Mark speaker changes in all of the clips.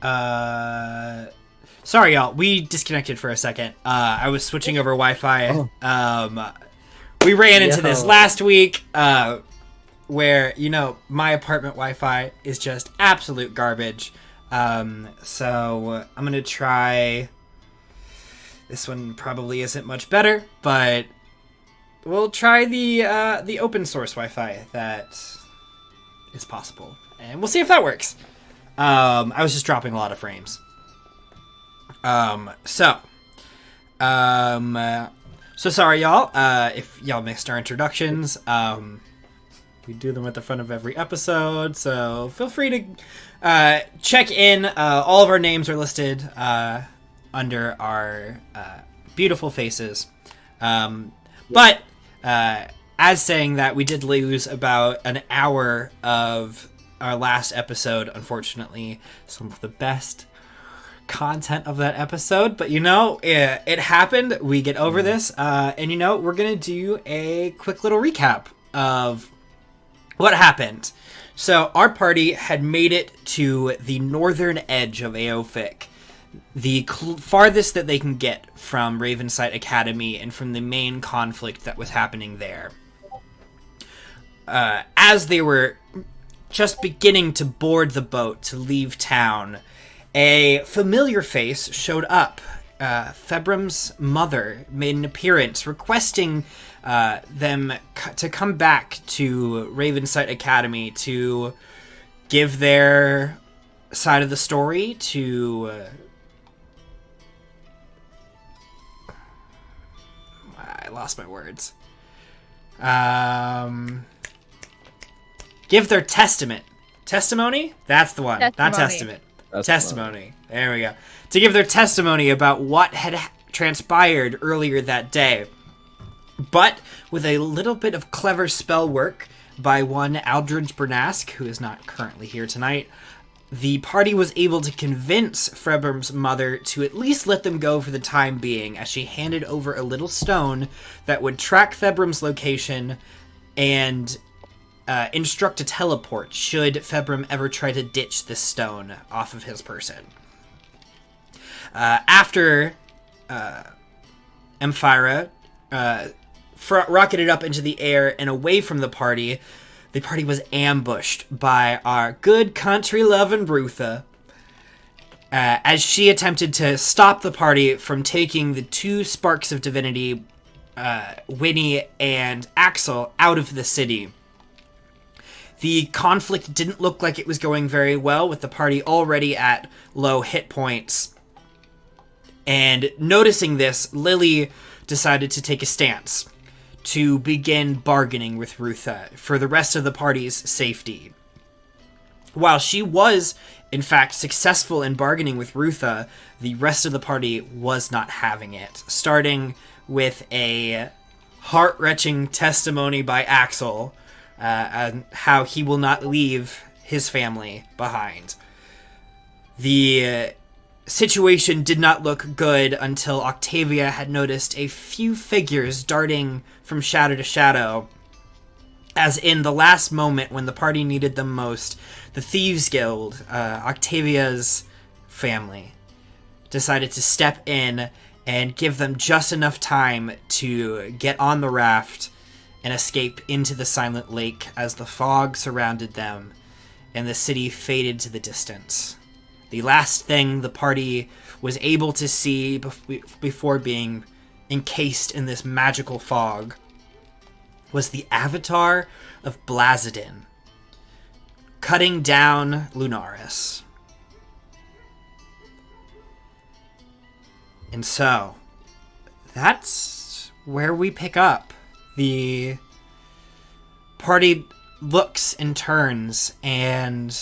Speaker 1: Sorry, y'all. We disconnected for a second. I was switching over Wi-Fi.
Speaker 2: Oh.
Speaker 1: We ran into this
Speaker 2: Yo.
Speaker 1: last week, where, my apartment Wi-Fi is just absolute garbage. So I'm going to try... This one probably isn't much better, but we'll try the open source Wi-Fi that is possible. And we'll see if that works. I was just dropping a lot of frames. So sorry, y'all, if y'all missed our introductions. We do them at the front of every episode, so feel free to check in. All of our names are listed under our beautiful faces. But as saying that, we did lose about an hour of our last episode, unfortunately. Some of the best content of that episode, but it happened. We get over this, and we're gonna do a quick little recap of what happened. So our party had made it to the northern edge of Aofic, the farthest that they can get from Ravensight Academy and from the main conflict that was happening there. As they were just beginning to board the boat to leave town, a familiar face showed up. Febrim's mother made an appearance requesting them to come back to Ravensight Academy to give their side of the story, to... I lost my words. Give their testament. Testimony? That's the one.
Speaker 3: Testimony.
Speaker 1: Not testament. Testimony. There we go. To give their testimony about what had transpired earlier that day. But with a little bit of clever spell work by one Aldridge Bernask, who is not currently here tonight, the party was able to convince Febrim's mother to at least let them go for the time being, as she handed over a little stone that would track Febrim's location and instruct a teleport should Febrim ever try to ditch this stone off of his person. After Amphira rocketed up into the air and away from the party was ambushed by our good country-loving Brutha, as she attempted to stop the party from taking the two sparks of divinity, Winnie and Axel, out of the city. The conflict didn't look like it was going very well, with the party already at low hit points. And noticing this, Lily decided to take a stance to begin bargaining with Rutha for the rest of the party's safety. While she was, in fact, successful in bargaining with Rutha, the rest of the party was not having it, starting with a heart-wrenching testimony by Axel on how he will not leave his family behind. The situation did not look good until Octavia had noticed a few figures darting from shadow to shadow, as in the last moment when the party needed them most, the Thieves Guild, Octavia's family, decided to step in and give them just enough time to get on the raft and escape into the Silent Lake as the fog surrounded them and the city faded to the distance. The last thing the party was able to see before being encased in this magical fog was the avatar of Blazidin, cutting down Lunaris. And so, that's where we pick up. The party looks and turns, and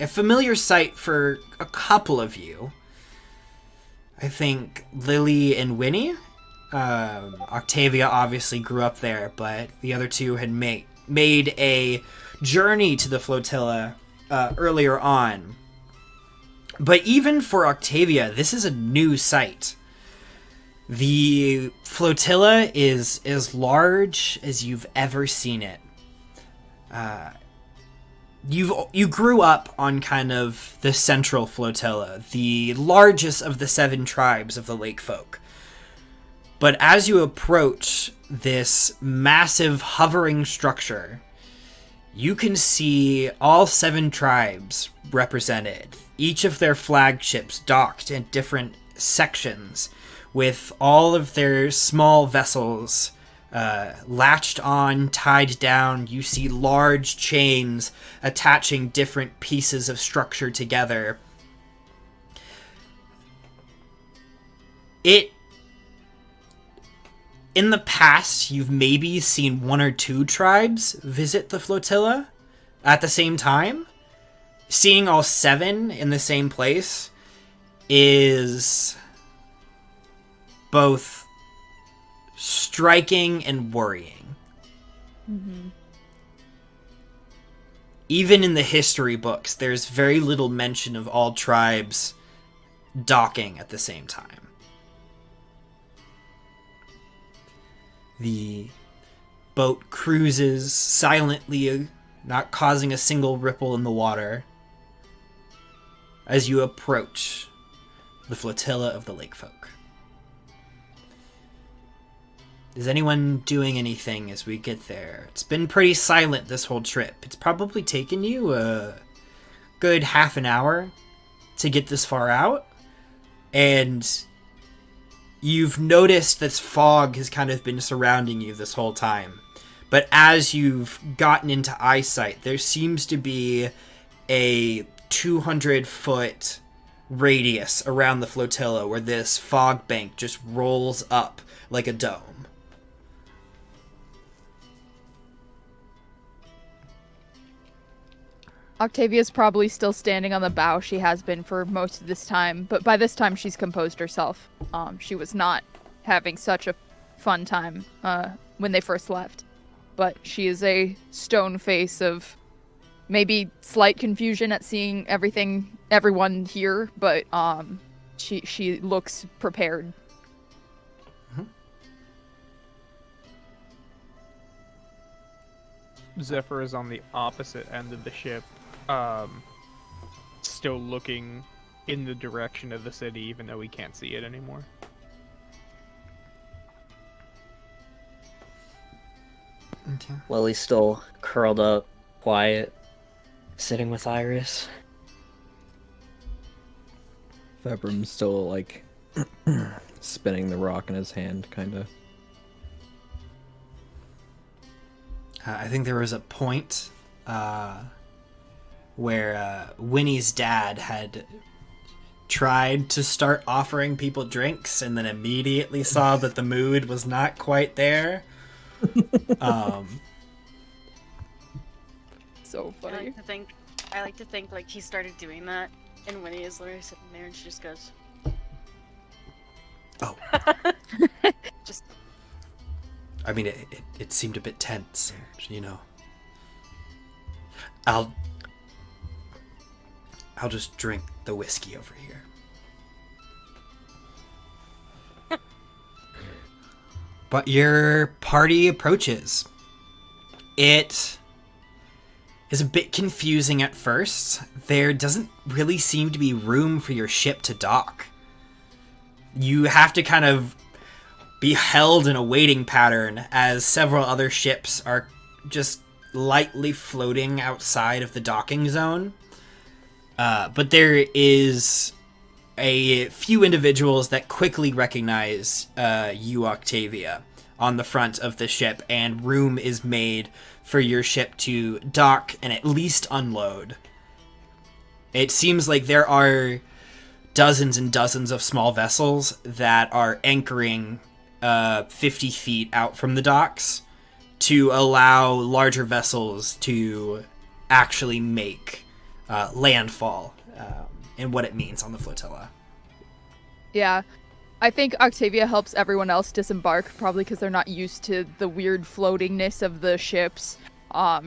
Speaker 1: a familiar sight for a couple of you. I think Lily and Winnie. Octavia obviously grew up there, but the other two had made a journey to the Floatilla earlier on. But even for Octavia, this is a new sight. The Floatilla is as large as you've ever seen it. you grew up on kind of the central flotilla, the largest of the 7 tribes of the lake folk. But as you approach this massive hovering structure, you can see all 7 tribes represented, each of their flagships docked in different sections, with all of their small vessels latched on, tied down. You see large chains attaching different pieces of structure together. In the past, you've maybe seen 1 or 2 tribes visit the flotilla at the same time. Seeing all 7 in the same place is both striking and worrying.
Speaker 2: Mm-hmm.
Speaker 1: Even in the history books, there's very little mention of all tribes docking at the same time. The boat cruises silently, not causing a single ripple in the water, as you approach the flotilla of the lake folk. Is anyone doing anything as we get there? It's been pretty silent this whole trip. It's probably taken you a good half an hour to get this far out, and you've noticed that fog has kind of been surrounding you this whole time. But as you've gotten into eyesight, there seems to be a 200-foot radius around the flotilla where this fog bank just rolls up like a dome.
Speaker 2: Octavia's probably still standing on the bow. She has been for most of this time, but by this time she's composed herself. She was not having such a fun time when they first left, but she is a stone face of maybe slight confusion at seeing everyone here, but she looks prepared.
Speaker 3: Zephyr is on the opposite end of the ship, still looking in the direction of the city, even though we can't see it anymore.
Speaker 1: Okay.
Speaker 4: Lily's still curled up, quiet, sitting with Iris.
Speaker 5: Febrim's still, like, spinning the rock in his hand, kind of.
Speaker 1: I think there was a point where Winnie's dad had tried to start offering people drinks and then immediately saw that the mood was not quite there.
Speaker 2: So funny.
Speaker 6: I like to think like he started doing that, and Winnie is literally sitting there and she just goes,
Speaker 1: "Oh."
Speaker 6: Just.
Speaker 1: I mean, it seemed a bit tense, you know. I'll just drink the whiskey over here. But your party approaches. It is a bit confusing at first. There doesn't really seem to be room for your ship to dock. You have to kind of be held in a waiting pattern as several other ships are just lightly floating outside of the docking zone. But there is a few individuals that quickly recognize you, Octavia, on the front of the ship, and room is made for your ship to dock and at least unload. It seems like there are dozens and dozens of small vessels that are anchoring 50 feet out from the docks to allow larger vessels to actually make landfall and what it means on the flotilla.
Speaker 2: Yeah. I think Octavia helps everyone else disembark, probably because they're not used to the weird floatingness of the ships.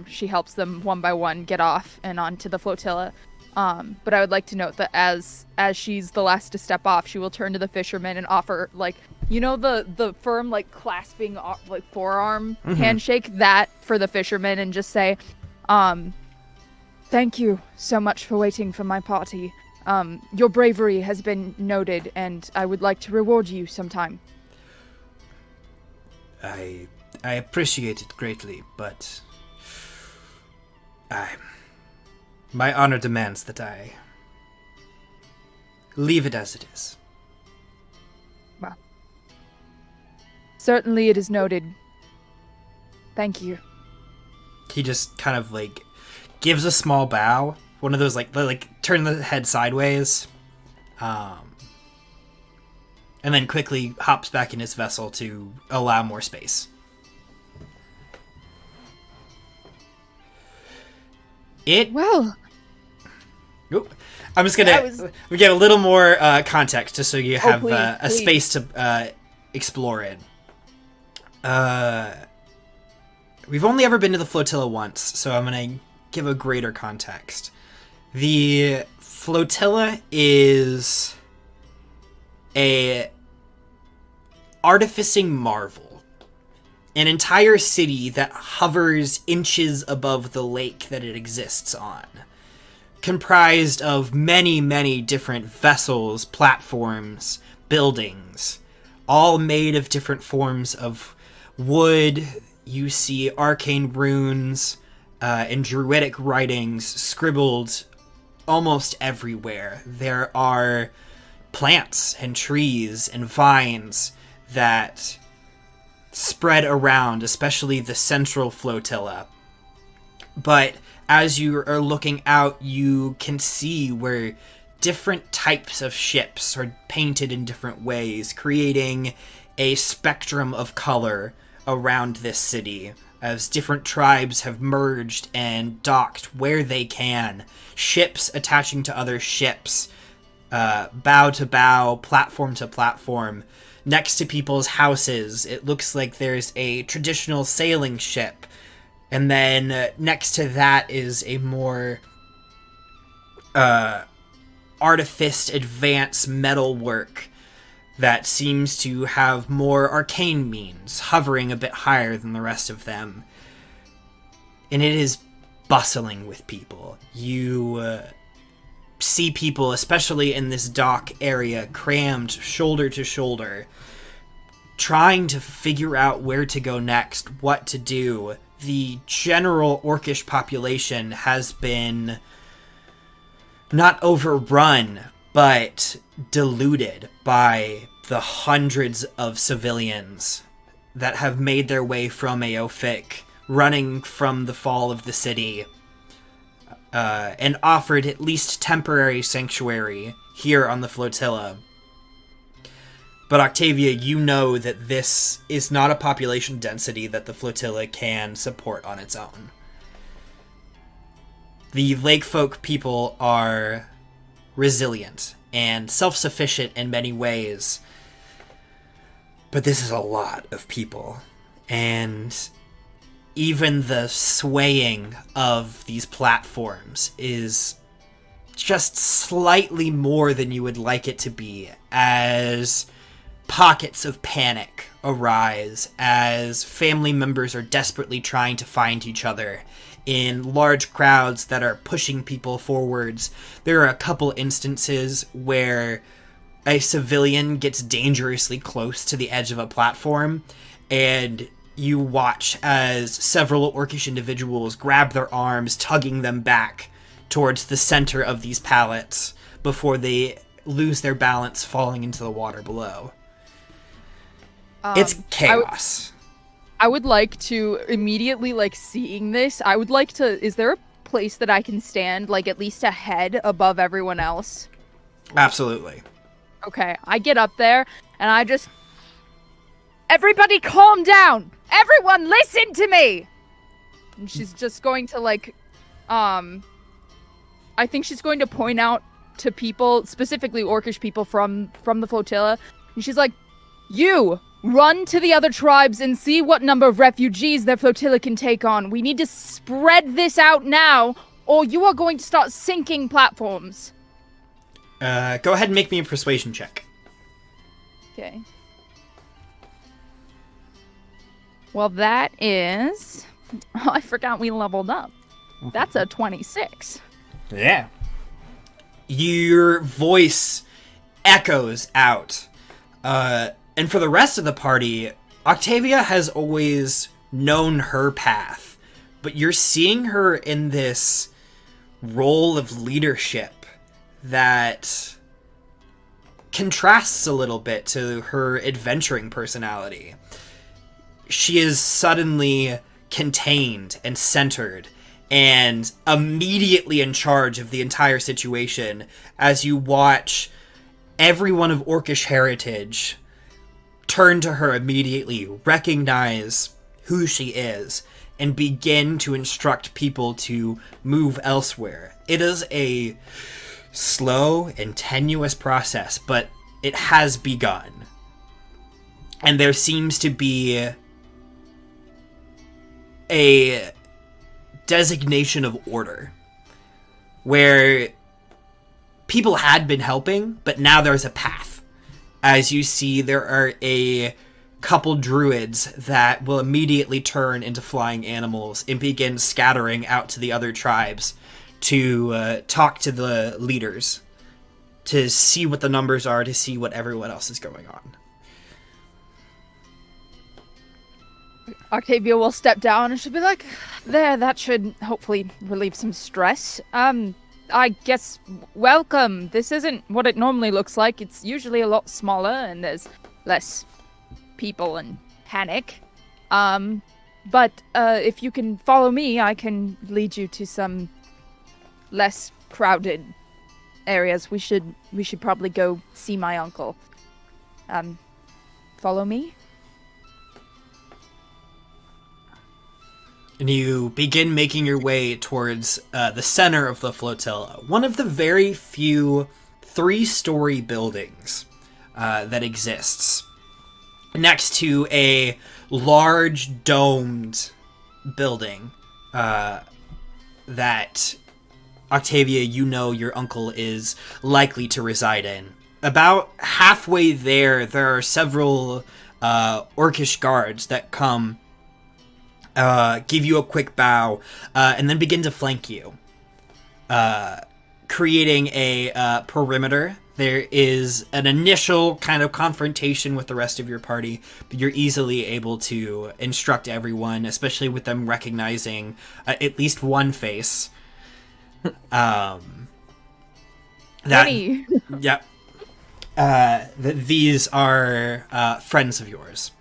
Speaker 2: She helps them one by one get off and onto the flotilla. But I would like to note that as she's the last to step off, she will turn to the fisherman and offer, like, you know, the firm, like, clasping, like, forearm handshake, that for the fisherman, and just say, thank you so much for waiting for my party. Your bravery has been noted, and I would like to reward you sometime.
Speaker 1: I appreciate it greatly, but my honor demands that I leave it as it is.
Speaker 2: Well, certainly it is noted. Thank you.
Speaker 1: He just kind of like gives a small bow, one of those like turn the head sideways, and then quickly hops back in his vessel to allow more space.
Speaker 2: Well,
Speaker 1: Oop. I'm just gonna give a little more context, just so you have a space to explore in. We've only ever been to the Floatilla once, so I'm gonna give a greater context. The Floatilla is a artificing marvel, an entire city that hovers inches above the lake that it exists on, comprised of many, many different vessels, platforms, buildings, all made of different forms of wood. You see arcane runes and druidic writings scribbled almost everywhere. There are plants and trees and vines that spread around, especially the central Floatilla. But as you are looking out, you can see where different types of ships are painted in different ways, creating a spectrum of color around this city, as different tribes have merged and docked where they can. Ships attaching to other ships, bow to bow, platform to platform. Next to people's houses, it looks like there's a traditional sailing ship. And then next to that is a more artificed, advanced metalwork that seems to have more arcane means, hovering a bit higher than the rest of them. And it is bustling with people. You see people, especially in this dock area, crammed shoulder to shoulder, trying to figure out where to go next, what to do. The general orcish population has been not overrun, but diluted by the hundreds of civilians that have made their way from Aofik, running from the fall of the city, and offered at least temporary sanctuary here on the Floatilla. But Octavia, you know that this is not a population density that the Floatilla can support on its own. The Lakefolk people are resilient and self-sufficient in many ways, but this is a lot of people, and even the swaying of these platforms is just slightly more than you would like it to be, as pockets of panic arise, as family members are desperately trying to find each other in large crowds that are pushing people forwards. There are a couple instances where a civilian gets dangerously close to the edge of a platform, and you watch as several orcish individuals grab their arms, tugging them back towards the center of these pallets before they lose their balance, falling into the water below. It's chaos.
Speaker 2: I would like to immediately, seeing this, I would like to... Is there a place that I can stand, at least a head above everyone else?
Speaker 1: Absolutely.
Speaker 2: Okay, I get up there, and I just... Everybody calm down! Everyone listen to me! And she's just going to, I think she's going to point out to people, specifically orcish people from the Floatilla, and she's like, you! Run to the other tribes and see what number of refugees their flotilla can take on. We need to spread this out now, or you are going to start sinking platforms.
Speaker 1: Go ahead and make me a persuasion check.
Speaker 2: Okay. Well, that is... Oh, I forgot we leveled up. That's a 26.
Speaker 1: Yeah. Your voice echoes out. And for the rest of the party, Octavia has always known her path, but you're seeing her in this role of leadership that contrasts a little bit to her adventuring personality. She is suddenly contained and centered and immediately in charge of the entire situation as you watch everyone of Orcish heritage turn to her immediately, recognize who she is, and begin to instruct people to move elsewhere. It is a slow and tenuous process, but it has begun. And there seems to be a designation of order where people had been helping, but now there's a path. As you see, there are a couple druids that will immediately turn into flying animals and begin scattering out to the other tribes to talk to the leaders, to see what the numbers are, to see what everyone else is going on.
Speaker 2: Octavia will step down and she'll be like, there, that should hopefully relieve some stress. I guess, welcome. This isn't what it normally looks like. It's usually a lot smaller and there's less people and panic. But if you can follow me, I can lead you to some less crowded areas. We should probably go see my uncle. Follow me?
Speaker 1: And you begin making your way towards the center of the flotilla, one of the very few 3-story buildings that exists, next to a large domed building that, Octavia, you know your uncle is likely to reside in. About halfway there are several Orcish guards that come, give you a quick bow, and then begin to flank you, creating a perimeter. There is an initial kind of confrontation with the rest of your party, but you're easily able to instruct everyone, especially with them recognizing at least one face.
Speaker 2: Winnie.
Speaker 1: Yep. These are friends of yours.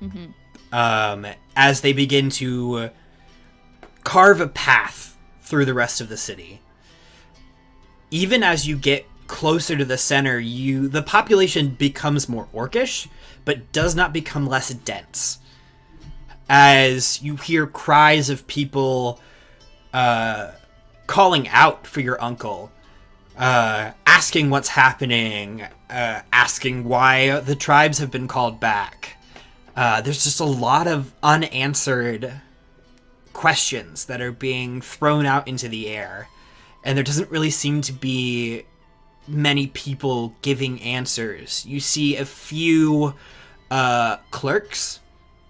Speaker 2: Mm-hmm.
Speaker 1: As they begin to carve a path through the rest of the city. Even as you get closer to the center, the population becomes more orcish, but does not become less dense. As you hear cries of people calling out for your uncle, asking what's happening, asking why the tribes have been called back. There's just a lot of unanswered questions that are being thrown out into the air. And there doesn't really seem to be many people giving answers. You see a few clerks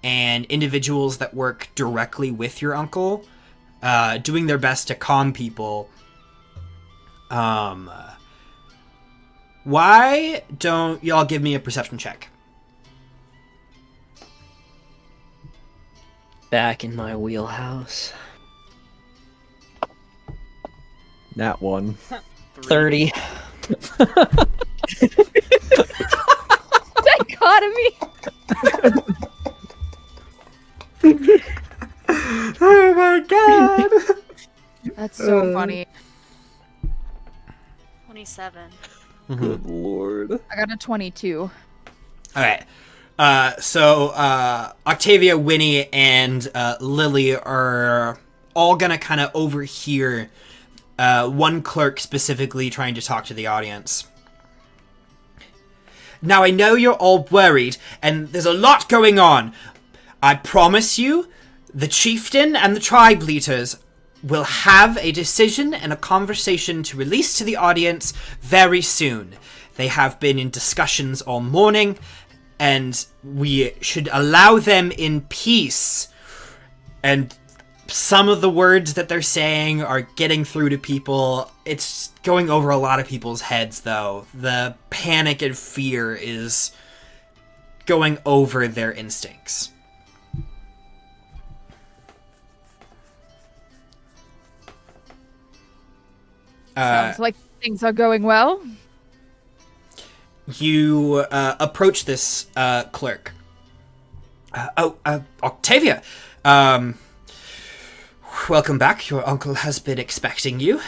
Speaker 1: and individuals that work directly with your uncle, doing their best to calm people. Why don't y'all give me a perception check?
Speaker 4: Back in my wheelhouse.
Speaker 5: Nat 1.
Speaker 4: 30.
Speaker 2: Dichotomy!
Speaker 1: Oh my god!
Speaker 2: That's so funny.
Speaker 6: 27.
Speaker 5: Good lord.
Speaker 2: I got a 22.
Speaker 1: Alright. So Octavia, Winnie, and Lily are all gonna kind of overhear one clerk specifically trying to talk to the audience. Now, I know you're all worried, and there's a lot going on. I promise you, the chieftain and the tribe leaders will have a decision and a conversation to release to the audience very soon. They have been in discussions all morning, and we should allow them in peace. And some of the words that they're saying are getting through to people. It's going over a lot of people's heads, though. The panic and fear is going over their instincts.
Speaker 2: Sounds like things are going well.
Speaker 1: You approach this clerk. Octavia. Welcome back. Your uncle has been expecting you.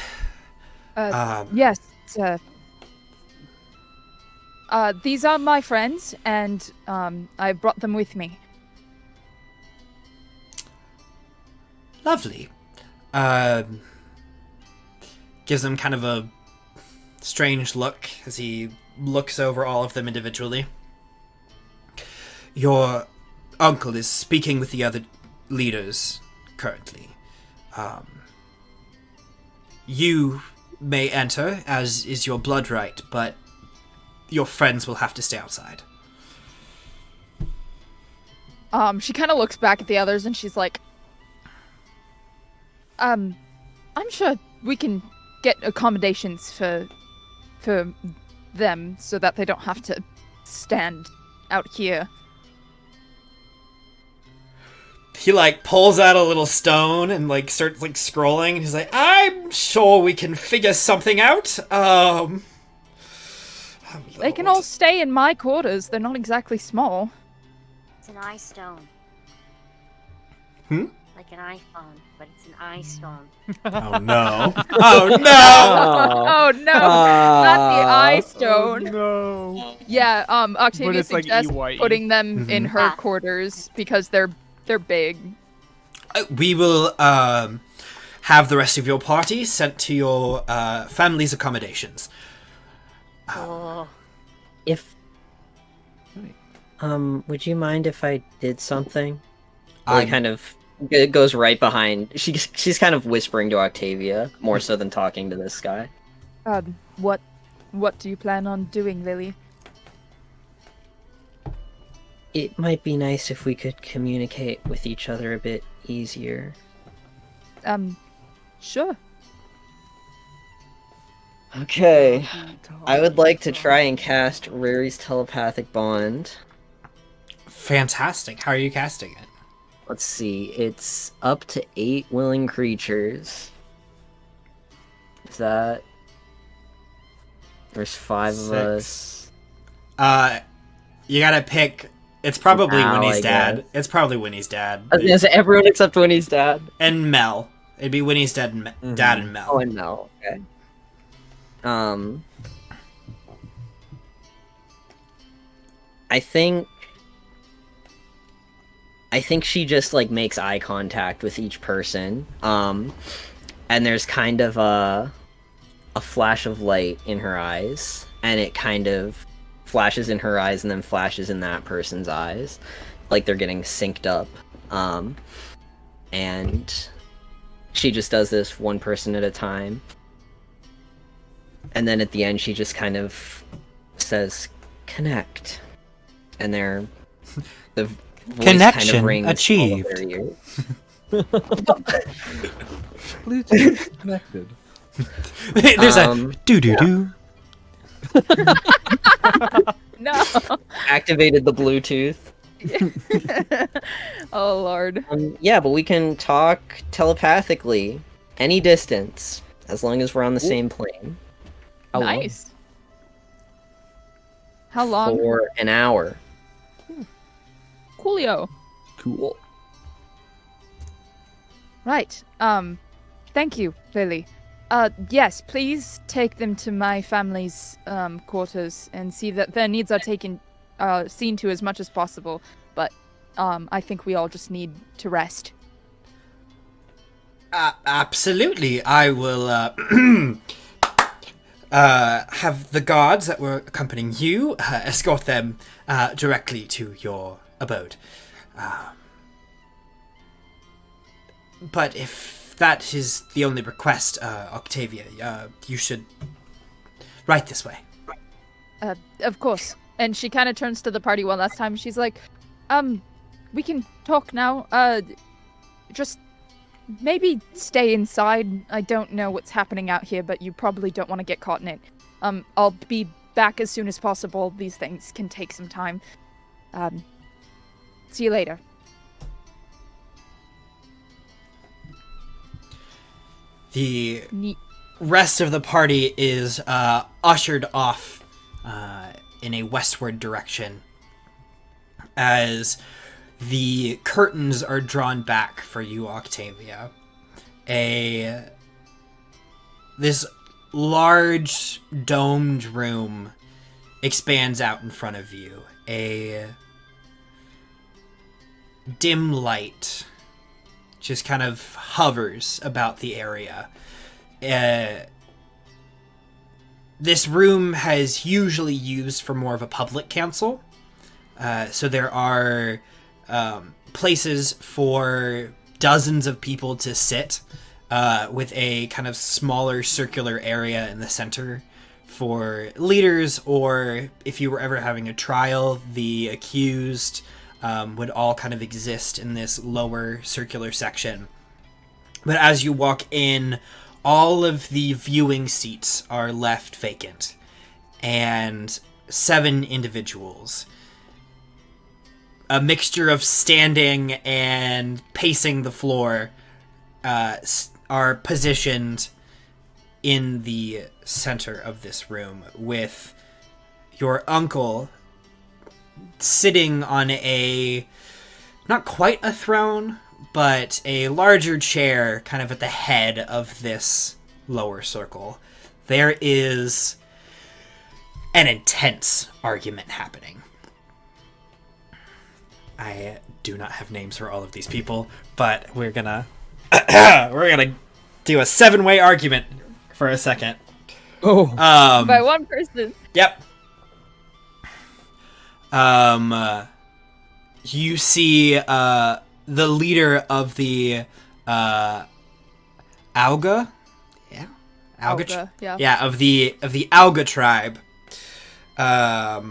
Speaker 2: Yes. These are my friends, and I brought them with me.
Speaker 1: Lovely. Gives them kind of a strange look as he looks over all of them individually. Your uncle is speaking with the other leaders currently. You may enter, as is your blood right, but your friends will have to stay outside.
Speaker 2: She kind of looks back at the others and she's like, I'm sure we can get accommodations for them so that they don't have to stand out here.
Speaker 1: He, pulls out a little stone and, starts, scrolling. He's like, I'm sure we can figure something out.
Speaker 2: They can all stay in my quarters. They're not exactly small.
Speaker 7: It's an eye stone.
Speaker 1: Hmm?
Speaker 7: Like an iPhone, but it's an eye stone.
Speaker 1: Oh, no. Oh, no!
Speaker 2: Oh, no! Not the eye stone.
Speaker 3: No.
Speaker 2: Yeah, Octavia
Speaker 3: it's like
Speaker 2: suggests
Speaker 3: EYE.
Speaker 2: putting them in her
Speaker 7: Ah.
Speaker 2: quarters because they're big.
Speaker 1: We will have the rest of your party sent to your family's accommodations.
Speaker 7: Oh.
Speaker 4: If would you mind if I did something?
Speaker 1: I
Speaker 4: Kind of it goes right behind. She's kind of whispering to Octavia more so than talking to this guy.
Speaker 2: What do you plan on doing, Lily?
Speaker 4: It might be nice if we could communicate with each other a bit easier.
Speaker 2: Sure.
Speaker 4: Okay. I would like to try and cast Rary's telepathic bond.
Speaker 1: Fantastic. How are you casting it?
Speaker 4: Let's see. It's up to 8 willing creatures. Is that... There's 5 of us.
Speaker 1: You gotta pick. It's probably
Speaker 4: Al,
Speaker 1: Winnie's
Speaker 4: I
Speaker 1: dad.
Speaker 4: guess.
Speaker 1: It's probably Winnie's dad.
Speaker 4: I was gonna say everyone except Winnie's dad.
Speaker 1: And Mel. It'd be Winnie's dad and, dad and Mel.
Speaker 4: Oh, and Mel. Okay. I think she just makes eye contact with each person. And there's kind of a flash of light in her eyes, and it kind of flashes in her eyes and then flashes in that person's eyes, like they're getting synced up. And she just does this one person at a time. And then at the end, she just kind of says, "Connect," and the voice
Speaker 1: Connection
Speaker 4: kind of rings
Speaker 1: achieved.
Speaker 4: all over their ears.
Speaker 5: Bluetooth connected.
Speaker 1: There's a doo-doo-doo.
Speaker 2: No.
Speaker 4: Activated the Bluetooth.
Speaker 2: Oh Lord.
Speaker 4: Yeah, but we can talk telepathically, any distance, as long as we're on the same plane.
Speaker 5: How long?
Speaker 2: Nice. How long?
Speaker 4: For an hour.
Speaker 2: Coolio.
Speaker 5: Cool.
Speaker 2: Right. Thank you, Lily. Yes, please take them to my family's quarters and see that their needs are seen to as much as possible. But I think we all just need to rest.
Speaker 1: Absolutely. I will have the guards that were accompanying you escort them directly to your abode. But if that is the only request, Octavia, you should right this way.
Speaker 2: Of course. And she kind of turns to the party one last time. She's like, we can talk now. Just maybe stay inside. I don't know what's happening out here, but you probably don't want to get caught in it. I'll be back as soon as possible. These things can take some time. See you later.
Speaker 1: The rest of the party is ushered off in a westward direction as the curtains are drawn back for you, Octavia. This large domed room expands out in front of you. A dim light just kind of hovers about the area. This room has usually used for more of a public council. So there are places for dozens of people to sit, with a kind of smaller circular area in the center for leaders, or if you were ever having a trial, the accused would all kind of exist in this lower circular section. But as you walk in, all of the viewing seats are left vacant, and 7 individuals, a mixture of standing and pacing the floor, are positioned in the center of this room, with your uncle sitting on a, not quite a throne, but a larger chair kind of at the head of this lower circle. There is an intense argument happening. I do not have names for all of these people, but we're gonna do a 7-way argument for a second.
Speaker 5: Oh.
Speaker 2: By one person.
Speaker 1: Yep. You see the leader of the Auga? Yeah.
Speaker 2: Auga, yeah.
Speaker 1: Yeah, of the Auga tribe. I'm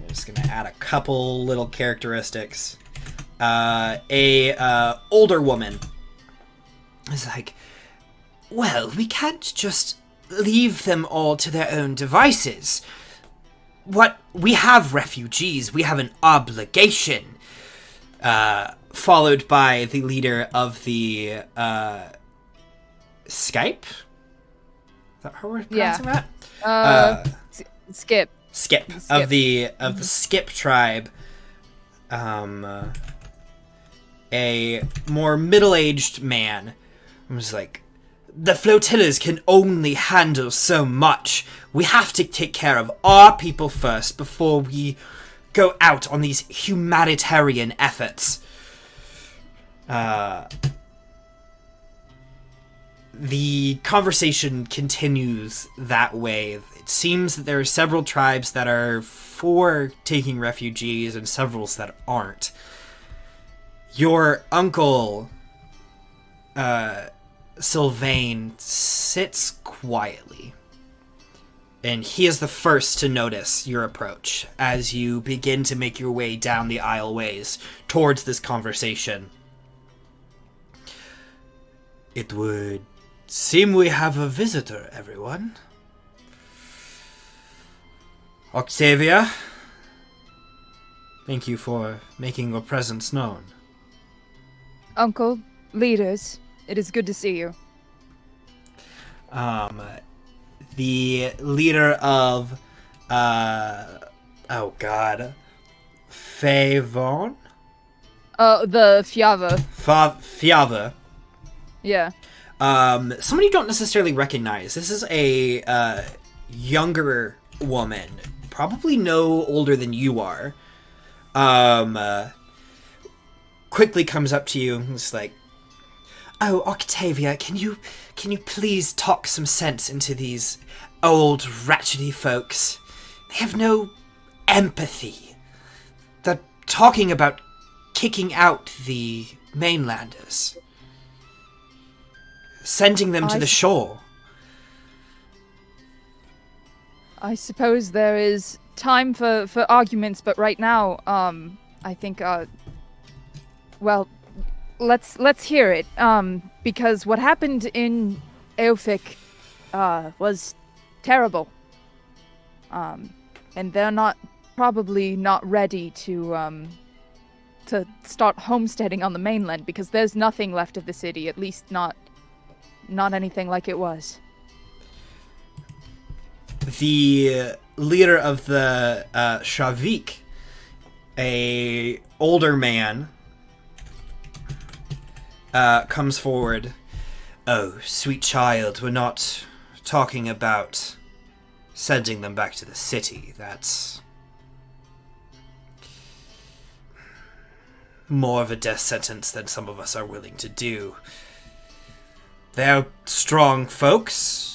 Speaker 1: just gonna add a couple little characteristics. A older woman is like, well, we can't just leave them all to their own devices. We have refugees, we have an obligation. Followed by the leader of the Skype? Is that how we're pronouncing that?
Speaker 2: Skip.
Speaker 1: Skip. Of the Skip tribe. A more middle-aged man was like, the flotillas can only handle so much. We have to take care of our people first before we go out on these humanitarian efforts. The conversation continues that way. It seems that there are several tribes that are for taking refugees and several that aren't. Your uncle, Sylvain, sits quietly, and he is the first to notice your approach as you begin to make your way down the aisleways towards this conversation. It would seem we have a visitor, everyone. Octavia, thank you for making your presence known.
Speaker 2: Uncle, leaders, it is good to see you.
Speaker 1: The leader of, Favon?
Speaker 2: The Fiava.
Speaker 1: Fiava.
Speaker 2: Yeah.
Speaker 1: Somebody you don't necessarily recognize. This is a, younger woman, probably no older than you are. Quickly comes up to you and is like, oh, Octavia, can you please talk some sense into these old, ratchety folks? They have no empathy. They're talking about kicking out the mainlanders. Sending them to the shore.
Speaker 2: I suppose there is time for arguments, but right now, I think, well, let's hear it. Because what happened in Eofic was terrible. And they're probably not ready to start homesteading on the mainland because there's nothing left of the city, at least not anything like it was.
Speaker 1: The leader of the Shavik, a older man, comes forward. Oh, sweet child, we're not talking about sending them back to the city. That's more of a death sentence than some of us are willing to do. They're strong folks.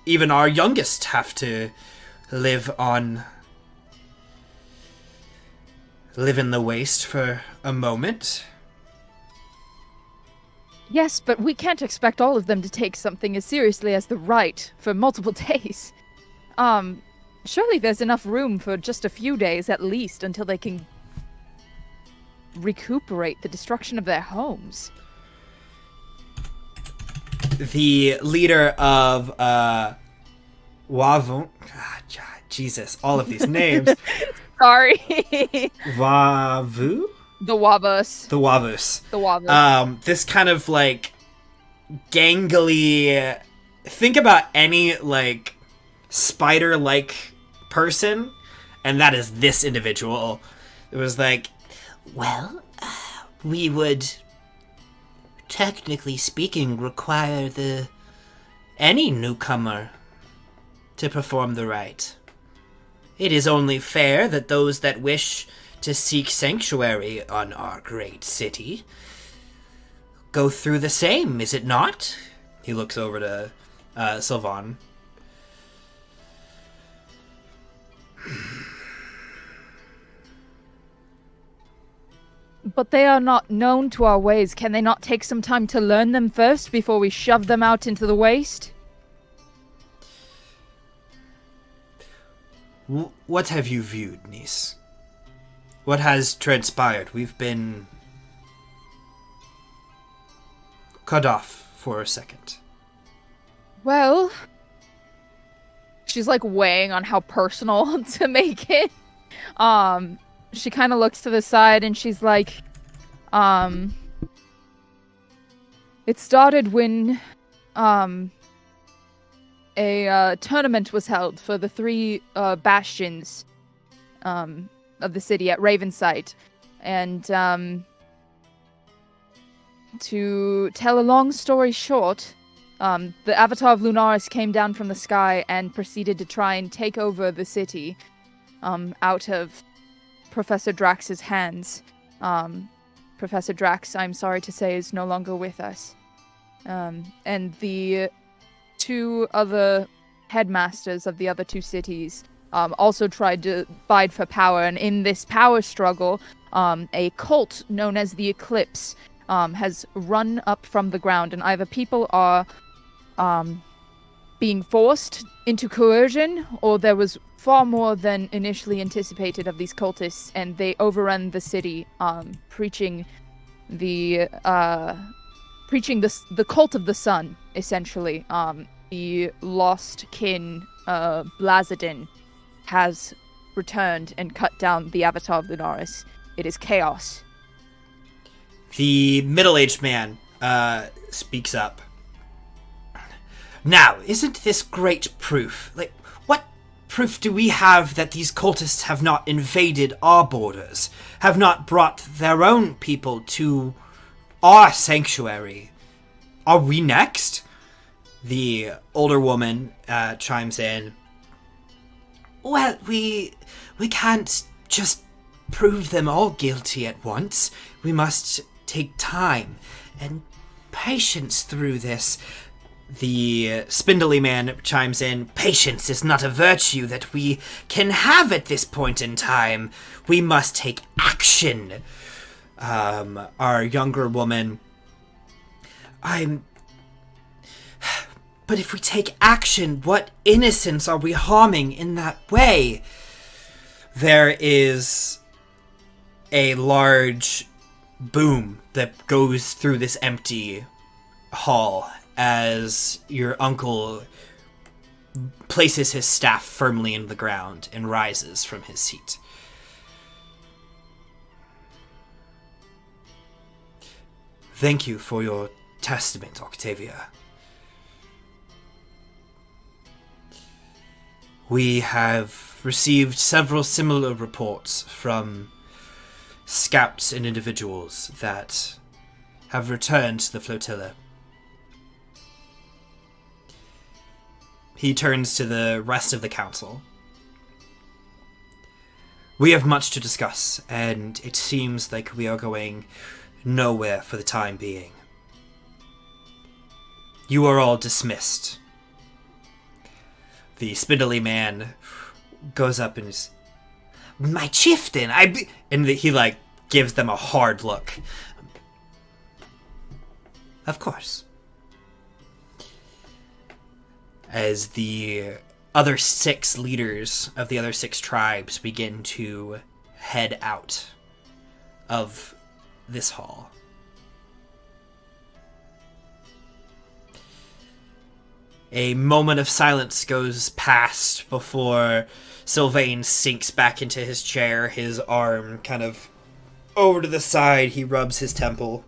Speaker 1: Even our youngest have to live in the waste for a moment.
Speaker 2: Yes, but we can't expect all of them to take something as seriously as the rite for multiple days. Surely there's enough room for just a few days at least until they can recuperate the destruction of their homes.
Speaker 1: The leader of Wavon, Jesus, all of these names.
Speaker 2: Sorry.
Speaker 1: Wavu?
Speaker 2: The Wavus.
Speaker 1: The Wavus.
Speaker 2: The Wavus.
Speaker 1: This kind of like gangly. Think about any like spider-like person, and that is this individual. It was like, well, we would, technically speaking, require any newcomer to perform the rite. It is only fair that those that wish to seek sanctuary on our great city go through the same, is it not? He looks over to Sylvan.
Speaker 2: But they are not known to our ways. Can they not take some time to learn them first before we shove them out into the waste?
Speaker 1: What have you viewed, niece? What has transpired? We've been cut off for a second.
Speaker 2: Well, she's like weighing on how personal to make it. She kind of looks to the side and she's like, it started when, a tournament was held for the 3 bastions, of the city at Ravensight. And, to tell a long story short, the Avatar of Lunaris came down from the sky and proceeded to try and take over the city, out of Professor Drax's hands. Professor Drax, I'm sorry to say, is no longer with us. And the 2 other headmasters of the other 2 cities also tried to bide for power, and in this power struggle, a cult known as the Eclipse has run up from the ground, and either people are being forced into coercion, or there was far more than initially anticipated of these cultists, and they overrun the city, preaching the cult of the sun, essentially. The lost kin, Blazadin, has returned and cut down the Avatar of Lunaris. It is chaos.
Speaker 1: The middle-aged man speaks up. Now, isn't this great proof? Like, what proof do we have that these cultists have not invaded our borders, have not brought their own people to our sanctuary? Are we next? The older woman chimes in. Well, we can't just prove them all guilty at once. We must take time and patience through this. The spindly man chimes in. Patience is not a virtue that we can have at this point in time. We must take action. Our younger woman. But if we take action, what innocence are we harming in that way? There is a large boom that goes through this empty hall as your uncle places his staff firmly in the ground and rises from his seat. Thank you for your testament, Octavia. We have received several similar reports from scouts and individuals that have returned to the flotilla. He turns to the rest of the council. We have much to discuss, and it seems like we are going nowhere for the time being. You are all dismissed. The spindly man goes up and is, my chieftain, and he gives them a hard look. Of course. As the other 6 leaders of the other 6 tribes begin to head out of this hall. A moment of silence goes past before Sylvain sinks back into his chair, his arm kind of over to the side. He rubs his temple.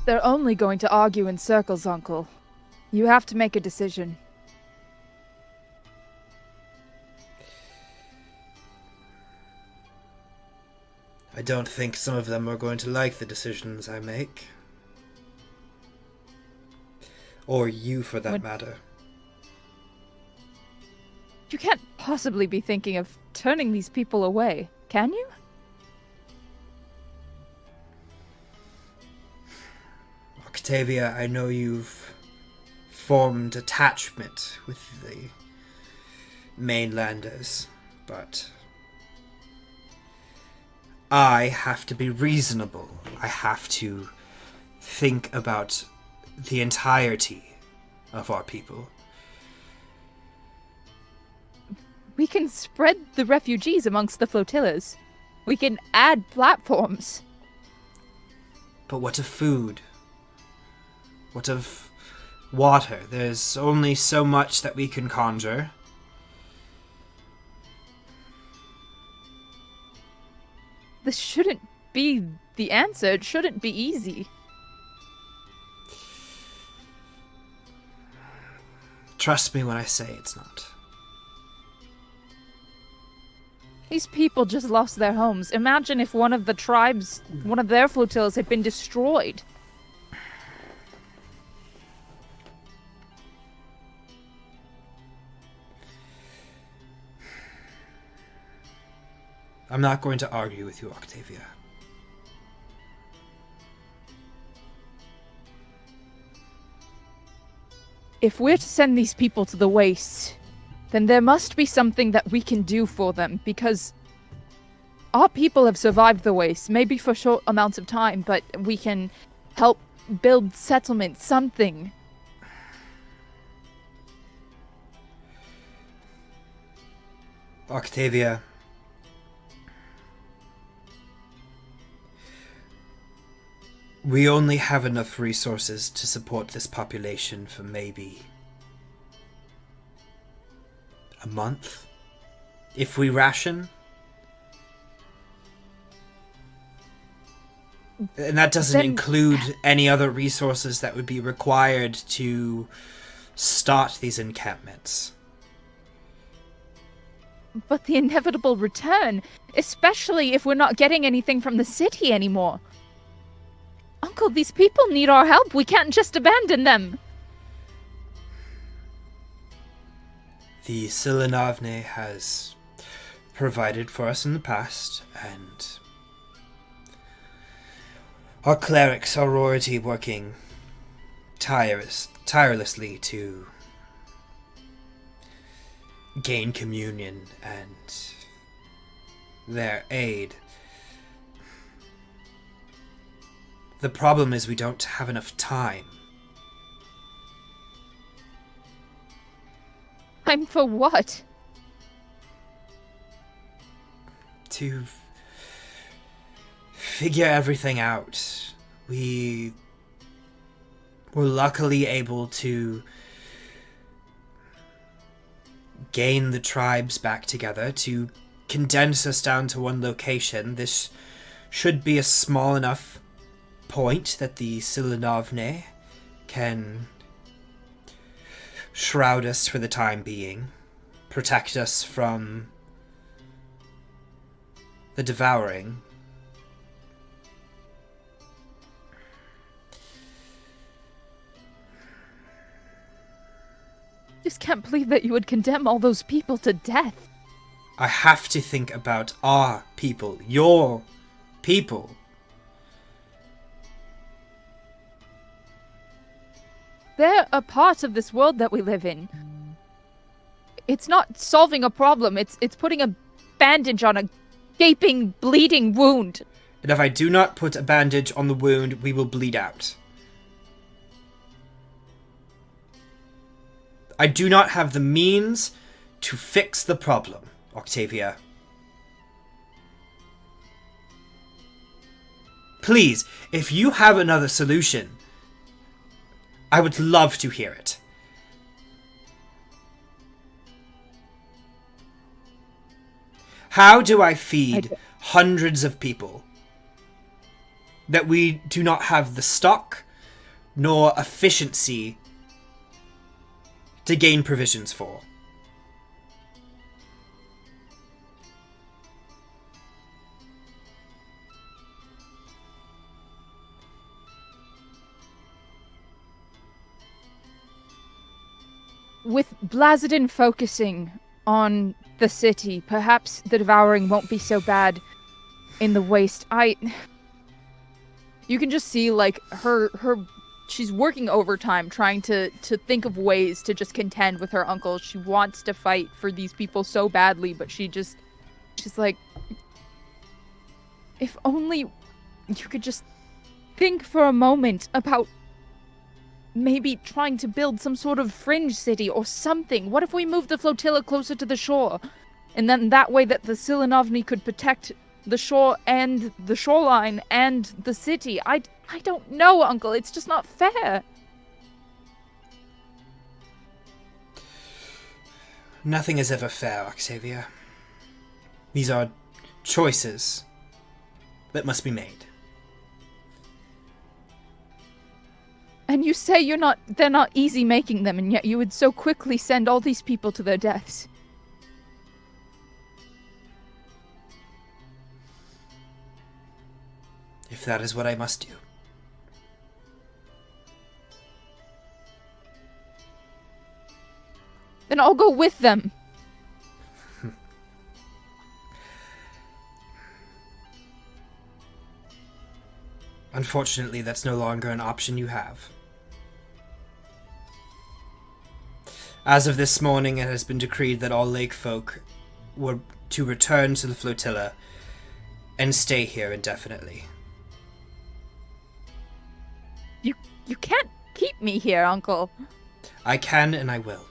Speaker 2: They're only going to argue in circles, Uncle. You have to make a decision.
Speaker 1: I don't think some of them are going to like the decisions I make. Or you, for that matter.
Speaker 2: You can't possibly be thinking of turning these people away, can you?
Speaker 1: Octavia, I know you've formed attachment with the mainlanders, but I have to be reasonable. I have to think about the entirety of our people.
Speaker 2: We can spread the refugees amongst the flotillas. We can add platforms.
Speaker 1: But what of food? What of water? There's only so much that we can conjure.
Speaker 2: This shouldn't be the answer. It shouldn't be easy.
Speaker 1: Trust me when I say it's not.
Speaker 2: These people just lost their homes. Imagine if one of the tribes, one of their flotillas had been destroyed.
Speaker 1: I'm not going to argue with you, Octavia.
Speaker 2: If we're to send these people to the waste, then there must be something that we can do for them, because our people have survived the waste, maybe for short amounts of time, but we can help build settlements, something.
Speaker 1: Octavia, we only have enough resources to support this population for maybe a month, if we ration. And that doesn't include any other resources that would be required to start these encampments.
Speaker 2: But the inevitable return, especially if we're not getting anything from the city anymore. Uncle, these people need our help. We can't just abandon them.
Speaker 1: The Silenavne has provided for us in the past, and our clerics are already working tirelessly to gain communion and their aid. The problem is we don't have enough time.
Speaker 2: Time for what?
Speaker 1: To figure everything out. We were luckily able to gain the tribes back together, to condense us down to one location. This should be a small enough point that the Silanovne can shroud us for the time being, protect us from the devouring.
Speaker 2: Just can't believe that you would condemn all those people to death.
Speaker 1: I have to think about our people, your people.
Speaker 2: They're a part of this world that we live in. It's not solving a problem, it's putting a bandage on a gaping, bleeding wound.
Speaker 1: And if I do not put a bandage on the wound, we will bleed out. I do not have the means to fix the problem, Octavia. Please, if you have another solution, I would love to hear it. How do I feed hundreds of people that we do not have the stock nor efficiency to gain provisions for?
Speaker 2: With Blazidon focusing on the city, perhaps the devouring won't be so bad in the waste. You can just see, like, her she's working overtime trying to think of ways to just contend with her uncle. She wants to fight for these people so badly, but she's like, if only you could just think for a moment about maybe trying to build some sort of fringe city or something. What if we moved the flotilla closer to the shore? And then that way that the Silanovni could protect the shore and the shoreline and the city. I don't know, Uncle. It's just not fair.
Speaker 1: Nothing is ever fair, Octavia. These are choices that must be made.
Speaker 2: And you say they're not easy making them, and yet you would so quickly send all these people to their deaths.
Speaker 1: If that is what I must do.
Speaker 2: Then I'll go with them.
Speaker 1: Unfortunately, that's no longer an option you have. As of this morning, it has been decreed that all lake folk were to return to the flotilla and stay here indefinitely.
Speaker 2: You can't keep me here, Uncle.
Speaker 1: I can and I will.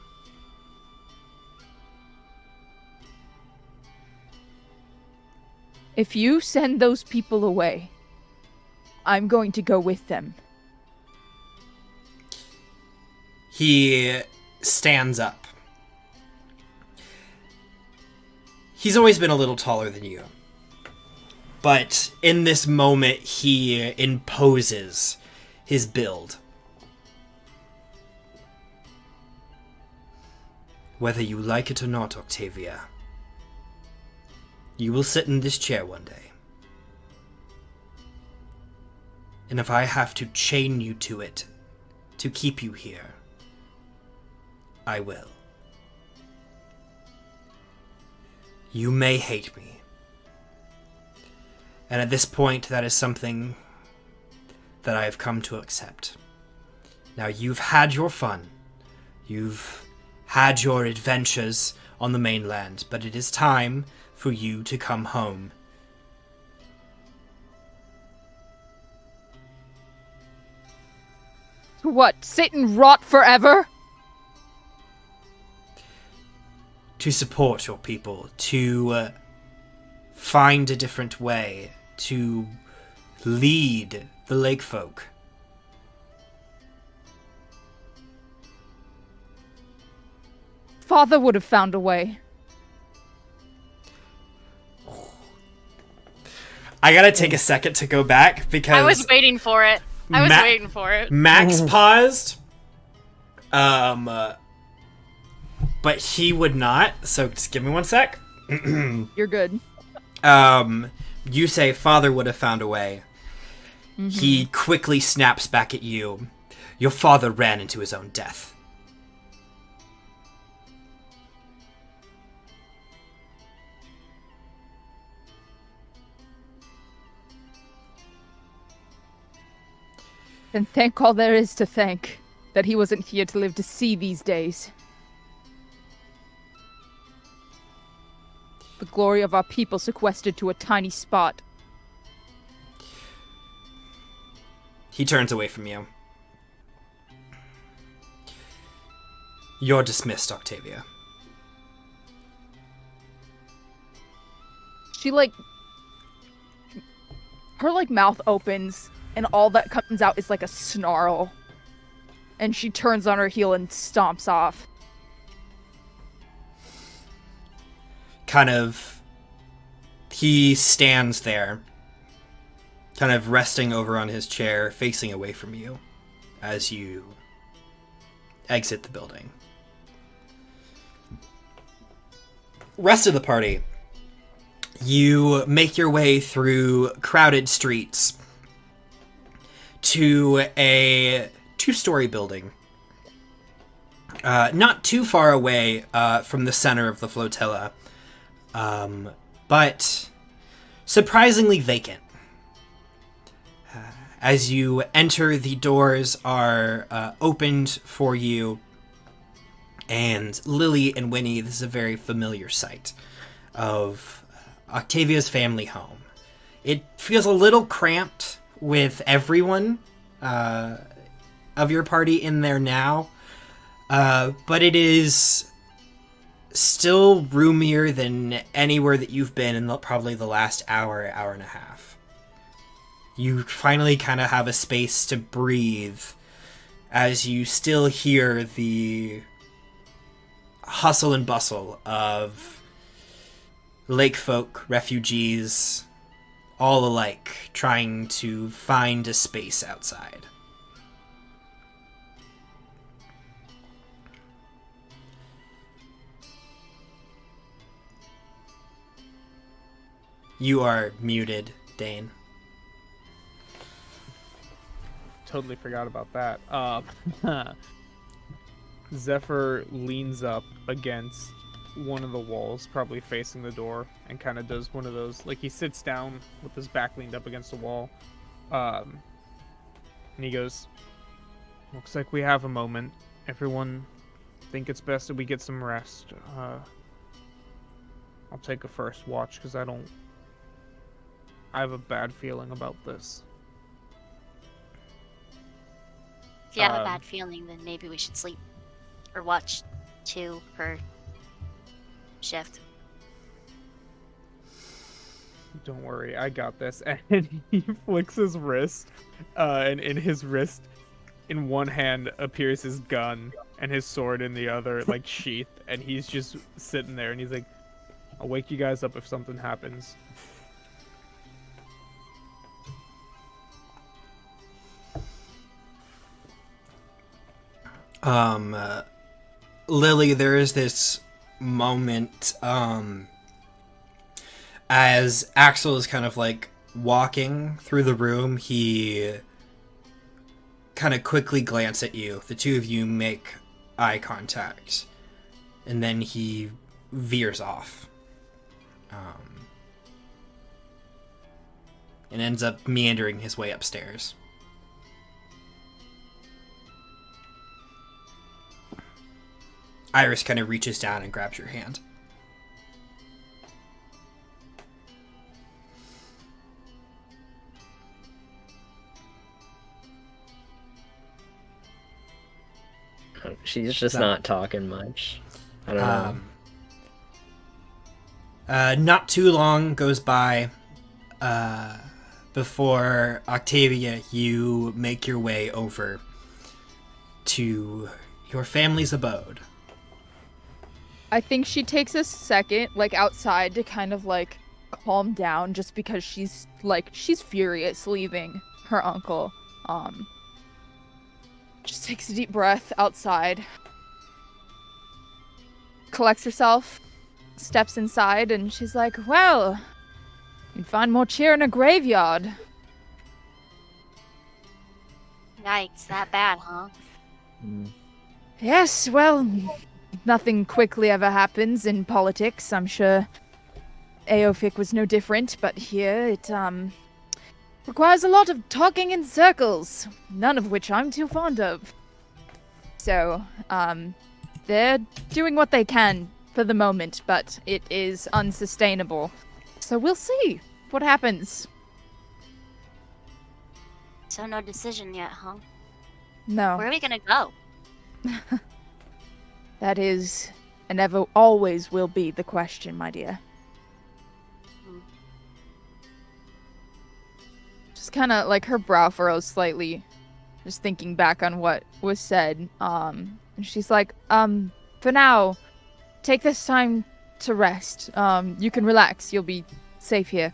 Speaker 2: If you send those people away, I'm going to go with them.
Speaker 1: He stands up. He's always been a little taller than you. But in this moment, he imposes his build. Whether you like it or not, Octavia, you will sit in this chair one day. And if I have to chain you to it to keep you here, I will. You may hate me. And at this point, that is something that I have come to accept. Now, you've had your fun. You've had your adventures on the mainland, but it is time for you to come home.
Speaker 2: What, sit and rot forever?
Speaker 1: to support your people, to find a different way, to lead the lake folk.
Speaker 2: Father would have found a way.
Speaker 1: I gotta take a second to go back because
Speaker 6: I was waiting for it. Waiting for it.
Speaker 1: Max paused, but he would not. So just give me one sec.
Speaker 2: You're good.
Speaker 1: You say father would have found a way.
Speaker 2: Mm-hmm.
Speaker 1: He quickly snaps back at you. Your father ran into his own death.
Speaker 2: And thank all there is to thank that he wasn't here to live to see these days. The glory of our people sequestered to a tiny spot.
Speaker 1: He turns away from you. You're dismissed, Octavia.
Speaker 2: She, her, mouth opens, and all that comes out is, a snarl. And she turns on her heel and stomps off.
Speaker 1: He stands there, kind of resting over on his chair, facing away from you, as you exit the building. Rest of the party, you make your way through crowded streets to a 2-story building, not too far away from the center of the flotilla, but surprisingly vacant. As you enter, the doors are opened for you, and Lily and Winnie, this is a very familiar sight of Octavia's family home. It feels a little cramped with everyone of your party in there now, but it is still roomier than anywhere that you've been in probably the last hour and a half. You finally kind of have a space to breathe as you still hear the hustle and bustle of lake folk, refugees, all alike, trying to find a space outside. You are muted, Dane.
Speaker 3: Totally forgot about that. Zephyr leans up against one of the walls, probably facing the door, and kind of does one of those, he sits down with his back leaned up against the wall, and he goes, "Looks like we have a moment. Everyone think it's best that we get some rest. I'll take a first watch, because I have a bad feeling about this."
Speaker 7: If you have a bad feeling, then maybe we should sleep. Or watch 2 per shift.
Speaker 3: Don't worry, I got this. And he flicks his wrist, and in his wrist, in one hand appears his gun, and his sword in the other, sheathed, and he's just sitting there, and he's like, "I'll wake you guys up if something happens."
Speaker 1: Lily, there is this moment, as Axel is kind of walking through the room, he kind of quickly glance at you. The two of you make eye contact, and then he veers off, and ends up meandering his way upstairs. Iris kind of reaches down and grabs your hand.
Speaker 4: She's just not talking much. I don't know.
Speaker 1: Not too long goes by before Octavia, you make your way over to your family's abode.
Speaker 2: I think she takes a second, like, outside to kind of, like, calm down just because she's furious leaving her uncle. Just takes a deep breath outside, collects herself, steps inside, and she's like, well, you'd find more cheer in a graveyard.
Speaker 7: Yikes, that bad, huh?
Speaker 2: Yes, well, nothing quickly ever happens in politics. I'm sure Aofic was no different, but here it, requires a lot of talking in circles, none of which I'm too fond of. So, they're doing what they can for the moment, but it is unsustainable. So we'll see what happens.
Speaker 7: So no decision yet, huh?
Speaker 2: No.
Speaker 7: Where are we gonna go?
Speaker 2: That is, and ever always will be, the question, my dear. Just kind of, like, her brow furrows slightly, just thinking back on what was said. And she's like, for now, take this time to rest. You can relax. You'll be safe here.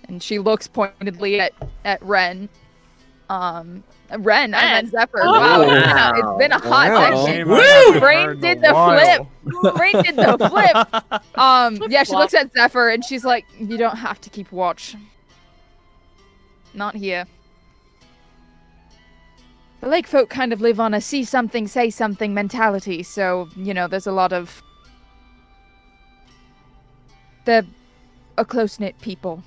Speaker 2: And she looks pointedly at Ren. Ren, I meant Zephyr. Wow,
Speaker 4: Wow.
Speaker 2: it's been a hot
Speaker 5: Wow.
Speaker 2: session.
Speaker 3: Woo!
Speaker 2: Brain did the flip. Brain did the flip. Yeah, she looks at Zephyr and she's like, you don't have to keep watch. Not here. The lake folk kind of live on a see something, say something mentality, so, you know, there's a lot of... They're a close-knit people.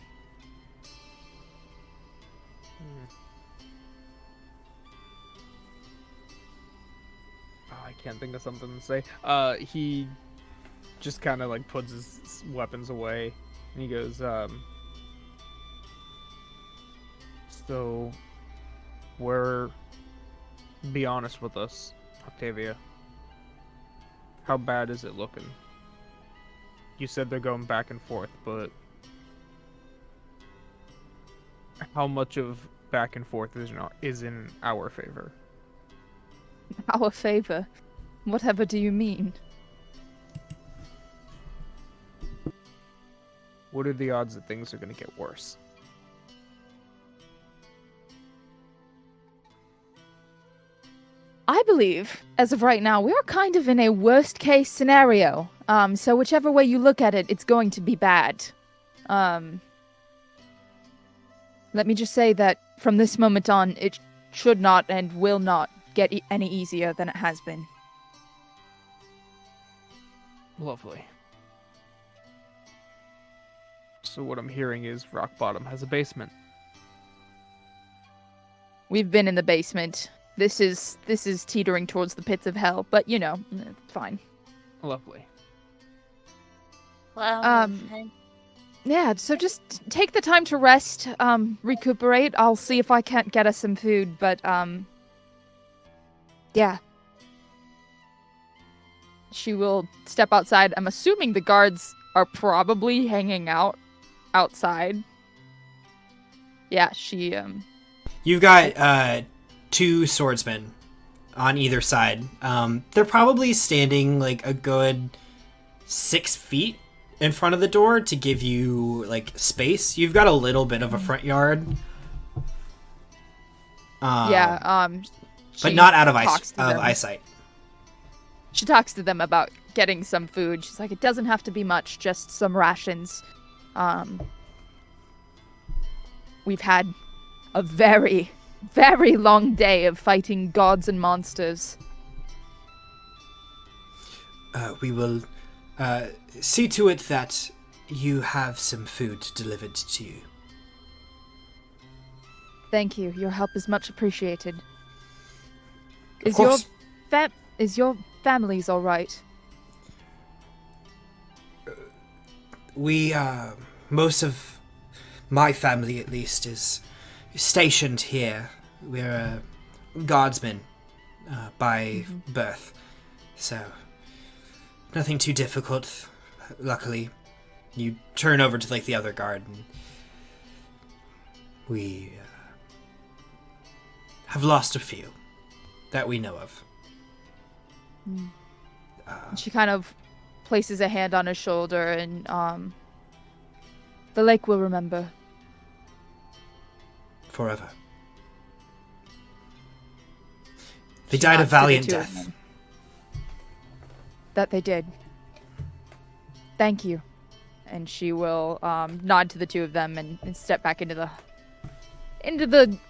Speaker 3: I can't think of something to say. He just kind of like puts his weapons away, and he goes, so, be honest with us, Octavia. How bad is it looking? You said they're going back and forth, but how much of back and forth is in our favor?
Speaker 2: Our favor? Whatever do you mean?
Speaker 3: What are the odds that things are going to get worse?
Speaker 2: I believe, as of right now, we are kind of in a worst-case scenario. So whichever way you look at it, it's going to be bad. Let me just say that from this moment on, it should not and will not get any easier than it has been.
Speaker 3: Lovely. So what I'm hearing is Rock Bottom has a basement.
Speaker 2: We've been in the basement. This is teetering towards the pits of hell, but you know, it's fine.
Speaker 3: Lovely.
Speaker 7: Well,
Speaker 2: Yeah, so just take the time to rest, recuperate. I'll see if I can't get us some food, but yeah. She will step outside. I'm assuming the guards are probably hanging out outside. Yeah, she
Speaker 1: You've got two swordsmen on either side. They're probably standing like a good 6 feet in front of the door to give you like space. You've got a little bit of a front yard.
Speaker 2: but
Speaker 1: not out of eyesight.
Speaker 2: She talks to them about getting some food. She's like, it doesn't have to be much, just some rations. We've had a very, very long day of fighting gods and monsters.
Speaker 1: We will see to it that you have some food delivered to you.
Speaker 2: Thank you. Your help is much appreciated.
Speaker 1: Of course.
Speaker 2: Is your family's all right?
Speaker 1: We, most of my family at least is stationed here. We're guardsmen by birth, so Nothing too difficult, luckily. You turn over to, like, the other guard, and we have lost a few that we know of.
Speaker 2: She kind of places a hand on his shoulder, and the lake will remember.
Speaker 1: Forever. They
Speaker 2: She
Speaker 1: died a
Speaker 2: nods to the
Speaker 1: valiant
Speaker 2: two of
Speaker 1: death.
Speaker 2: them. That they did. Thank you. And she will nod to the two of them and step back into the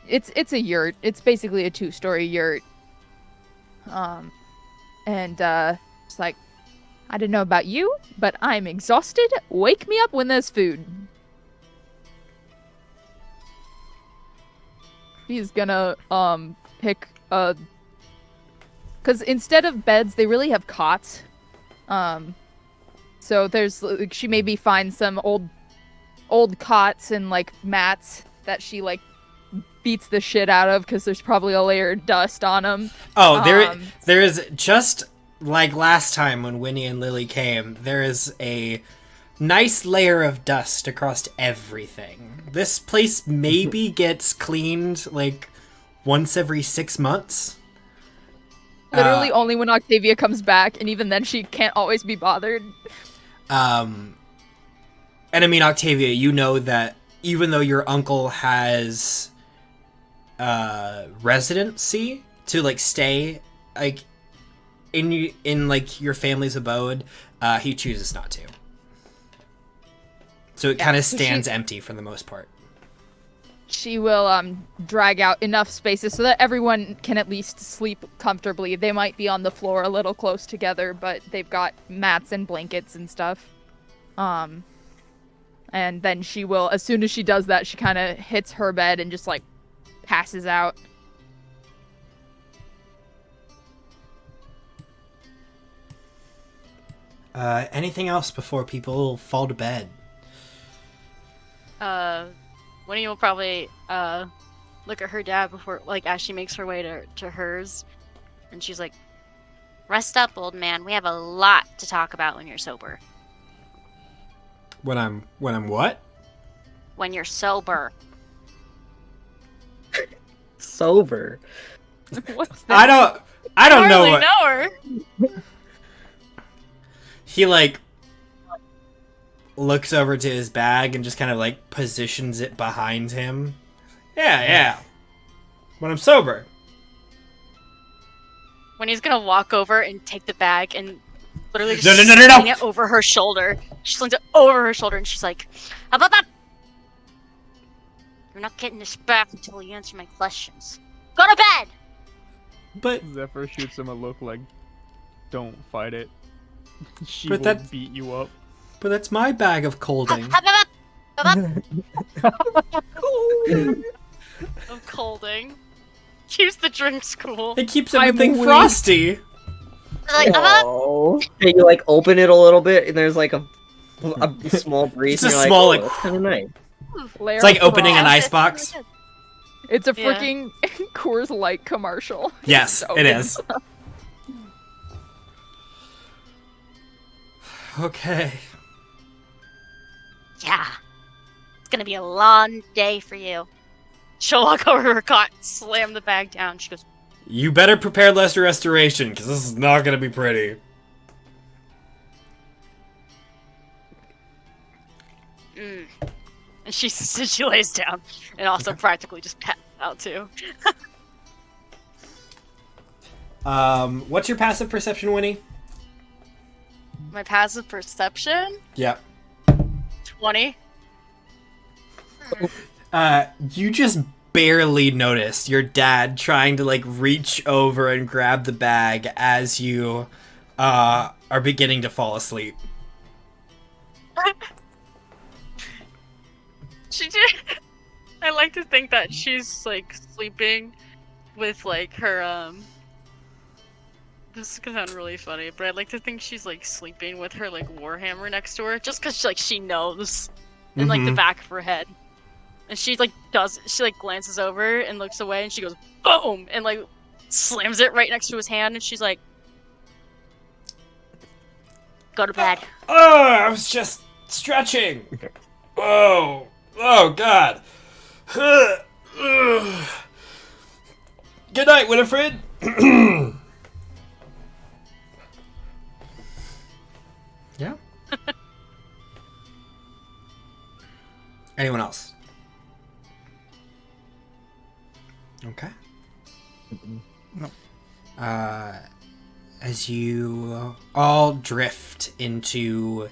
Speaker 2: it's a yurt. It's basically a 2-story yurt. It's like, I don't know about you, but I'm exhausted. Wake me up when there's food. He's gonna pick a, because instead of beds, they really have cots. So there's, like, she maybe finds some old cots and, like, mats that she, like, beats the shit out of because there's probably a layer of dust on them.
Speaker 1: Oh, there is, just like last time when Winnie and Lily came, there is a nice layer of dust across everything. This place maybe gets cleaned like once every 6 months.
Speaker 2: Literally only when Octavia comes back, and even then she can't always be bothered.
Speaker 1: And I mean, Octavia, you know that even though your uncle has residency to, like, stay, like, in like your family's abode, he chooses not to. So it kind of stands empty for the most part.
Speaker 2: She will drag out enough spaces so that everyone can at least sleep comfortably. They might be on the floor a little close together, but they've got mats and blankets and stuff. And then she will, as soon as she does that, she kind of hits her bed and just, like, passes out.
Speaker 1: Anything else before people fall to bed?
Speaker 6: Winnie will probably look at her dad before, like, as she makes her way to hers, and she's like,
Speaker 7: Rest up, old man. We have a lot to talk about when you're sober.
Speaker 1: When I'm what?
Speaker 7: When you're sober.
Speaker 4: Sober.
Speaker 2: What's that?
Speaker 1: I don't know
Speaker 6: hardly
Speaker 1: what.
Speaker 6: know her.
Speaker 1: He, like, looks over to his bag and just kind of, like, positions it behind him. Yeah. When I'm sober.
Speaker 6: When he's gonna walk over and take the bag and literally just
Speaker 1: No.
Speaker 6: sling it over her shoulder. She slings it over her shoulder and she's like,
Speaker 7: Up, up, up! You're not getting this back until you answer my questions. Go to bed!
Speaker 1: But
Speaker 3: Zephyr shoots him a look like, don't fight it. She
Speaker 1: But
Speaker 3: will
Speaker 1: that-
Speaker 3: beat you up.
Speaker 1: that's my bag of colding.
Speaker 7: Up, up, up, up, up.
Speaker 6: of colding. Keeps the drinks cool.
Speaker 1: It keeps
Speaker 2: I'm
Speaker 1: everything
Speaker 2: weak.
Speaker 1: frosty.
Speaker 7: Like, up, up.
Speaker 4: Oh. And you, like, open it a little bit, and there's, like, a small breeze.
Speaker 1: It's a
Speaker 4: and you're
Speaker 1: small,
Speaker 4: like,
Speaker 1: like,
Speaker 4: that's kind of nice.
Speaker 2: Layer
Speaker 1: It's like
Speaker 2: of
Speaker 1: opening an
Speaker 2: frost.
Speaker 1: icebox.
Speaker 2: It's a
Speaker 6: Yeah.
Speaker 2: freaking Coors Light commercial.
Speaker 1: Yes,
Speaker 2: So
Speaker 1: it
Speaker 2: good.
Speaker 1: is. Okay.
Speaker 7: Yeah. It's gonna be a long day for you.
Speaker 6: She'll walk over to her cot, slam the bag down. She goes,
Speaker 1: You better prepare less restoration, because this is not going to be pretty.
Speaker 6: mm. And she lays down and also practically just passes out too.
Speaker 1: What's your passive perception, Winnie?
Speaker 6: My passive perception,
Speaker 1: Yep.
Speaker 6: 20.
Speaker 1: You just barely noticed your dad trying to, like, reach over and grab the bag as you are beginning to fall asleep.
Speaker 6: She did. I like to think that she's like sleeping with like her This is gonna sound really funny, but I like to think she's like sleeping with her like warhammer next to her, just because like she knows in like the
Speaker 1: Mhm.
Speaker 6: back of her head, and she like glances over and looks away, and she goes boom and like slams it right next to his hand, and she's like,
Speaker 7: Go to bed.
Speaker 1: Oh, I was just stretching. Oh, God. Good night, Winifred. Yeah. Anyone else? Okay.
Speaker 3: No.
Speaker 1: As you all drift into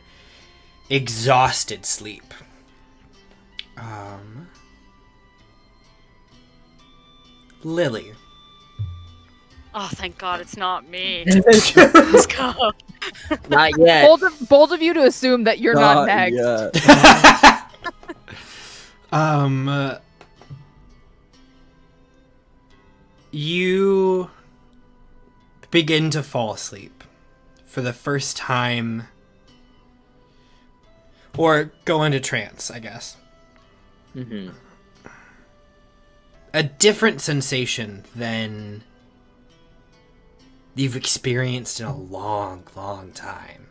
Speaker 1: exhausted sleep, Lily.
Speaker 6: Oh, thank God it's not me. Let's go.
Speaker 4: Not yet.
Speaker 2: Bold of you to assume that you're not next.
Speaker 1: You begin to fall asleep for the first time, or go into trance, I guess.
Speaker 4: Mm-hmm.
Speaker 1: A different sensation than you've experienced in a long, long time.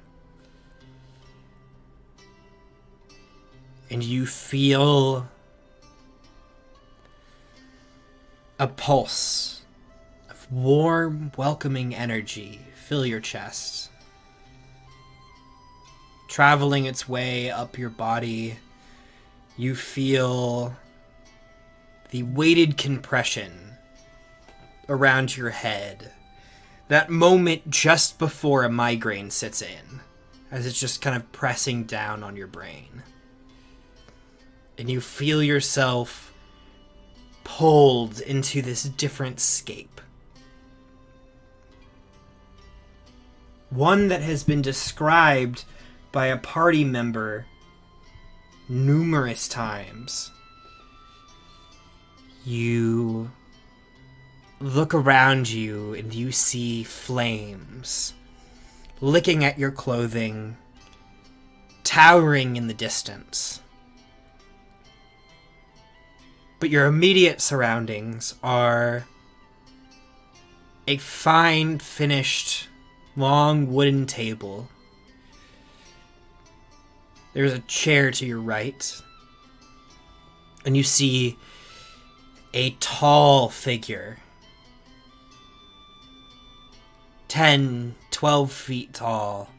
Speaker 1: And you feel a pulse of warm, welcoming energy fill your chest, traveling its way up your body. You feel the weighted compression around your head. That moment just before a migraine sits in, as it's just kind of pressing down on your brain. And you feel yourself pulled into this different scape. One that has been described by a party member numerous times. You look around you and you see flames licking at your clothing, towering in the distance. But your immediate surroundings are a fine, finished, long wooden table. There's a chair to your right, and you see a tall figure, 10, 12 feet tall,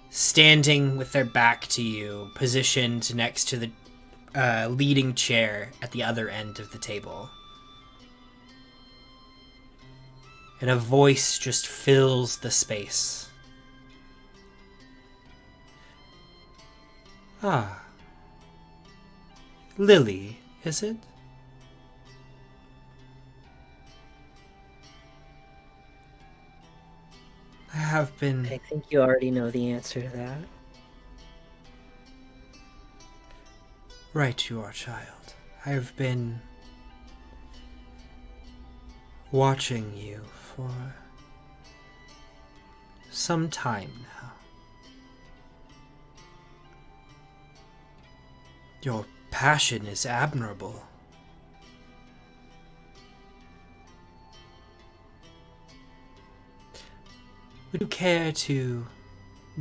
Speaker 1: standing with their back to you, positioned next to the leading chair at the other end of the table. And a voice just fills the space. Ah. Lily, is it? I have been...
Speaker 4: I think you already know the answer to that.
Speaker 1: Right you are, child. I have been watching you for some time now. Your passion is admirable. Would you care to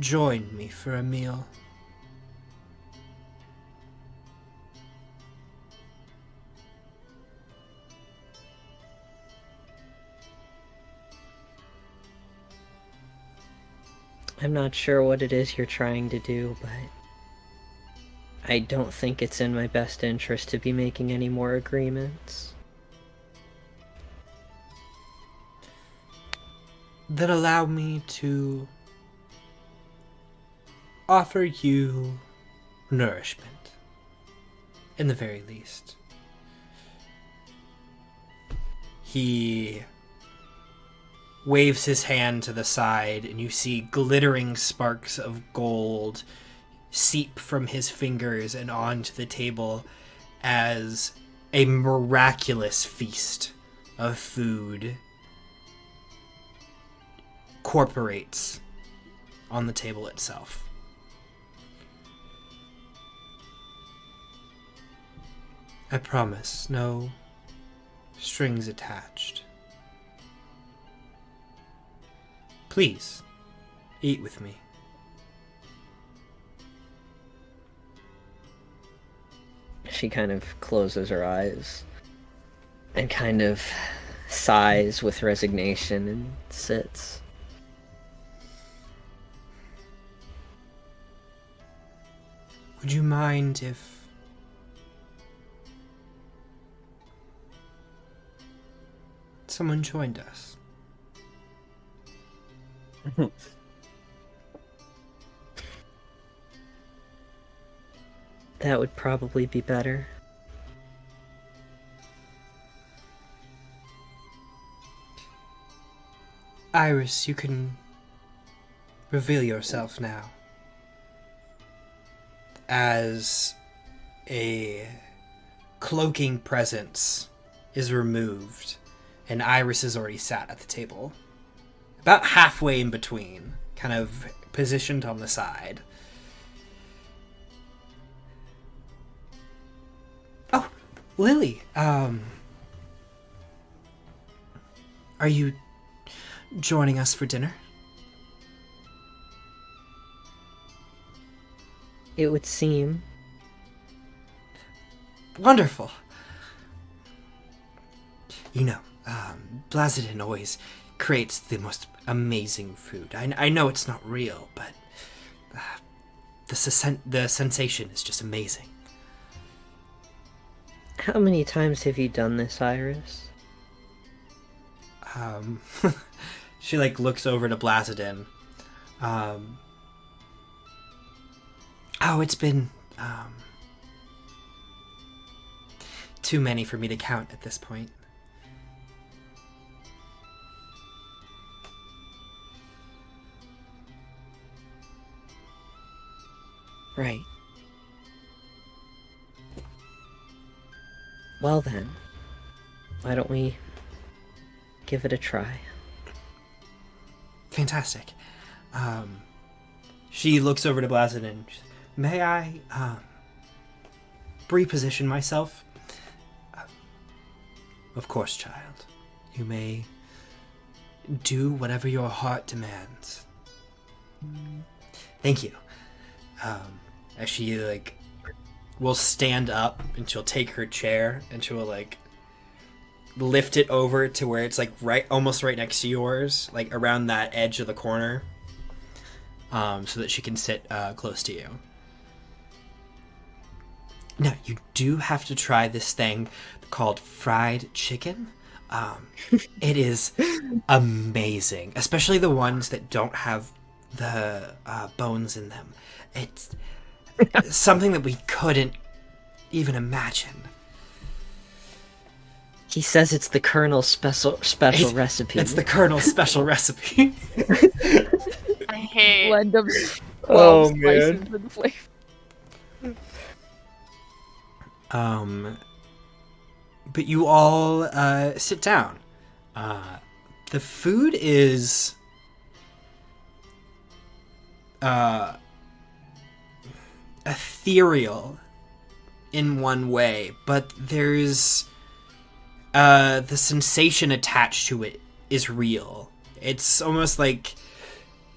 Speaker 1: join me for a meal?
Speaker 4: I'm not sure what it is you're trying to do, but I don't think it's in my best interest to be making any more agreements.
Speaker 1: Then allow me to offer you nourishment, in the very least. He waves his hand to the side, and you see glittering sparks of gold seep from his fingers and onto the table as a miraculous feast of food corporates on the table itself. I promise, no strings attached. Please, eat with me.
Speaker 4: she kind of closes her eyes and kind of sighs with resignation and sits.
Speaker 1: Would you mind if someone joined us?
Speaker 4: That would probably be better.
Speaker 1: Iris, you can reveal yourself now. As a cloaking presence is removed, and Iris is already sat at the table. About halfway in between, kind of positioned on the side. Oh, Lily, are you joining us for dinner?
Speaker 4: It would seem.
Speaker 1: Wonderful. You know, Blazidin always creates the most amazing food. I know it's not real, but the sensation is just amazing.
Speaker 4: How many times have you done this, Iris?
Speaker 1: She looks over to Blazidin. It's been too many for me to count at this point.
Speaker 4: Right. Well then, why don't we give it a try?
Speaker 1: Fantastic. She looks over to Blazidin. May I reposition myself? Of course, child. You may do whatever your heart demands. Thank you. As she will stand up and she'll take her chair and she will lift it over to where it's almost right next to yours, around that edge of the corner, so that she can sit close to you. Now, you do have to try this thing called fried chicken. It is amazing, especially the ones that don't have the bones in them. It's something that we couldn't even imagine.
Speaker 4: He says it's the Colonel's special recipe.
Speaker 1: It's the Colonel's special recipe.
Speaker 6: I hate.
Speaker 2: Blend of 12 spices
Speaker 4: man.
Speaker 2: and flavor.
Speaker 1: But you all sit down. The food is ethereal in one way, but there's the sensation attached to it is real. It's almost like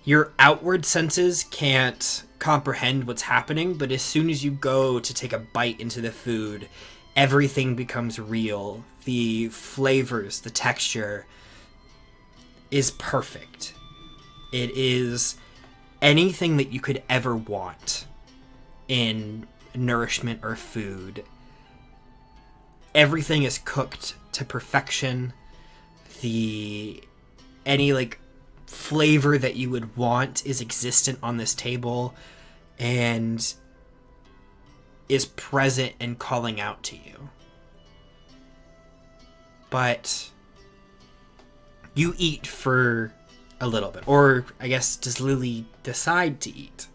Speaker 1: your outward senses can't comprehend what's happening, but as soon as you go to take a bite into the food, everything becomes real. The flavors, the texture is perfect. It is anything that you could ever want in nourishment or food. Everything is cooked to perfection. Any flavor that you would want is existent on this table and is present and calling out to you. But you eat for a little bit. Or, I guess, does Lily decide to eat?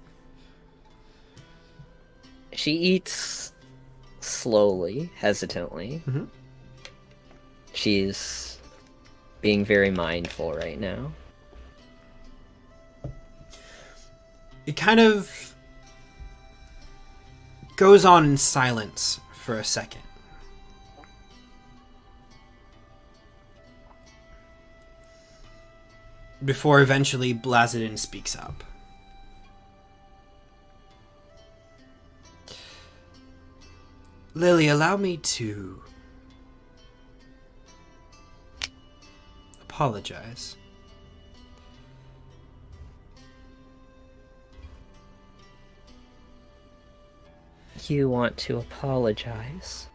Speaker 4: She eats slowly, hesitantly.
Speaker 1: Mm-hmm.
Speaker 4: She's being very mindful right now.
Speaker 1: It kind of goes on in silence for a second. Before eventually Blazidin speaks up. Lily, allow me to apologize.
Speaker 4: You want to apologize?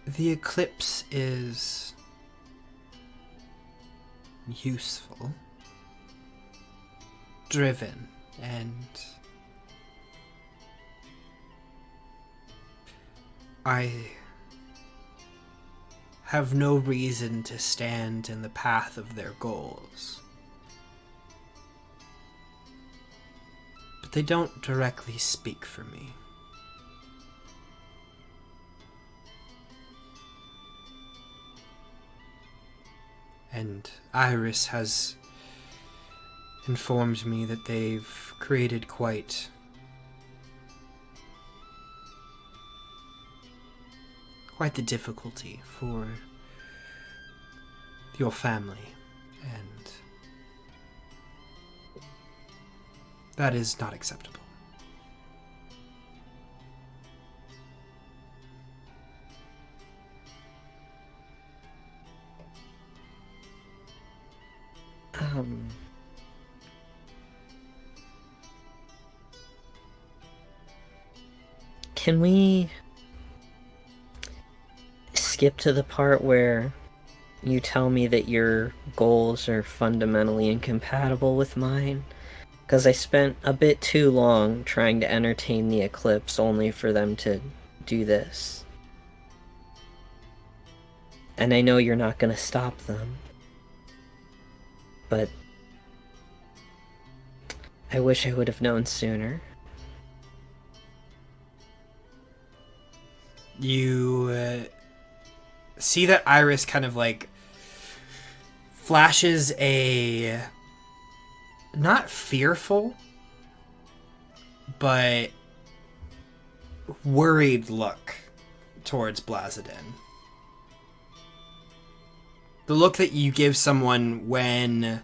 Speaker 1: The eclipse is useful, driven, and I have no reason to stand in the path of their goals. But they don't directly speak for me. And Iris has informed me that they've created quite the difficulty for your family, and that is not acceptable.
Speaker 4: Can we skip to the part where you tell me that your goals are fundamentally incompatible with mine? Because I spent a bit too long trying to entertain the eclipse only for them to do this. And I know you're not going to stop them. But I wish I would have known sooner.
Speaker 1: You see that Iris kind of like flashes a not fearful but worried look towards Blazadin. The look that you give someone when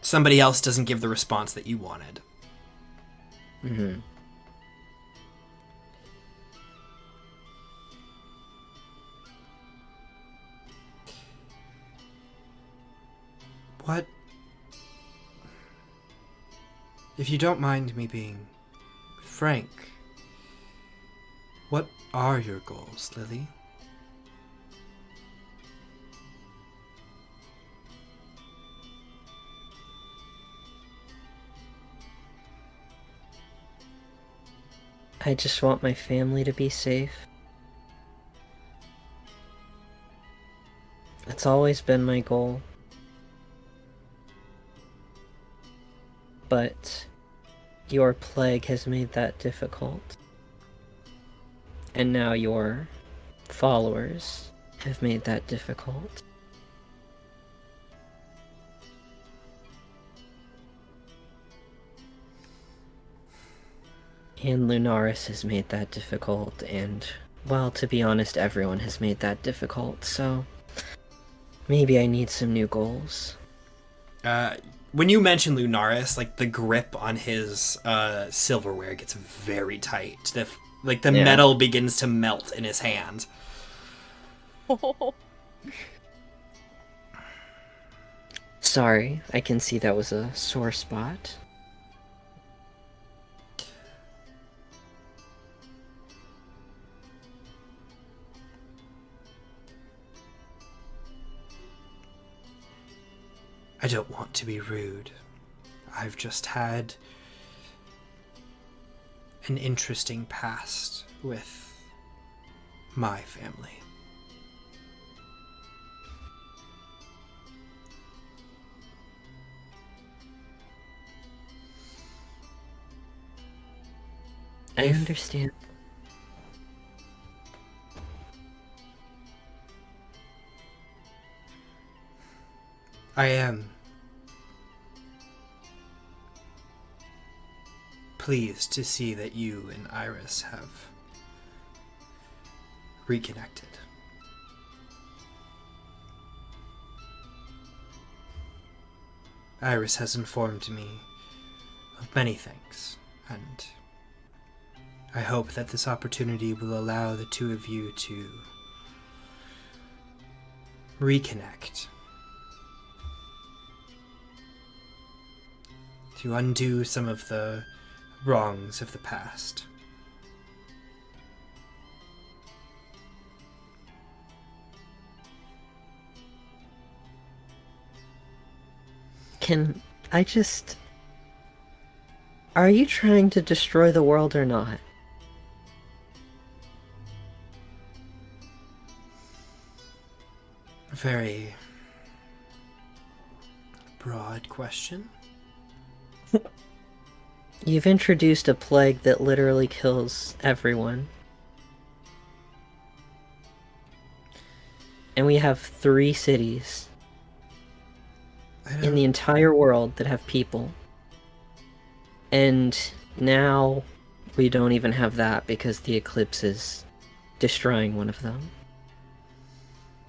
Speaker 1: somebody else doesn't give the response that you wanted.
Speaker 4: Mm-hmm.
Speaker 1: What? If you don't mind me being frank, what are your goals, Lily?
Speaker 4: I just want my family to be safe. It's always been my goal. But your plague has made that difficult. And now your followers have made that difficult. And Lunaris has made that difficult, and, well, to be honest, everyone has made that difficult, so maybe I need some new goals.
Speaker 1: When you mention Lunaris, like, the grip on his silverware gets very tight. The metal begins to melt in his hand.
Speaker 4: Sorry, I can see that was a sore spot.
Speaker 1: I don't want to be rude. I've just had an interesting past with my family.
Speaker 4: I understand.
Speaker 1: I am pleased to see that you and Iris have reconnected. Iris has informed me of many things, and I hope that this opportunity will allow the two of you to reconnect, to undo some of the wrongs of the past.
Speaker 4: Can I just... Are you trying to destroy the world or not?
Speaker 1: A very broad question.
Speaker 4: You've introduced a plague that literally kills everyone. And we have 3 cities in the entire world that have people. And now we don't even have that because the eclipse is destroying one of them.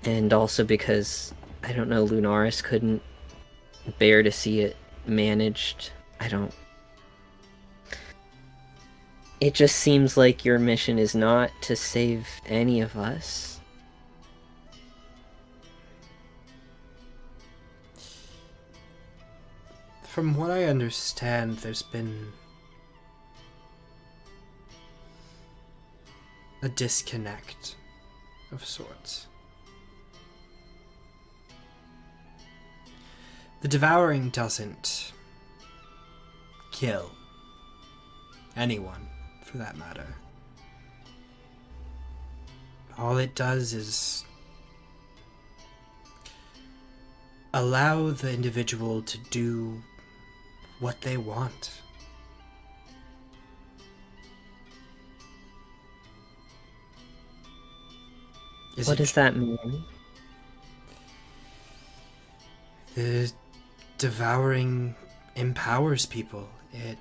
Speaker 4: And also because, I don't know, Lunaris couldn't bear to see it managed. It just seems like your mission is not to save any of us.
Speaker 1: From what I understand, there's been a disconnect of sorts. The Devouring doesn't kill anyone, for that matter. All it does is allow the individual to do what they want.
Speaker 4: What does that mean?
Speaker 1: The Devouring empowers people. It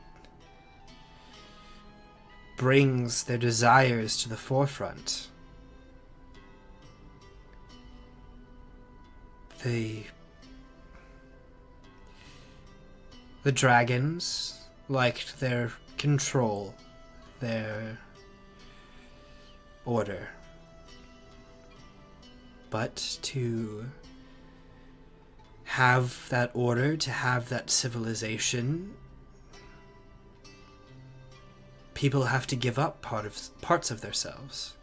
Speaker 1: brings their desires to the forefront. The dragons liked their control, their order. But to have that order, to have that civilization, people have to give up parts of themselves.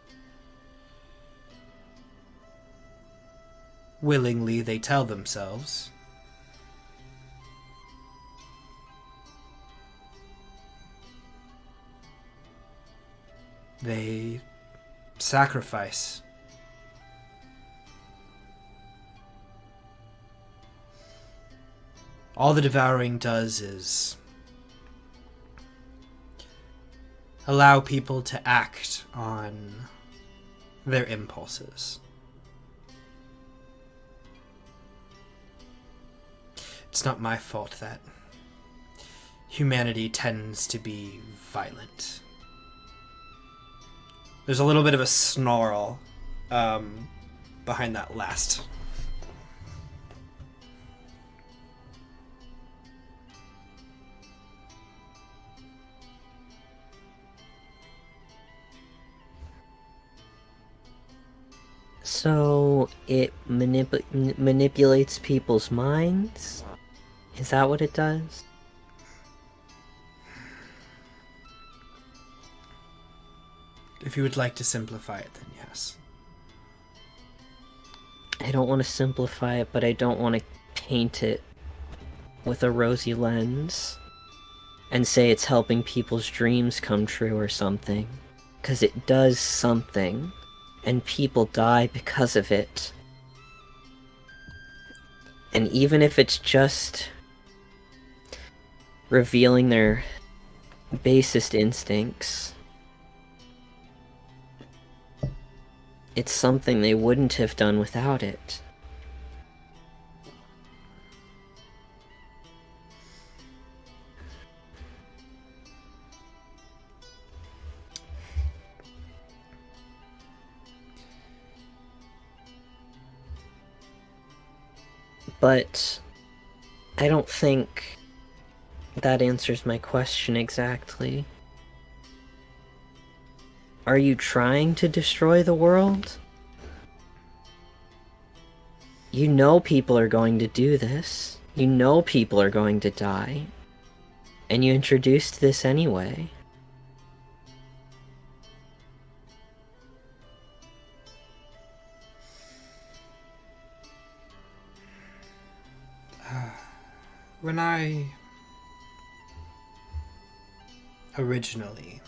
Speaker 1: Willingly, they tell themselves. They sacrifice. All the Devouring does is allow people to act on their impulses. It's not my fault that humanity tends to be violent. There's a little bit of a snarl behind that last.
Speaker 4: So it manipulates people's minds? Is that what it does?
Speaker 1: If you would like to simplify it, then yes.
Speaker 4: I don't want to simplify it, but I don't want to paint it with a rosy lens and say it's helping people's dreams come true or something. Because it does something, and people die because of it. And even if it's just revealing their basest instincts, it's something they wouldn't have done without it. But I don't think that answers my question exactly. Are you trying to destroy the world? You know people are going to do this. You know people are going to die. And you introduced this anyway.
Speaker 1: When I originally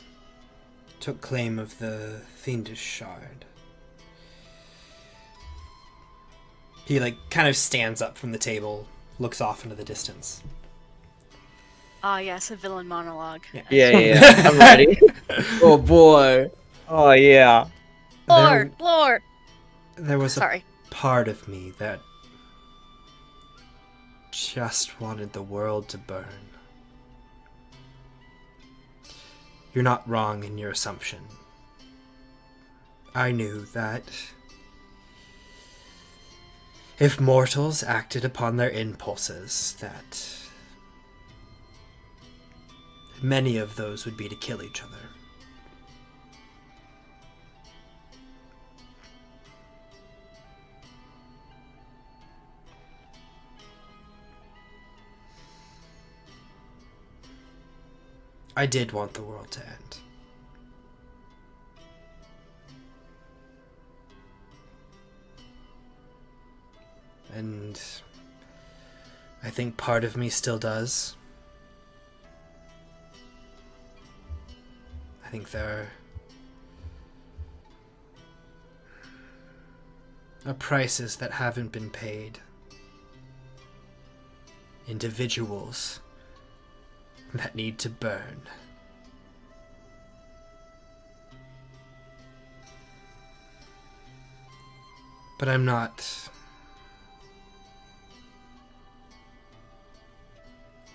Speaker 1: took claim of the Fiendish Shard, he, kind of stands up from the table, looks off into the distance.
Speaker 6: Ah, yes, a villain monologue.
Speaker 4: Yeah, I'm ready.
Speaker 5: Oh boy.
Speaker 4: Oh, yeah.
Speaker 6: Lore!
Speaker 1: There was
Speaker 6: Sorry.
Speaker 1: a part of me that just wanted the world to burn. You're not wrong in your assumption. I knew that if mortals acted upon their impulses, that many of those would be to kill each other. I did want the world to end. And I think part of me still does. I think there are prices that haven't been paid. Individuals that need to burn. But I'm not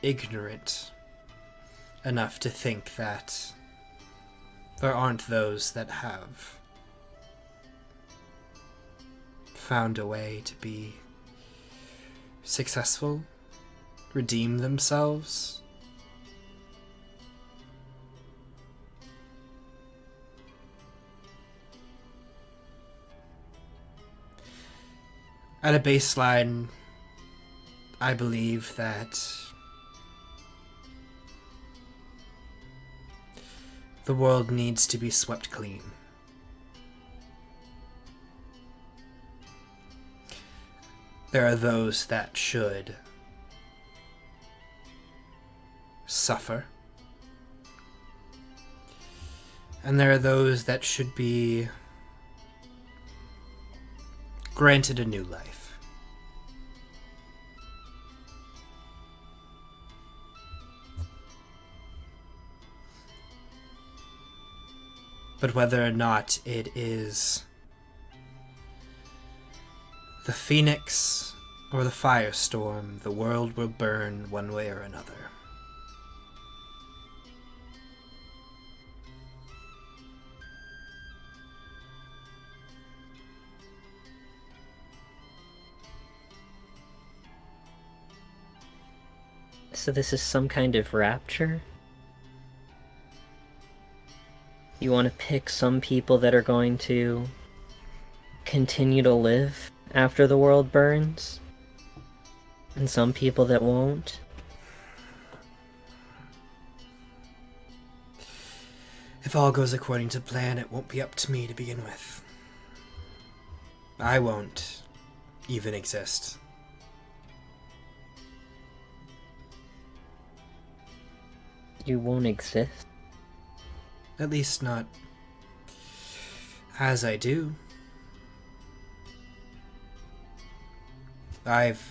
Speaker 1: ignorant enough to think that there aren't those that have found a way to be successful, redeem themselves. At a baseline, I believe that the world needs to be swept clean. There are those that should suffer. And there are those that should be granted a new life. But whether or not it is the phoenix or the firestorm, the world will burn one way or another.
Speaker 4: So this is some kind of rapture? You want to pick some people that are going to continue to live after the world burns? And some people that won't?
Speaker 1: If all goes according to plan, it won't be up to me to begin with. I won't even exist.
Speaker 4: You won't exist?
Speaker 1: At least not as I do. As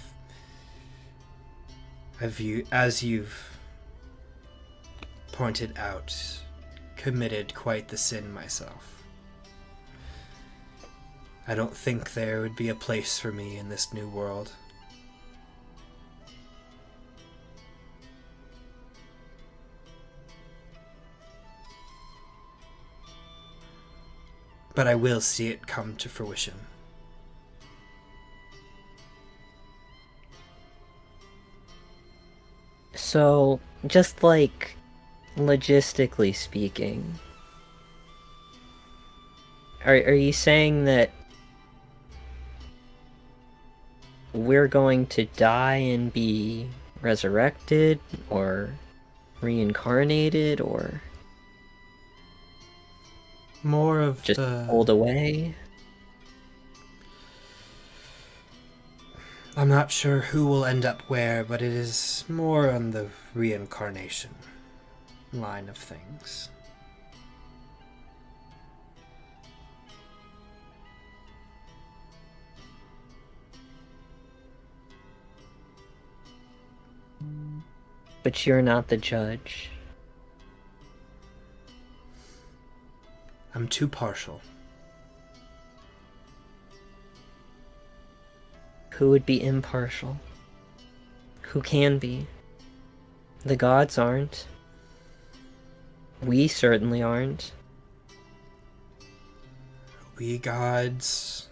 Speaker 1: you've pointed out, committed quite the sin myself. I don't think there would be a place for me in this new world. But I will see it come to fruition.
Speaker 4: So, just like logistically speaking, are you saying that we're going to die and be resurrected or reincarnated or
Speaker 1: More of
Speaker 4: just
Speaker 1: the...
Speaker 4: pulled away?
Speaker 1: I'm not sure who will end up where, but it is more on the reincarnation line of things.
Speaker 4: But you're not the judge.
Speaker 1: I'm too partial.
Speaker 4: Who would be impartial? Who can be? The gods aren't. We certainly aren't.
Speaker 1: We gods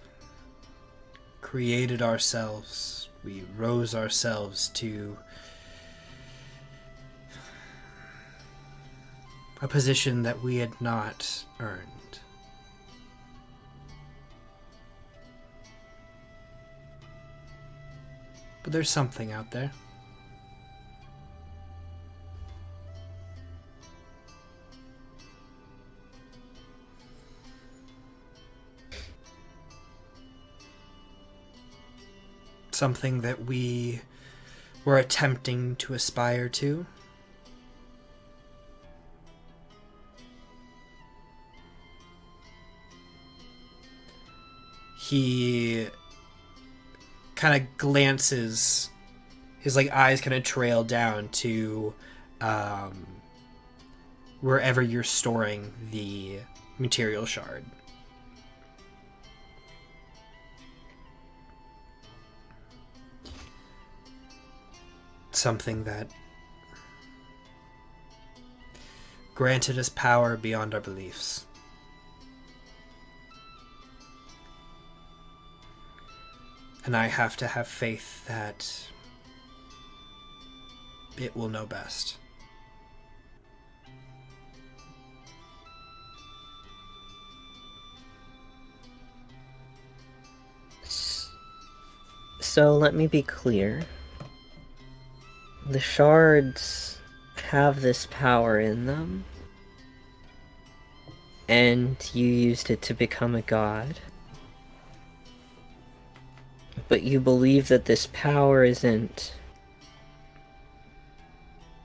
Speaker 1: created ourselves. We rose ourselves to a position that we had not earned. But there's something out there. Something that we were attempting to aspire to. He kind of glances, his like eyes kind of trail down to wherever you're storing the material shard. Something that granted us power beyond our beliefs. And I have to have faith that it will know best.
Speaker 4: So let me be clear. The shards have this power in them, and you used it to become a god. But you believe that this power isn't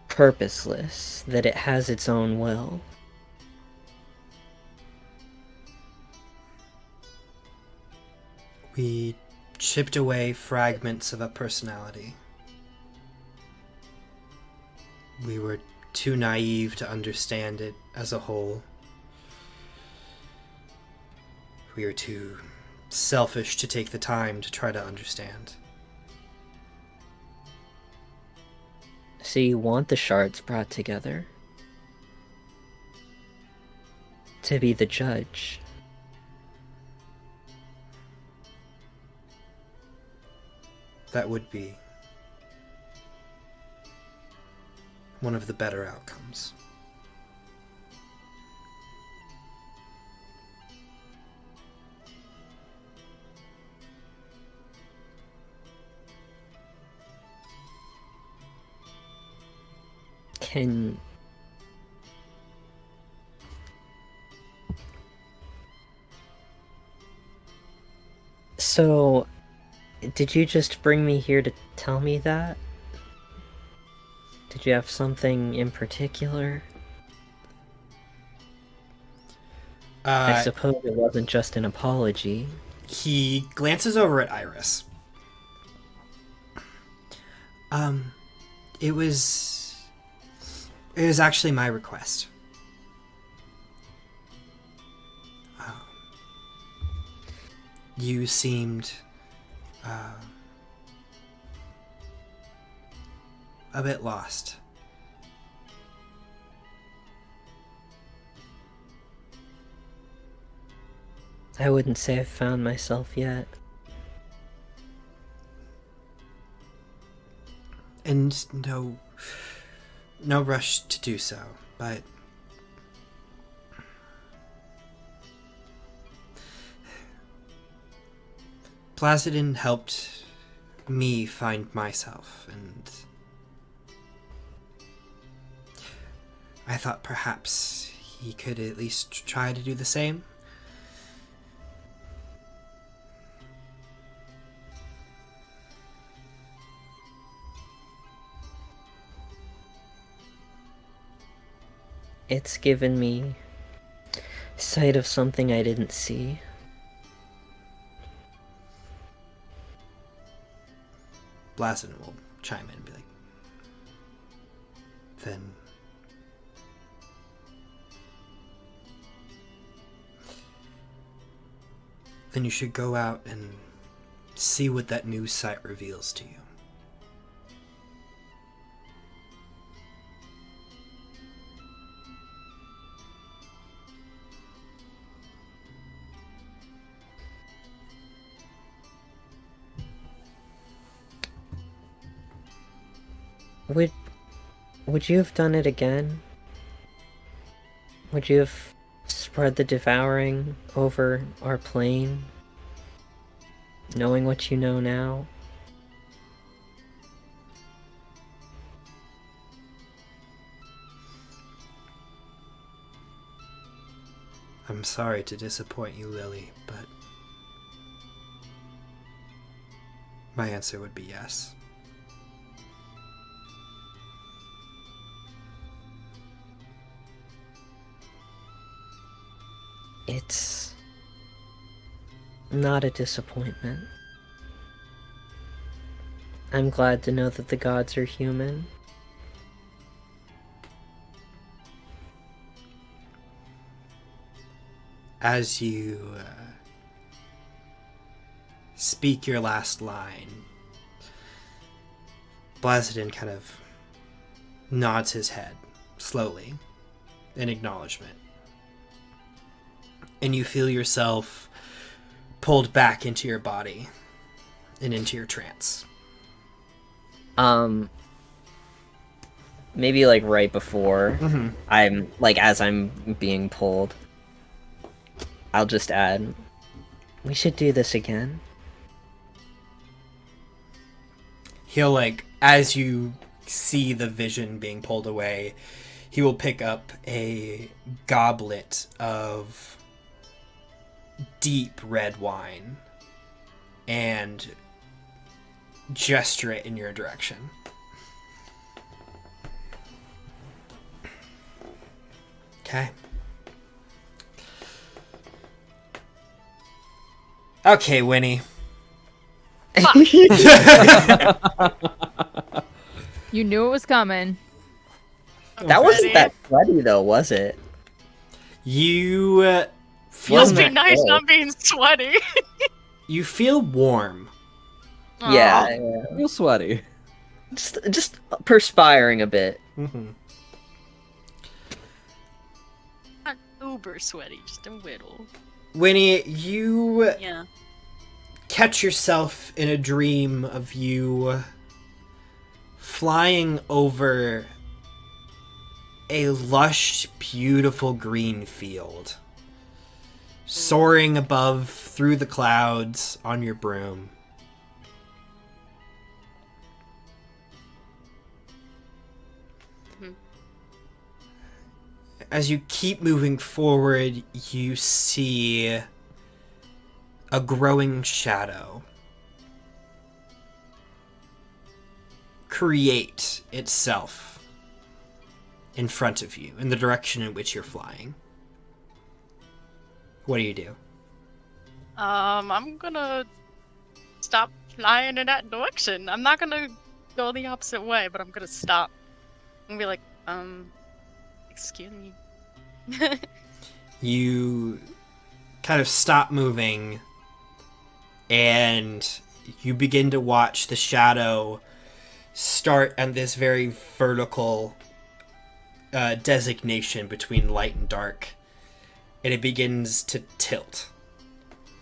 Speaker 4: purposeless, that it has its own will.
Speaker 1: We chipped away fragments of a personality. We were too naive to understand it as a whole. We were too selfish to take the time to try to understand.
Speaker 4: So you want the shards brought together to be the judge.
Speaker 1: That would be one of the better outcomes.
Speaker 4: Can... So, did you just bring me here to tell me that? Did you have something in particular? I suppose it wasn't just an apology.
Speaker 1: He glances over at Iris. It was actually my request. You seemed a bit lost.
Speaker 4: I wouldn't say I've found myself yet.
Speaker 1: And no, no rush to do so, but Placidin helped me find myself, and I thought perhaps he could at least try to do the same.
Speaker 4: It's given me sight of something I didn't see.
Speaker 1: Blasen will chime in and be like, then you should go out and see what that new sight reveals to you.
Speaker 4: Would you have done it again? Would you have spread the devouring over our plane, knowing what you know now?
Speaker 1: I'm sorry to disappoint you, Lily, but my answer would be yes.
Speaker 4: It's not a disappointment. I'm glad to know that the gods are human.
Speaker 1: As you speak your last line, Blasidin kind of nods his head slowly in acknowledgement. And you feel yourself pulled back into your body and into your trance.
Speaker 4: Maybe like right before
Speaker 1: Mm-hmm.
Speaker 4: I'm like as I'm being pulled, I'll just add, we should do this again.
Speaker 1: He'll as you see the vision being pulled away, he will pick up a goblet of deep red wine and gesture it in your direction. Okay. Okay, Winnie.
Speaker 2: You knew it was coming.
Speaker 4: That wasn't that sweaty though, was it?
Speaker 1: You feel
Speaker 6: Must be
Speaker 4: Wasn't
Speaker 6: nice
Speaker 4: cold.
Speaker 6: not being sweaty.
Speaker 1: you feel warm.
Speaker 4: Yeah,
Speaker 5: I feel sweaty.
Speaker 4: just perspiring a bit.
Speaker 1: Mm-hmm.
Speaker 6: Not uber sweaty, just a whittle.
Speaker 1: Winnie, you
Speaker 6: Yeah.
Speaker 1: catch yourself in a dream of you flying over a lush, beautiful green field, soaring above through the clouds on your broom.
Speaker 6: Mhm.
Speaker 1: As you keep moving forward, you see a growing shadow create itself in front of you in the direction in which you're flying. What do you do?
Speaker 6: I'm gonna stop flying in that direction. I'm not gonna go the opposite way, but I'm gonna stop and be like, excuse me.
Speaker 1: You kind of stop moving and you begin to watch the shadow start on this very vertical designation between light and dark, and it begins to tilt,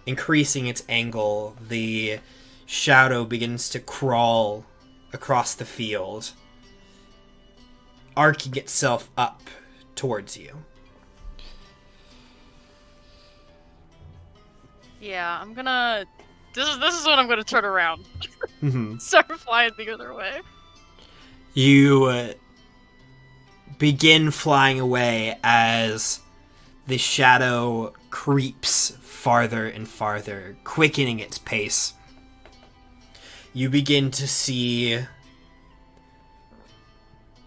Speaker 1: increasing its angle. The shadow begins to crawl across the field arcing itself up towards you.
Speaker 6: Yeah, I'm gonna. This is when I'm gonna turn around.
Speaker 1: Mm-hmm.
Speaker 6: Start flying the other way.
Speaker 1: You begin flying away as the shadow creeps farther and farther, quickening its pace. You begin to see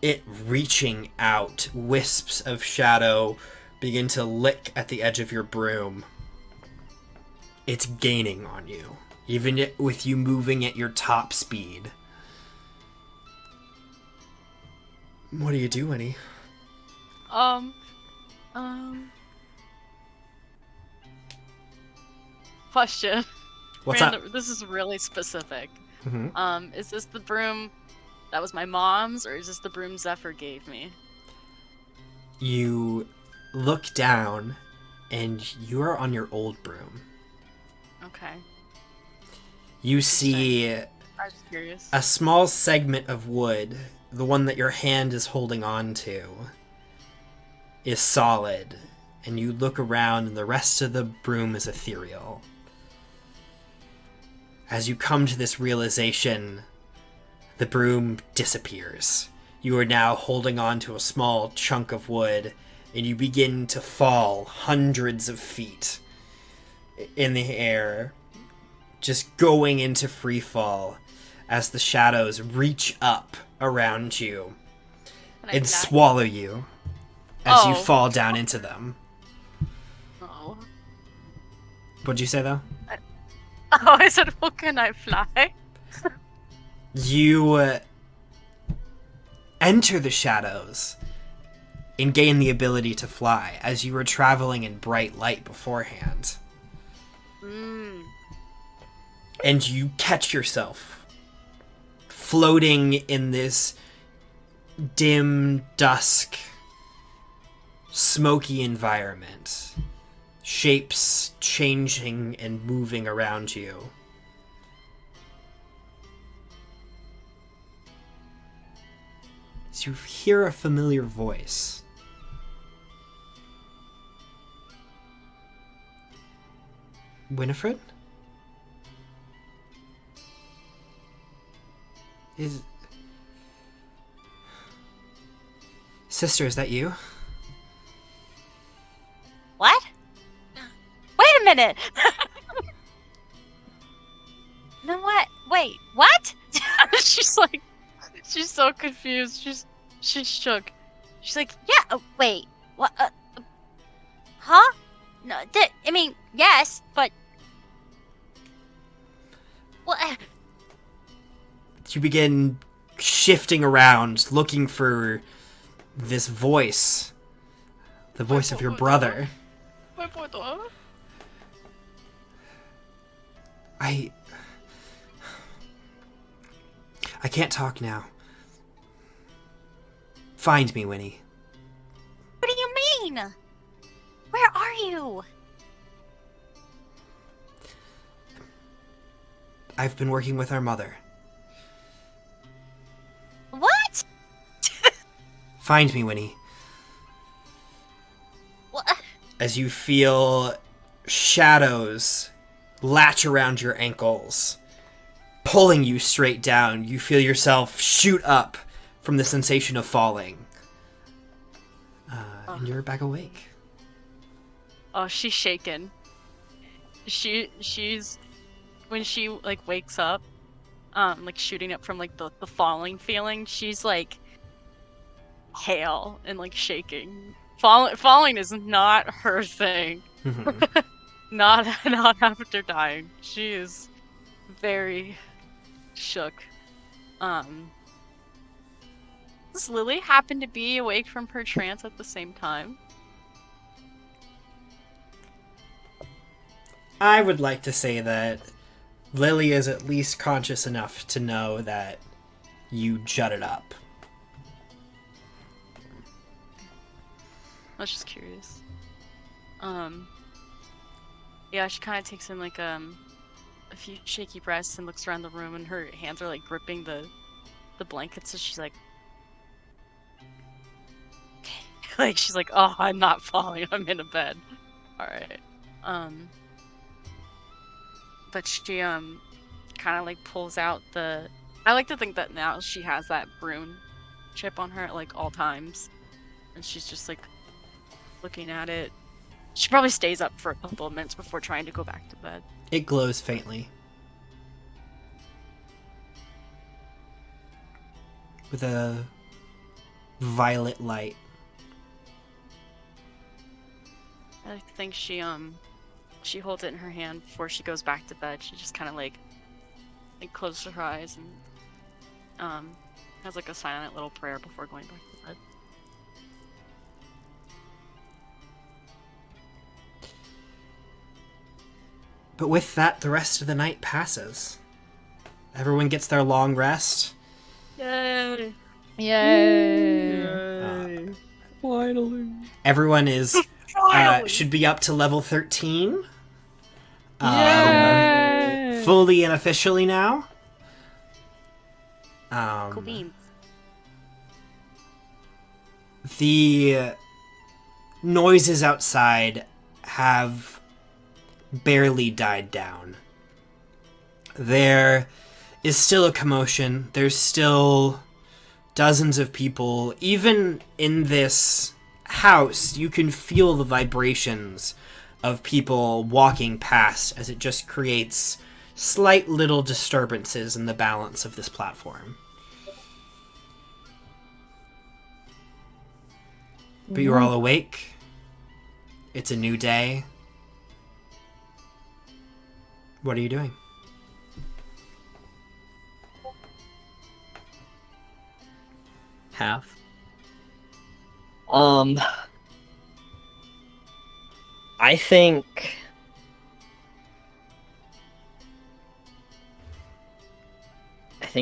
Speaker 1: it reaching out. Wisps of shadow begin to lick at the edge of your broom. It's gaining on you, even with you moving at your top speed. What do you do, Winnie?
Speaker 6: Question.
Speaker 1: What's up?
Speaker 6: This is really specific.
Speaker 1: Mm-hmm.
Speaker 6: Is this the broom that was my mom's, or is this the broom Zephyr gave me?
Speaker 1: You look down, and you are on your old broom.
Speaker 6: Okay.
Speaker 1: You see
Speaker 6: I was just curious.
Speaker 1: a small segment of wood, the one that your hand is holding on to, is solid, and you look around and the rest of the broom is ethereal. As you come to this realization, the broom disappears. You are now holding on to a small chunk of wood, and you begin to fall hundreds of feet in the air, just going into free fall as the shadows reach up around you and swallow you as you fall down into them.
Speaker 6: Oh.
Speaker 1: What'd you say, though?
Speaker 6: Oh, I said, well, can I fly?
Speaker 1: You enter the shadows and gain the ability to fly as you were traveling in bright light beforehand. And you catch yourself floating in this dim dusk, smoky environment. Shapes changing and moving around you. As you hear a familiar voice. Winifred? Sister, is that you?
Speaker 7: What? Wait a minute! No, what? Wait, what?
Speaker 6: She's so confused. She's shook.
Speaker 7: She's like, yeah, wait, what, huh? No, I mean, yes, but... What?
Speaker 1: You begin shifting around, looking for this voice. The voice of your brother. I can't talk now. Find me, Winnie.
Speaker 7: What do you mean? Where are you?
Speaker 1: I've been working with our mother.
Speaker 7: What?
Speaker 1: Find me, Winnie.
Speaker 7: What?
Speaker 1: As you feel shadows latch around your ankles, pulling you straight down. You feel yourself shoot up from the sensation of falling. And you're back awake.
Speaker 6: Oh, she's shaken. She's when she like wakes up, like shooting up from like the falling feeling, she's like pale and like shaking. Falling is not her thing.
Speaker 1: Mm-hmm.
Speaker 6: not after dying. She is very shook. Does Lily happen to be awake from her trance at the same time?
Speaker 1: I would like to say that Lily is at least conscious enough to know that you jutted up.
Speaker 6: I was just curious. Yeah, she kind of takes in like a few shaky breaths and looks around the room, and her hands are like gripping the blankets, so she's like, like she's like, oh, I'm not falling. I'm in a bed. All right. But she kind of like pulls out the. I like to think that now she has that rune chip on her at like all times, and she's just like looking at it. She probably stays up for a couple of minutes before trying to go back to bed.
Speaker 1: It glows faintly. With a violet light.
Speaker 6: I like to think she holds it in her hand before she goes back to bed. She just kind of like closes her eyes and has like a silent little prayer before going back to bed.
Speaker 1: But with that, the rest of the night passes. Everyone gets their long rest.
Speaker 6: Yay!
Speaker 2: Yay!
Speaker 5: Finally.
Speaker 1: Everyone is
Speaker 6: Finally!
Speaker 1: should be up to level 13.
Speaker 2: Yay!
Speaker 1: Fully and officially now.
Speaker 7: Cool beans.
Speaker 1: The noises outside have barely died down. There is still a commotion. There's still dozens of people. Even in this house, you can feel the vibrations of people walking past as it just creates slight little disturbances in the balance of this platform. But you're all awake. It's a new day. What are you doing?
Speaker 4: Half. I think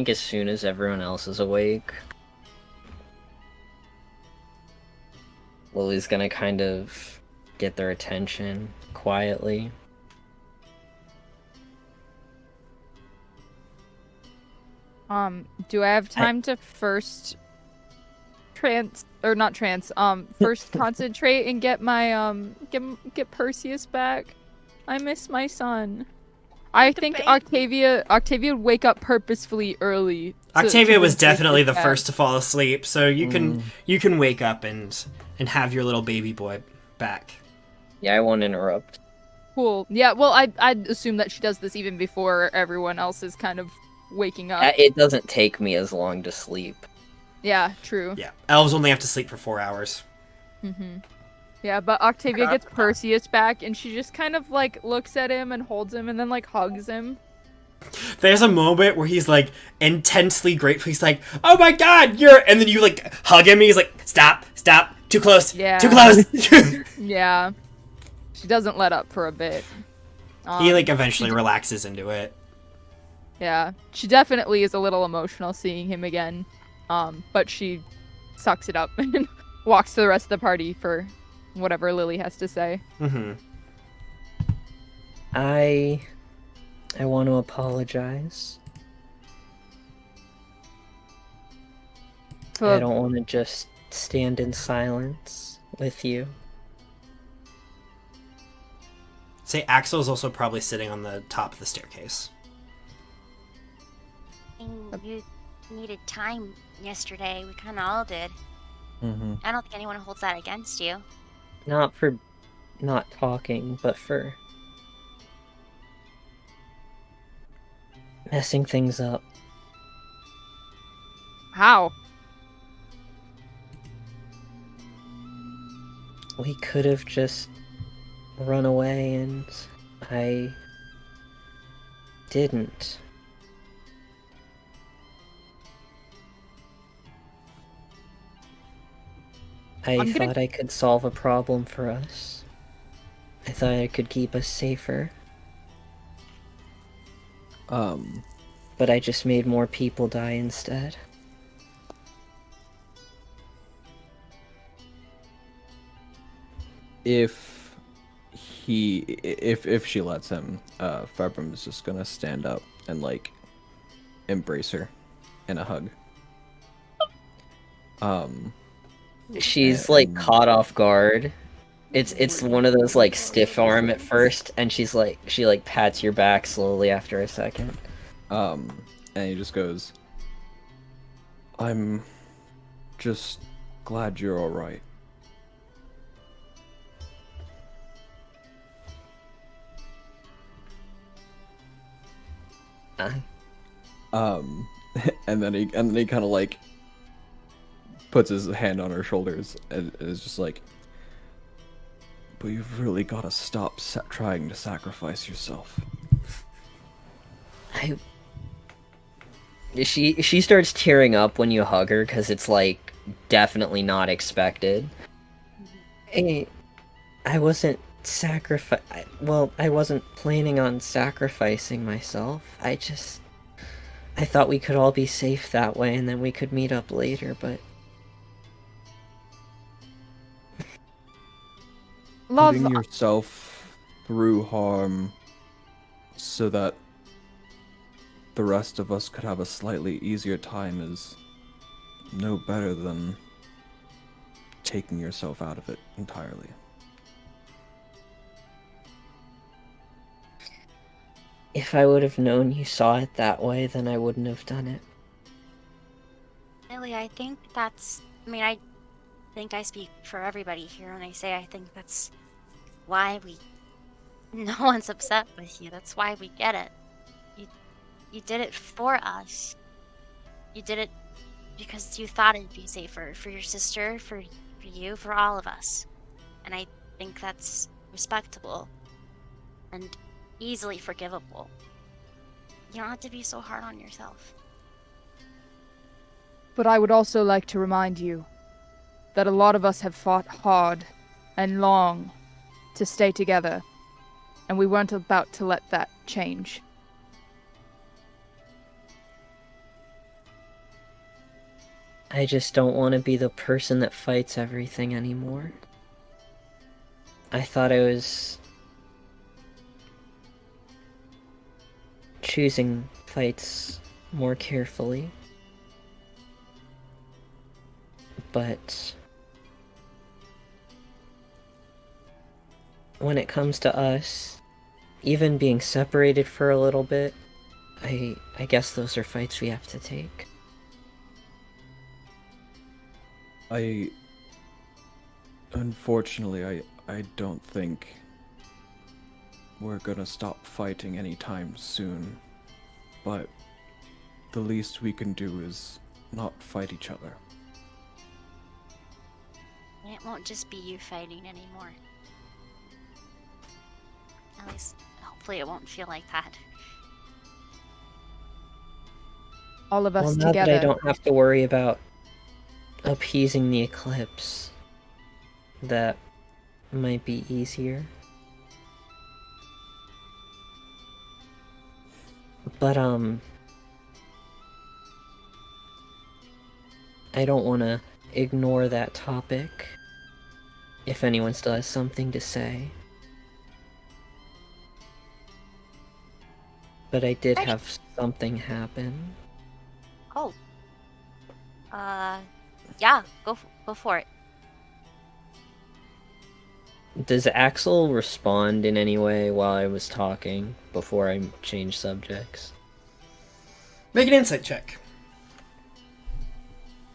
Speaker 4: as soon as everyone else is awake, Lily's gonna kind of get their attention quietly.
Speaker 2: Do I have time to first first concentrate and get my get Perseus back? I miss my son. I think Octavia would wake up purposefully early.
Speaker 1: Octavia was
Speaker 2: bring
Speaker 1: definitely the
Speaker 2: Perseus back.
Speaker 1: first to fall asleep, so you can wake up and have your little baby boy back.
Speaker 4: Yeah, I won't interrupt.
Speaker 2: Cool. Yeah, well, I'd assume that she does this even before everyone else is kind of waking up.
Speaker 4: It doesn't take me as long to sleep.
Speaker 2: Yeah, true.
Speaker 1: Yeah, elves only have to sleep for 4 hours.
Speaker 2: Mm-hmm. Yeah, but Octavia gets Perseus back, and she just kind of, like, looks at him and holds him and then, like, hugs him.
Speaker 1: There's a moment where he's, like, intensely grateful. He's like, oh my god, you're... And then you, like, hug him, and he's like, stop, too close,
Speaker 2: Yeah.
Speaker 1: too close.
Speaker 2: Yeah. She doesn't let up for a bit.
Speaker 1: He, like, eventually relaxes into it.
Speaker 2: Yeah. She definitely is a little emotional seeing him again. But she sucks it up and walks to the rest of the party for whatever Lily has to say.
Speaker 1: Mm-hmm.
Speaker 4: I want to apologize. I don't want to just stand in silence with you.
Speaker 1: Say Axel's also probably sitting on the top of the staircase.
Speaker 7: You needed time yesterday. We kind of all did.
Speaker 5: Mm-hmm.
Speaker 7: I don't think anyone holds that against you.
Speaker 4: Not for not talking, but for messing things up.
Speaker 2: How?
Speaker 4: We could have just run away, and I didn't. I thought I could solve a problem for us. I thought I could keep us safer. But I just made more people die instead.
Speaker 5: If she lets him, Februm is just gonna stand up and like embrace her in a hug.
Speaker 4: She's like
Speaker 5: And-
Speaker 4: caught off guard. It's one of those like stiff arm at first, and she like pats your back slowly after a second.
Speaker 5: And he just goes, I'm just glad you're alright.
Speaker 4: Uh,
Speaker 5: And then he kind of like puts his hand on her shoulders and is just like, but you've really got to stop trying to sacrifice yourself.
Speaker 4: she starts tearing up when you hug her because it's like definitely not expected. Hey, I wasn't I wasn't planning on sacrificing myself. I thought we could all be safe that way and then we could meet up later, but
Speaker 2: Love,
Speaker 5: Putting yourself through harm so that the rest of us could have a slightly easier time is no better than taking yourself out of it entirely.
Speaker 4: if I would have known you saw it that way, then I wouldn't have done it.
Speaker 7: Really, I think that's. I mean, I think I speak for everybody here when I say I think that's why we. No one's upset with you. That's why we get it. You did it for us. You did it because you thought it'd be safer for your sister, for you, for all of us. And I think that's respectable and easily forgivable. You don't have to be so hard on yourself.
Speaker 2: but I would also like to remind you that a lot of us have fought hard and long to stay together, and we weren't about to let that change.
Speaker 4: I just don't want to be the person that fights everything anymore. I thought I was choosing fights more carefully. But when it comes to us, even being separated for a little bit, I guess those are fights we have to take.
Speaker 5: Unfortunately, I don't think we're gonna stop fighting anytime soon, but the least we can do is not fight each other.
Speaker 7: And it won't just be you fighting anymore. At least, hopefully, it won't feel like that.
Speaker 2: All of us
Speaker 4: Well, now
Speaker 2: together.
Speaker 4: that I don't have to worry about appeasing the eclipse, that might be easier. But, I don't want to ignore that topic if anyone still has something to say. But I did
Speaker 7: Ready.
Speaker 4: have something happen.
Speaker 7: Oh. Yeah, go for it.
Speaker 4: Does Axel respond in any way while I was talking before I changed subjects?
Speaker 1: Make an insight check.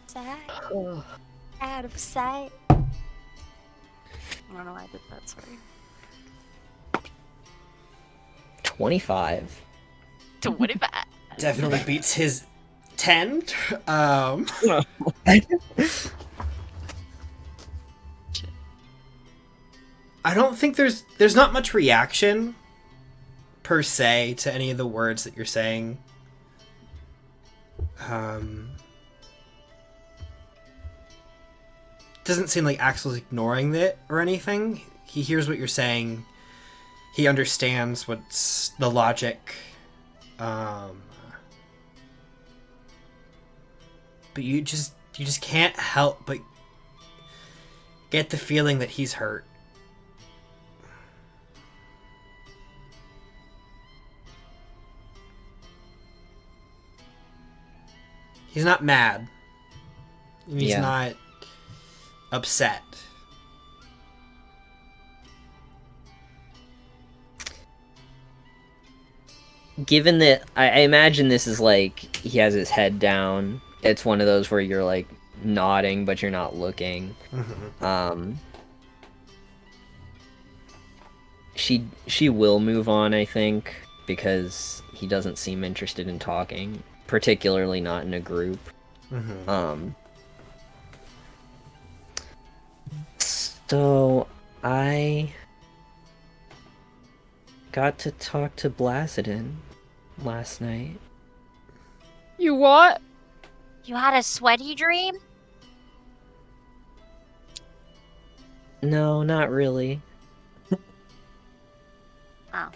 Speaker 7: Sight. Out of sight. I don't know why I did that, sorry.
Speaker 4: 25.
Speaker 7: 25.
Speaker 1: Definitely beats his 10. I don't think there's not much reaction per se to any of the words that you're saying. Doesn't seem like Axel's ignoring it or anything. He hears what you're saying. He understands what's the logic. But you just can't help but get the feeling that he's hurt. He's not mad. He's
Speaker 4: Yeah.
Speaker 1: not upset.
Speaker 4: Given that, I imagine this is like he has his head down. It's one of those where you're like nodding, but you're not looking. She will move on, I think, because he doesn't seem interested in talking, particularly not in a group. So I got to talk to Blasidin last night.
Speaker 2: You what?
Speaker 7: You had a sweaty dream?
Speaker 4: No, not really.
Speaker 7: Oh.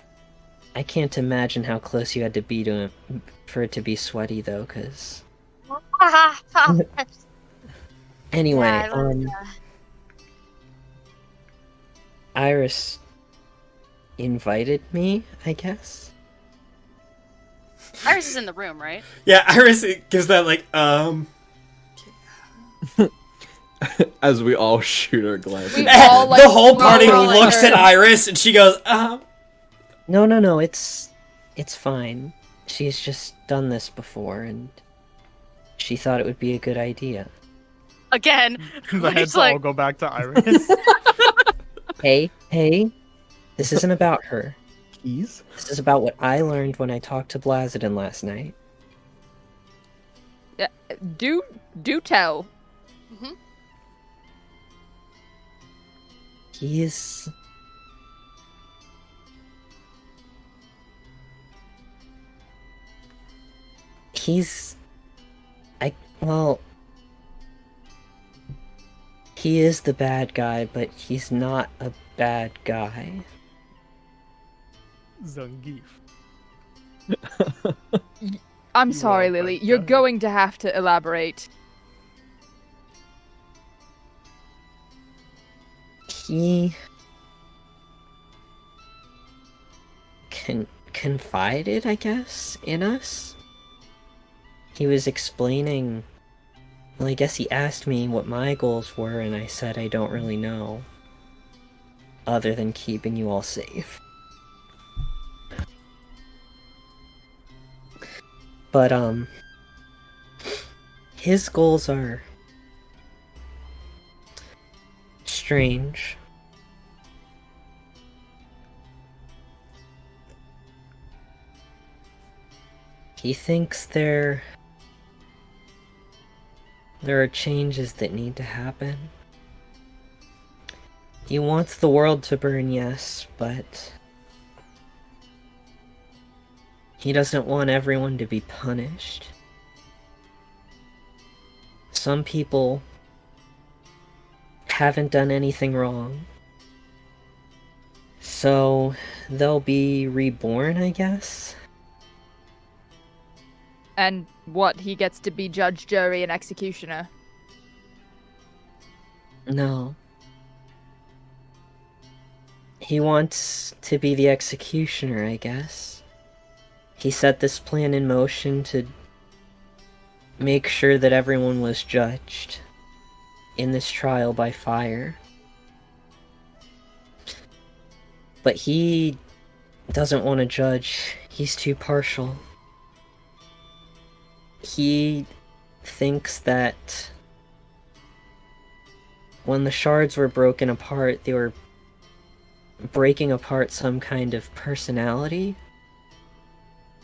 Speaker 4: I can't imagine how close you had to be to him for it to be sweaty, though, cause... Anyway,
Speaker 7: Yeah, I was,
Speaker 4: Iris invited me, I guess?
Speaker 6: Iris is in the room, right?
Speaker 1: Yeah, Iris gives that like
Speaker 5: As we all shoot our glances.
Speaker 2: We all, like,
Speaker 1: the whole party
Speaker 2: roll at
Speaker 1: looks
Speaker 2: her.
Speaker 1: at Iris and she goes,
Speaker 4: No, it's fine. She's just done this before, and she thought it would be a good idea.
Speaker 6: Again.
Speaker 3: The
Speaker 6: Like,
Speaker 3: heads
Speaker 6: it's like-
Speaker 3: all go back to Iris.
Speaker 4: Hey, this isn't about her.
Speaker 5: Keys?
Speaker 4: This is about what I learned when I talked to Blasidin last night.
Speaker 2: Yeah, do tell.
Speaker 4: He's... Well... He is the bad guy, but he's not a bad guy.
Speaker 3: Zangief.
Speaker 2: I'm
Speaker 3: You
Speaker 2: sorry,
Speaker 3: are a
Speaker 2: Lily.
Speaker 3: bad
Speaker 2: You're
Speaker 3: guy.
Speaker 2: going to have to elaborate.
Speaker 4: He... confided, I guess, in us? He was explaining... Well, I guess he asked me what my goals were, and I said I don't really know. Other than keeping you all safe. But, his goals are... strange. He thinks there are changes that need to happen. He wants the world to burn, yes, but he doesn't want everyone to be punished. Some people haven't done anything wrong, so they'll be reborn, I guess?
Speaker 2: And what, he gets to be judge, jury, and executioner?
Speaker 4: No. He wants to be the executioner, I guess. He set this plan in motion to make sure that everyone was judged in this trial by fire. But he doesn't want to judge. He's too partial. He thinks that when the shards were broken apart, they were breaking apart some kind of personality,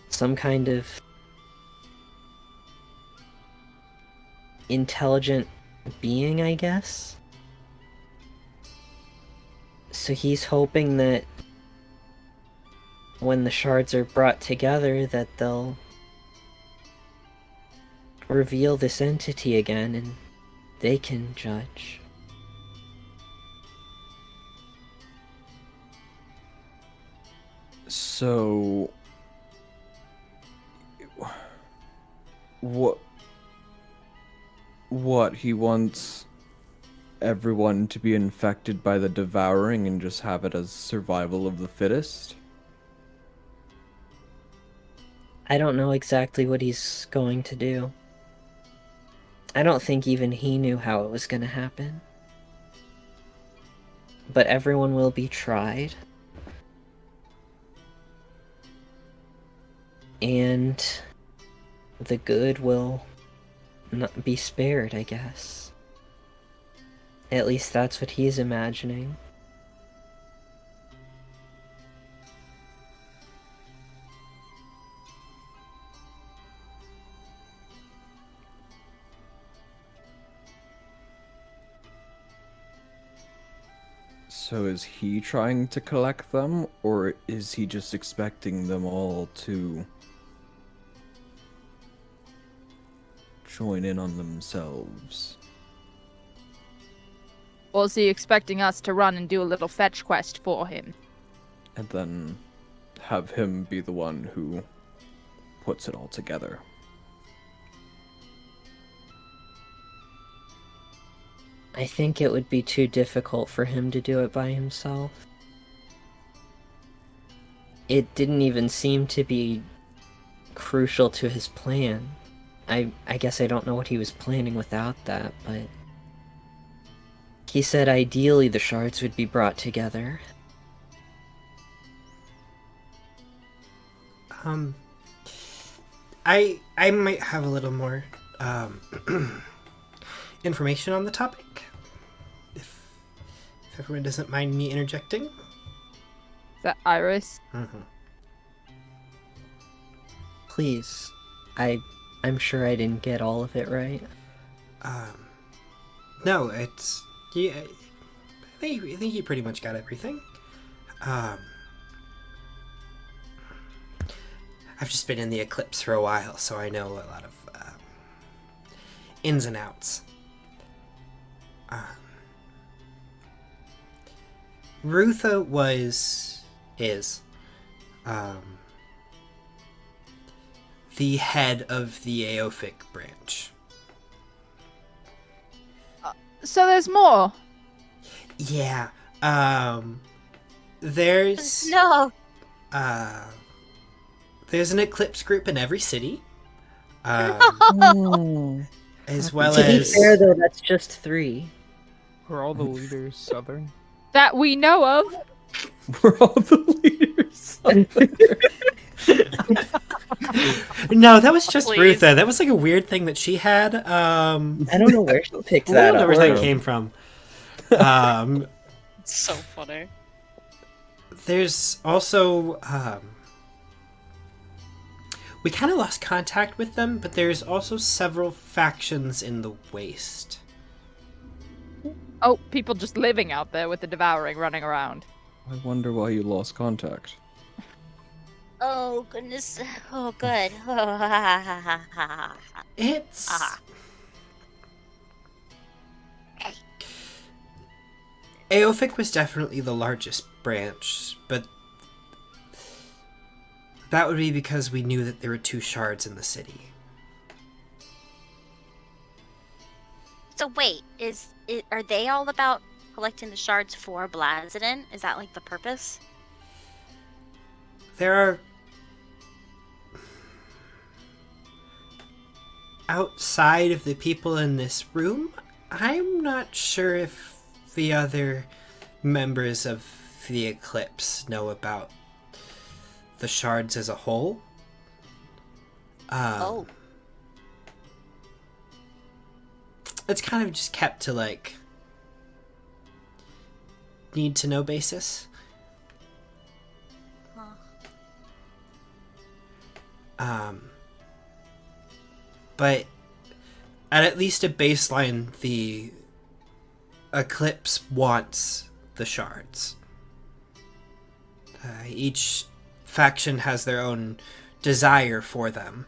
Speaker 4: some kind of intelligent being, I guess. So he's hoping that when the shards are brought together, that they'll reveal this entity again and they can judge.
Speaker 5: So... What, he wants everyone to be infected by the devouring and just have it as survival of the fittest?
Speaker 4: I don't know exactly what he's going to do. I don't think even he knew how it was going to happen. but everyone will be tried. And the good will not be spared, I guess. At least that's what he's imagining.
Speaker 5: So is he trying to collect them, or is he just expecting them all to join in on themselves?
Speaker 2: Or is he expecting us to run and do a little fetch quest for him?
Speaker 5: And then have him be the one who puts it all together?
Speaker 4: I think it would be too difficult for him to do it by himself. It didn't even seem to be crucial to his plan. I guess I don't know what he was planning without that, but... He said ideally the shards would be brought together.
Speaker 1: I might have a little more information on the topic, if everyone doesn't mind me interjecting.
Speaker 2: Is that Iris?
Speaker 1: Mm-hmm.
Speaker 4: Please. I'm sure I didn't get all of it right.
Speaker 1: No, it's yeah. I think you pretty much got everything. I've just been in the eclipse for a while, so I know a lot of ins and outs. Rutha is the head of the Aophic branch.
Speaker 2: So there's more.
Speaker 1: Yeah. There's
Speaker 7: No.
Speaker 1: There's an eclipse group in every city. As well
Speaker 4: To be
Speaker 1: as
Speaker 4: fair, though, that's just 3.
Speaker 3: Are all the leaders Southern?
Speaker 2: That we know of.
Speaker 5: We're all the leaders.
Speaker 1: No, that was just
Speaker 6: Please.
Speaker 1: Rutha. That was like a weird thing that she had.
Speaker 4: I don't know where she picked
Speaker 1: I
Speaker 4: that
Speaker 1: don't know
Speaker 4: up
Speaker 1: where that
Speaker 4: from.
Speaker 1: came from.
Speaker 6: It's so funny.
Speaker 1: There's also we kind of lost contact with them, but there's also several factions in the Waste.
Speaker 2: Oh, people just living out there with the devouring running around.
Speaker 5: I wonder why you lost contact.
Speaker 7: Oh, goodness. Oh, good.
Speaker 1: It's Aophic was definitely the largest branch, but that would be because we knew that there were 2 shards in the city.
Speaker 7: So wait, are they all about collecting the shards for Blazidon? Is that like the purpose?
Speaker 1: There are outside of the people in this room, I'm not sure if the other members of the Eclipse know about the shards as a whole.
Speaker 7: Oh.
Speaker 1: It's kind of just kept to like need to know basis.
Speaker 7: Huh.
Speaker 1: But at least a baseline, the Eclipse wants the shards. Each faction has their own desire for them.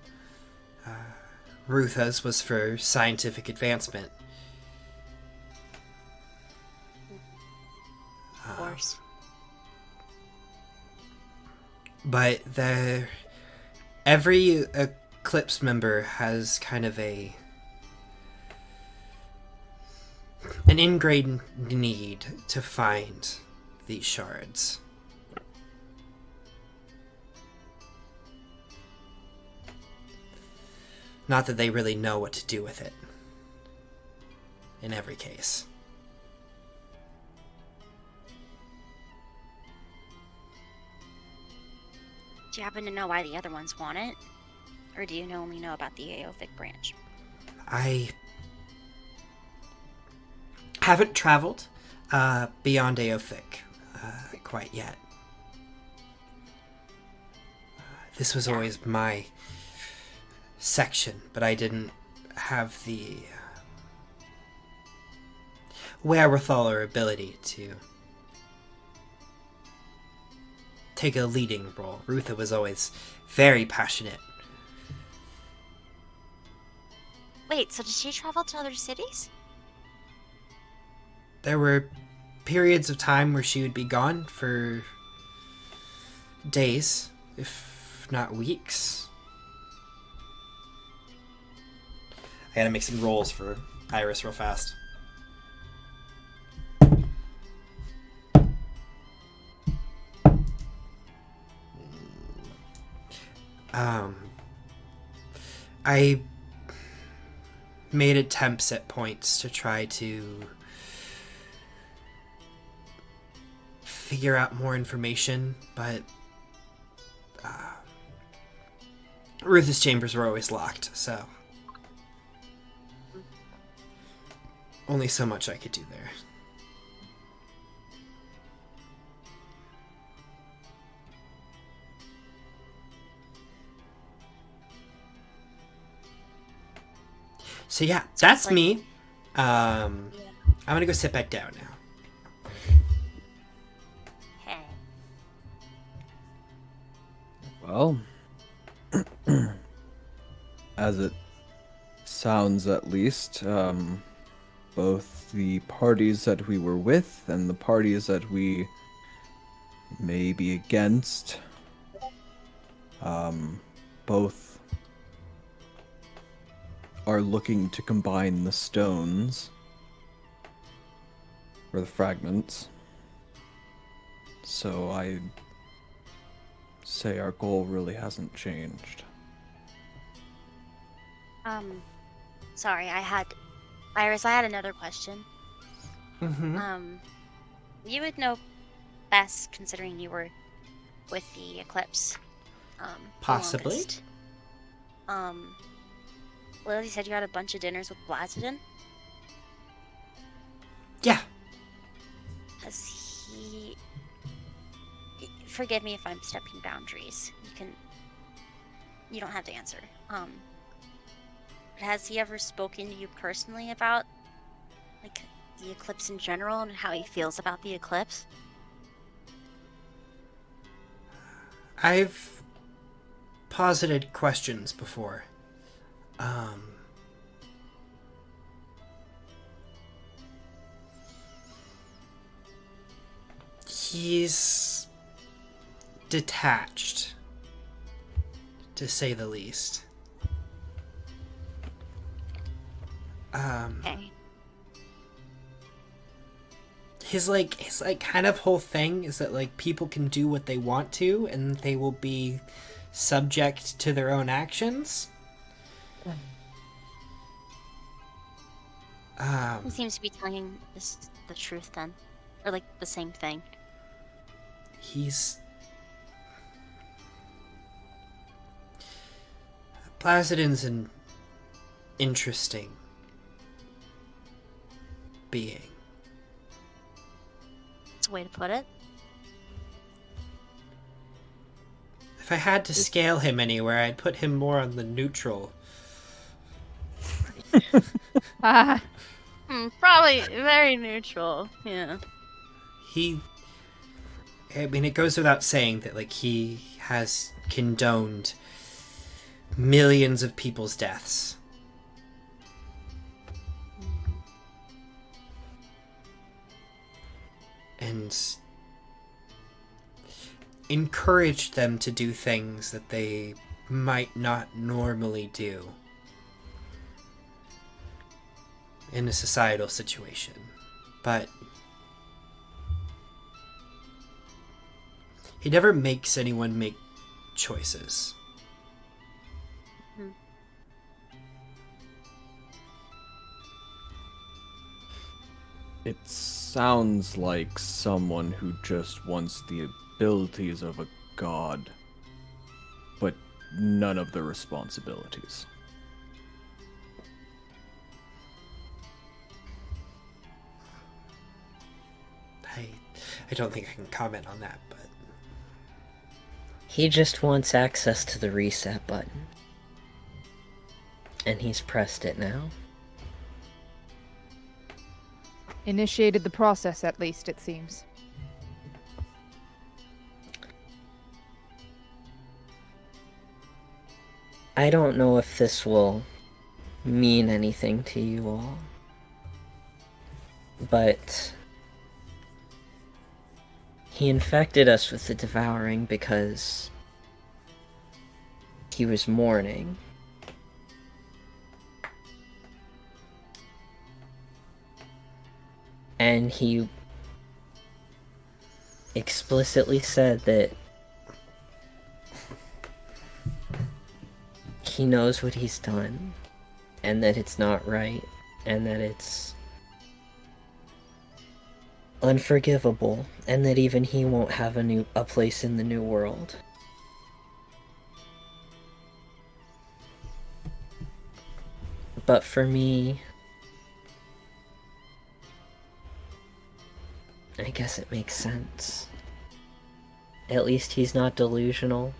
Speaker 1: Rutha's was for scientific advancement.
Speaker 7: Of course.
Speaker 1: But every Eclipse member has kind of an ingrained need to find these shards. Not that they really know what to do with it. In every case.
Speaker 7: Do you happen to know why the other ones want it? Or do you only know about the Aophic branch?
Speaker 1: I haven't traveled beyond Aophic quite yet. This was always my section, but I didn't have the wherewithal or ability to take a leading role. Rutha was always very passionate.
Speaker 7: Wait, so did she travel to other cities?
Speaker 1: There were periods of time where she would be gone for days, if not weeks. I gotta make some rolls for Iris real fast. I made attempts at points to try to figure out more information, but Rutha's chambers were always locked, so only so much I could do there. So yeah, that's
Speaker 7: like-
Speaker 1: me.
Speaker 7: Yeah.
Speaker 1: I'm gonna go sit back down now.
Speaker 7: Hey.
Speaker 5: Well, as it sounds at least, both the parties that we were with and the parties that we may be against, both are looking to combine the stones, or the fragments. So I say our goal really hasn't changed.
Speaker 7: Sorry, Iris, I had another question.
Speaker 1: Mm-hmm.
Speaker 7: You would know best considering you were with the Eclipse. The
Speaker 1: Possibly.
Speaker 7: longest. Lily said you had a bunch of dinners with Blazidon.
Speaker 1: Yeah.
Speaker 7: Has he... Forgive me if I'm stepping boundaries. You don't have to answer. But has he ever spoken to you personally about, like, the Eclipse in general and how he feels about the Eclipse?
Speaker 1: I've posited questions before. He's detached, to say the least.
Speaker 7: Okay.
Speaker 1: His kind of whole thing is that like people can do what they want to and they will be subject to their own actions.
Speaker 7: He seems to be telling the truth then. Or like the same thing.
Speaker 1: Placidin's an interesting being.
Speaker 7: That's a way to put it.
Speaker 1: If I had to scale him anywhere, I'd put him more on the neutral.
Speaker 6: Probably very neutral. Yeah.
Speaker 1: I mean, it goes without saying that, like, he has condoned millions of people's deaths. And encouraged them to do things that they might not normally do in a societal situation. But he never makes anyone make choices.
Speaker 5: It sounds like someone who just wants the abilities of a god. none of the responsibilities.
Speaker 1: I don't think I can comment on that, but
Speaker 4: He just wants access to the reset button. And he's pressed it now.
Speaker 2: Initiated the process, at least, it seems.
Speaker 4: I don't know if this will mean anything to you all, but he infected us with the devouring because he was mourning. And he explicitly said that he knows what he's done, and that it's not right, and that it's unforgivable, and that even he won't have a place in the new world. But for me, I guess it makes sense. At least he's not delusional.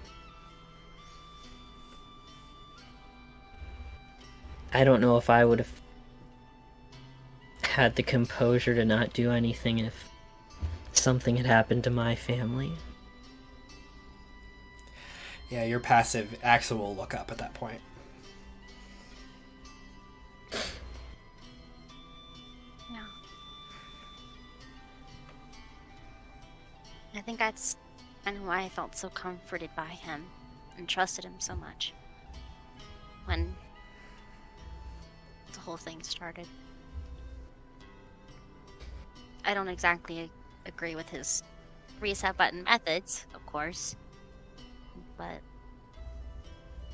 Speaker 4: I don't know if I would have had the composure to not do anything if something had happened to my family.
Speaker 1: yeah, your passive Axel will look up at that point.
Speaker 7: Yeah. I think that's kind of why I felt so comforted by him and trusted him so much when the whole thing started. I don't exactly agree with his reset button methods, of course, but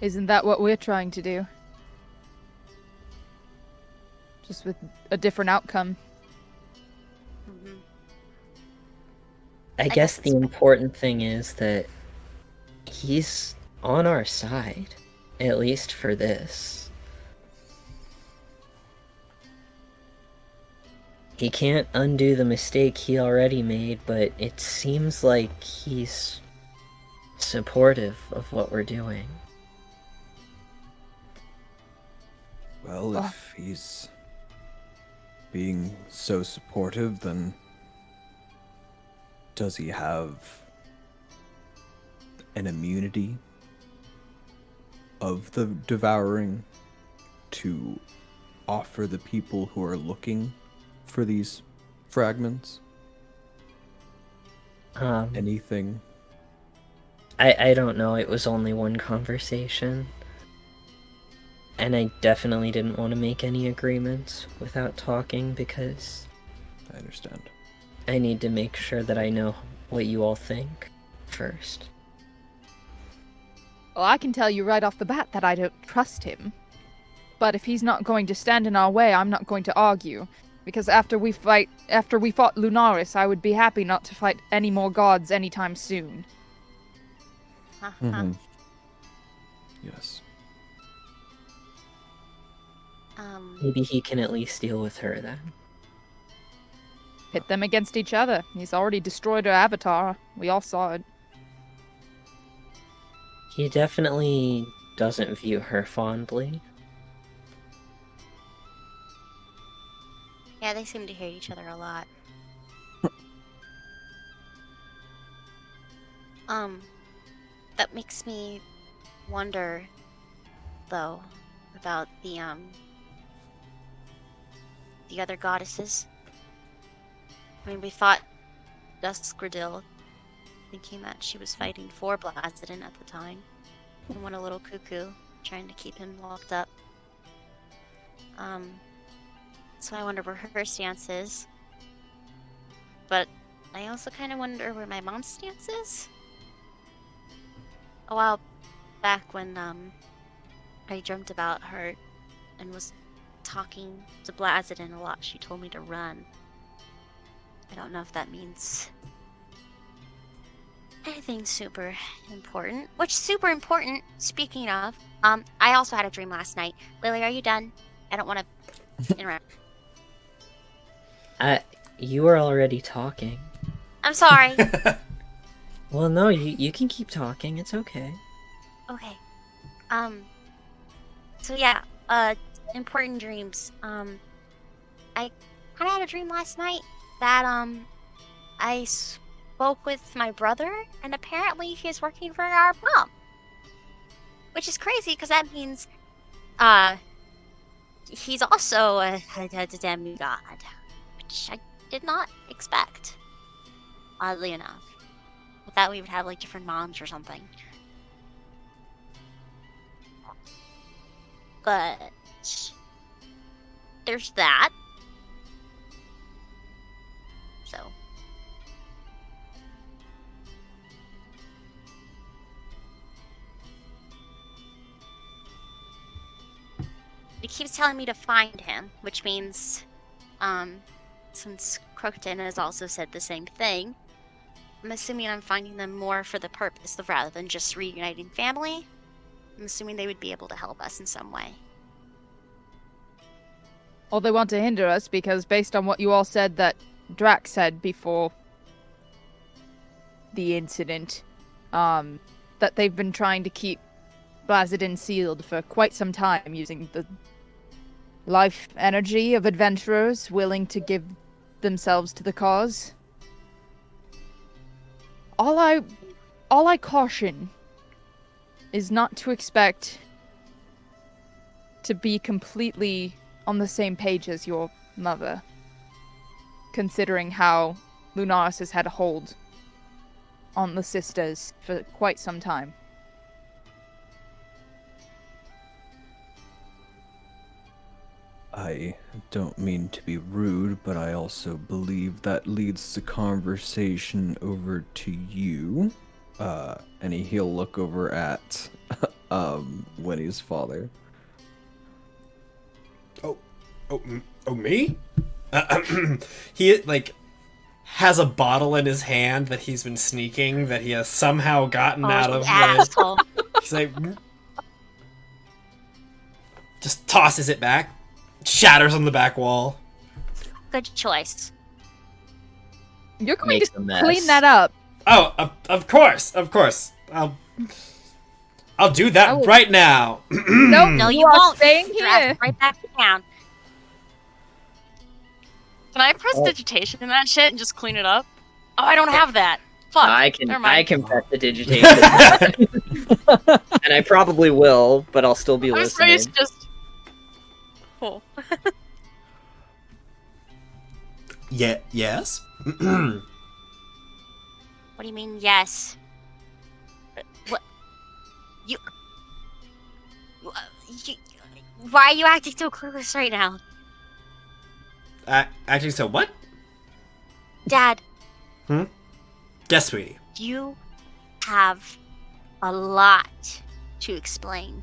Speaker 2: Isn't that what we're trying to do? Just with a different outcome.
Speaker 7: mhm.
Speaker 4: I
Speaker 7: I
Speaker 4: guess
Speaker 7: guess
Speaker 4: the
Speaker 7: it's right.
Speaker 4: important thing is that he's on our side, at least for this. He can't undo the mistake he already made, but it seems like he's supportive of what we're doing.
Speaker 5: Well,
Speaker 2: Oh.
Speaker 5: if he's being so supportive, then does he have an immunity of the devouring to offer the people who are looking for these fragments anything?
Speaker 4: I don't know, it was only one conversation. And I definitely didn't want to make any agreements without talking because
Speaker 5: I understand.
Speaker 4: I need to make sure that I know what you all think first.
Speaker 2: Well, I can tell you right off the bat that I don't trust him. But if he's not going to stand in our way, I'm not going to argue. Because after we fought Lunaris, I would be happy not to fight any more gods anytime soon.
Speaker 5: Mm-hmm. Yes.
Speaker 4: Maybe he can at least deal with her then.
Speaker 2: Pit them against each other. He's already destroyed her avatar. We all saw it.
Speaker 4: He definitely doesn't view her fondly.
Speaker 7: Yeah, they seem to hate each other a lot. That makes me wonder, though, about the other goddesses. I mean, we fought Duskgradil, thinking that she was fighting for Blazidon at the time, and went a little cuckoo, trying to keep him locked up. So I wonder where her stance is. But I also kind of wonder where my mom's stance is. A while back when I dreamt about her and was talking to Blazidon a lot, she told me to run. I don't know if that means anything super important. Which super important, speaking of, I also had a dream last night. Lily, are you done? I don't want to interrupt.
Speaker 4: You were already talking.
Speaker 7: I'm sorry.
Speaker 4: Well, no, you can keep talking. It's okay.
Speaker 7: Okay. So yeah, important dreams. I kind of had a dream last night that, I spoke with my brother, and apparently he's working for our mom. Which is crazy, because that means, he's also a demigod. Which I did not expect, oddly enough. I thought we would have, like, different moms or something. But there's that. So it keeps telling me to find him, which means, since Crookton has also said the same thing, I'm assuming I'm finding them more for the purpose of rather than just reuniting family. I'm assuming they would be able to help us in some way.
Speaker 2: Or they want to hinder us because based on what you all said that Drax said before the incident, that they've been trying to keep Blazidin sealed for quite some time using the life energy of adventurers willing to give themselves to the cause. All I caution is not to expect to be completely on the same page as your mother, considering how Lunaris has had a hold on the sisters for quite some time.
Speaker 5: I don't mean to be rude, but I also believe that leads the conversation over to you. And he'll look over at Winnie's father.
Speaker 1: Oh, me? He, like, has a bottle in his hand that he's been sneaking, that he has somehow gotten out of.
Speaker 7: Asshole.
Speaker 1: He's like, just tosses it back, shatters on the back wall.
Speaker 7: Good choice.
Speaker 2: You're going
Speaker 4: Makes
Speaker 2: to
Speaker 4: a mess.
Speaker 2: clean that up.
Speaker 1: Oh, of course. I'll do that
Speaker 2: I will-
Speaker 1: right now.
Speaker 2: Nope,
Speaker 7: No, you
Speaker 2: are
Speaker 7: won't.
Speaker 2: staying
Speaker 7: Drag
Speaker 2: here.
Speaker 7: right back down.
Speaker 6: Can I press digitation in that shit and just clean it up? Oh, I don't have that. Fuck. Never mind.
Speaker 4: I can press the digitation. And I probably will, but I'll still be
Speaker 6: I'm
Speaker 4: listening.
Speaker 6: sorry, just. Cool.
Speaker 1: Yeah. Yes.
Speaker 7: What do you mean, yes? What? You... Why are you acting so clueless right now?
Speaker 1: Actually, so what?
Speaker 7: Dad,
Speaker 1: Yes, sweetie.
Speaker 7: you have a lot to explain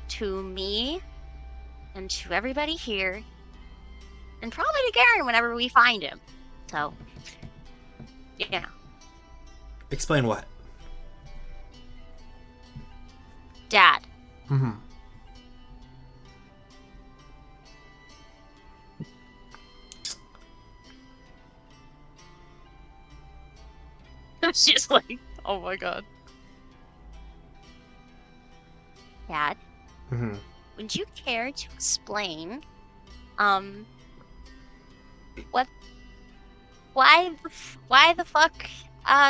Speaker 7: to me and to everybody here, and probably to Garen whenever we find him. So, yeah.
Speaker 1: Explain what?
Speaker 7: Dad,
Speaker 1: Mm-hmm.
Speaker 6: She's like, oh my god.
Speaker 7: Dad,
Speaker 1: Mm-hmm.
Speaker 7: would you care to explain, why the fuck,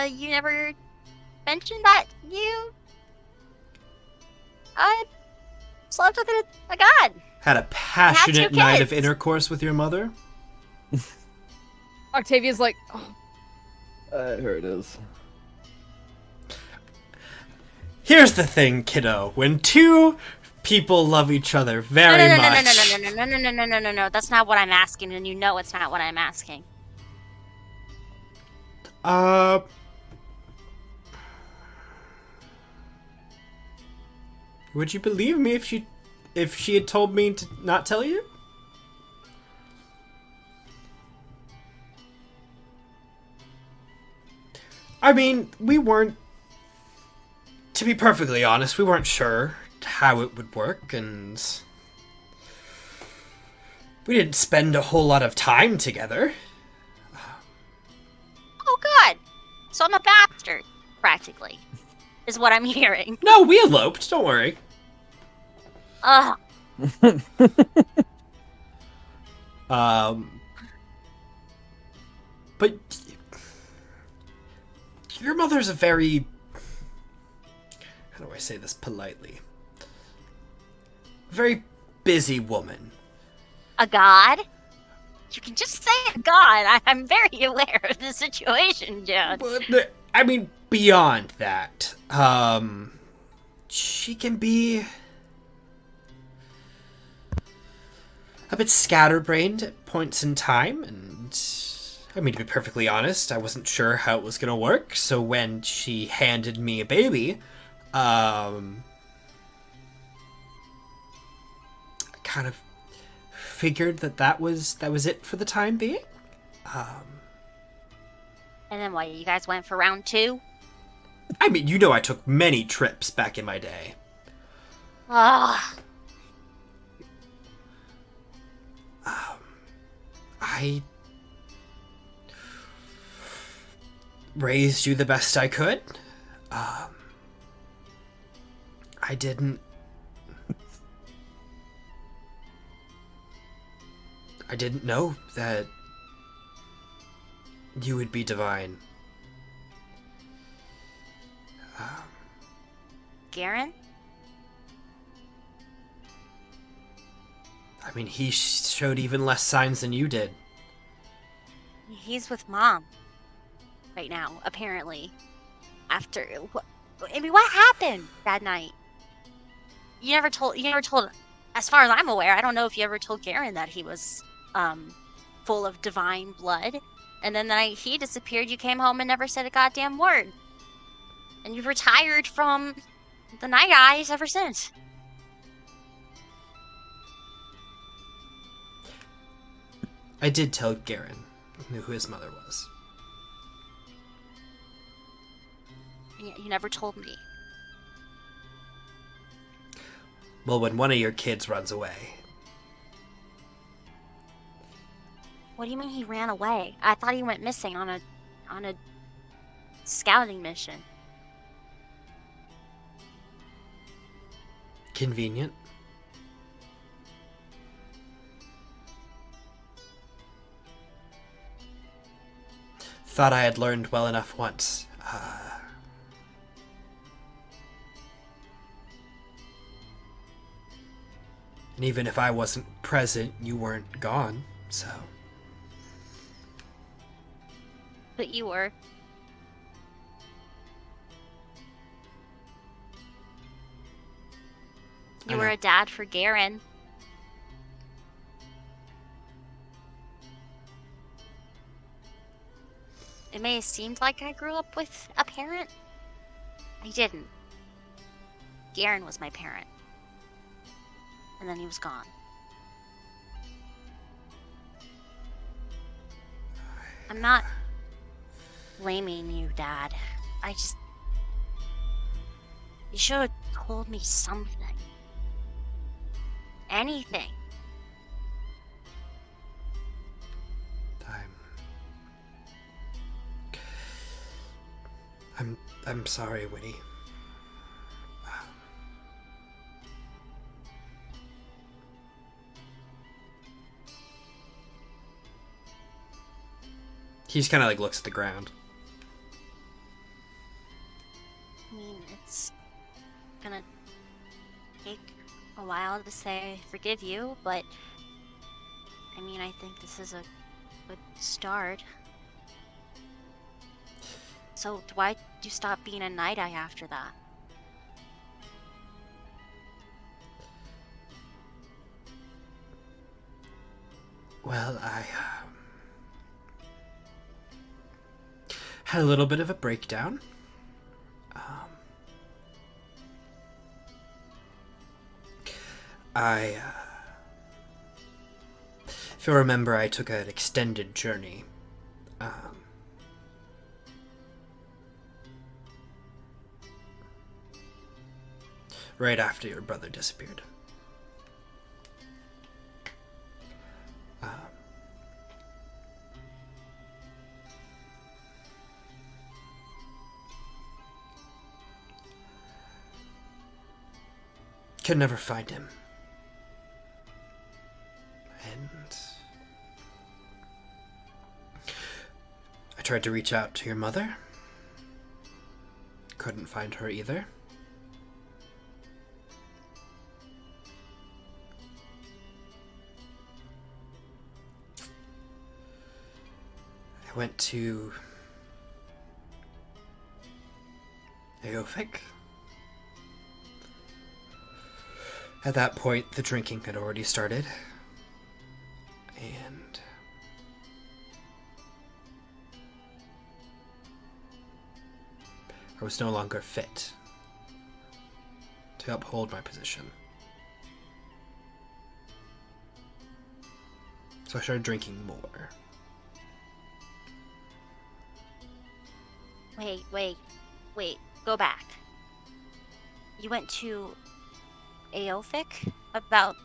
Speaker 7: you never mentioned that you, slept with a god?
Speaker 1: Had a passionate
Speaker 7: two
Speaker 1: night of
Speaker 7: kids.
Speaker 1: intercourse with your mother?
Speaker 2: Octavia's like, oh,
Speaker 5: Here it is.
Speaker 1: Here's the thing, kiddo. When two people love each other very much...
Speaker 7: No. That's not what I'm asking, and you know it's not what I'm asking.
Speaker 1: Would you believe me if she had told me to not tell you? I mean, we weren't... To be perfectly honest, we weren't sure how it would work, and... We didn't spend a whole lot of time together.
Speaker 7: Oh, good. So I'm a bastard, practically, is what I'm hearing.
Speaker 1: No, we eloped, don't worry.
Speaker 7: Ugh.
Speaker 1: But your mother's a very... How do I say this politely? Very busy woman.
Speaker 7: A god? You can just say a god. I'm very aware of the situation, John.
Speaker 1: But, I mean, beyond that, she can be a bit scatterbrained at points in time, and I mean, to be perfectly honest, I wasn't sure how it was gonna work, so when she handed me a baby, I kind of figured that was it for the time being.
Speaker 7: And then what, you guys went for round 2?
Speaker 1: I mean, you know I took many trips back in my day.
Speaker 7: Ugh.
Speaker 1: I raised you the best I could. I didn't know that you would be divine.
Speaker 7: Garen?
Speaker 1: I mean, he showed even less signs than you did.
Speaker 7: He's with Mom right now, apparently. After... I mean, what happened that night? You never told... As far as I'm aware, I don't know if you ever told Garen that he was, full of divine blood. And then the night he disappeared, you came home and never said a goddamn word. And you've retired from the Night Eyes ever since.
Speaker 1: I did tell Garen who his mother was.
Speaker 7: And yet you never told me.
Speaker 1: Well, when one of your kids runs away.
Speaker 7: What do you mean he ran away? I thought he went missing on a scouting mission.
Speaker 1: Convenient. Thought I had learned well enough once. And even if I wasn't present, you weren't gone, so...
Speaker 7: But you were.
Speaker 1: I
Speaker 7: You were
Speaker 1: know.
Speaker 7: a dad for Garen. It may have seemed like I grew up with a parent. I didn't. Garen was my parent. And then he was gone. I'm not blaming you, Dad. I just... You should have told me something. Anything.
Speaker 1: I'm sorry, Winnie. He's kind of like looks at the ground.
Speaker 7: I mean, it's gonna take a while to say I forgive you, but I mean, I think this is a good start. So why'd you stop being a Night Eye after that?
Speaker 1: Well, I had a little bit of a breakdown. If you remember, I took an extended journey. right after your brother disappeared. Could never find him. And I tried to reach out to your mother. Couldn't find her either. I went to Aofik. At that point, the drinking had already started. And I was no longer fit to uphold my position. So I started drinking more.
Speaker 7: Wait. Go back. You went to Aofik about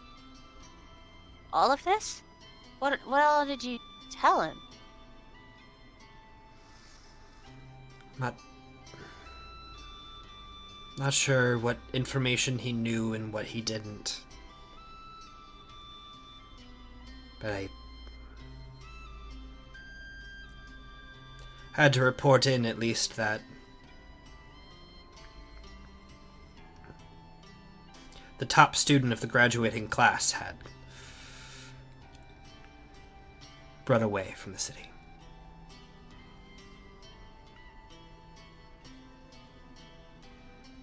Speaker 7: all of this? What all did you tell him?
Speaker 1: Not sure what information he knew and what he didn't. But I had to report in at least that the top student of the graduating class had run away from the city.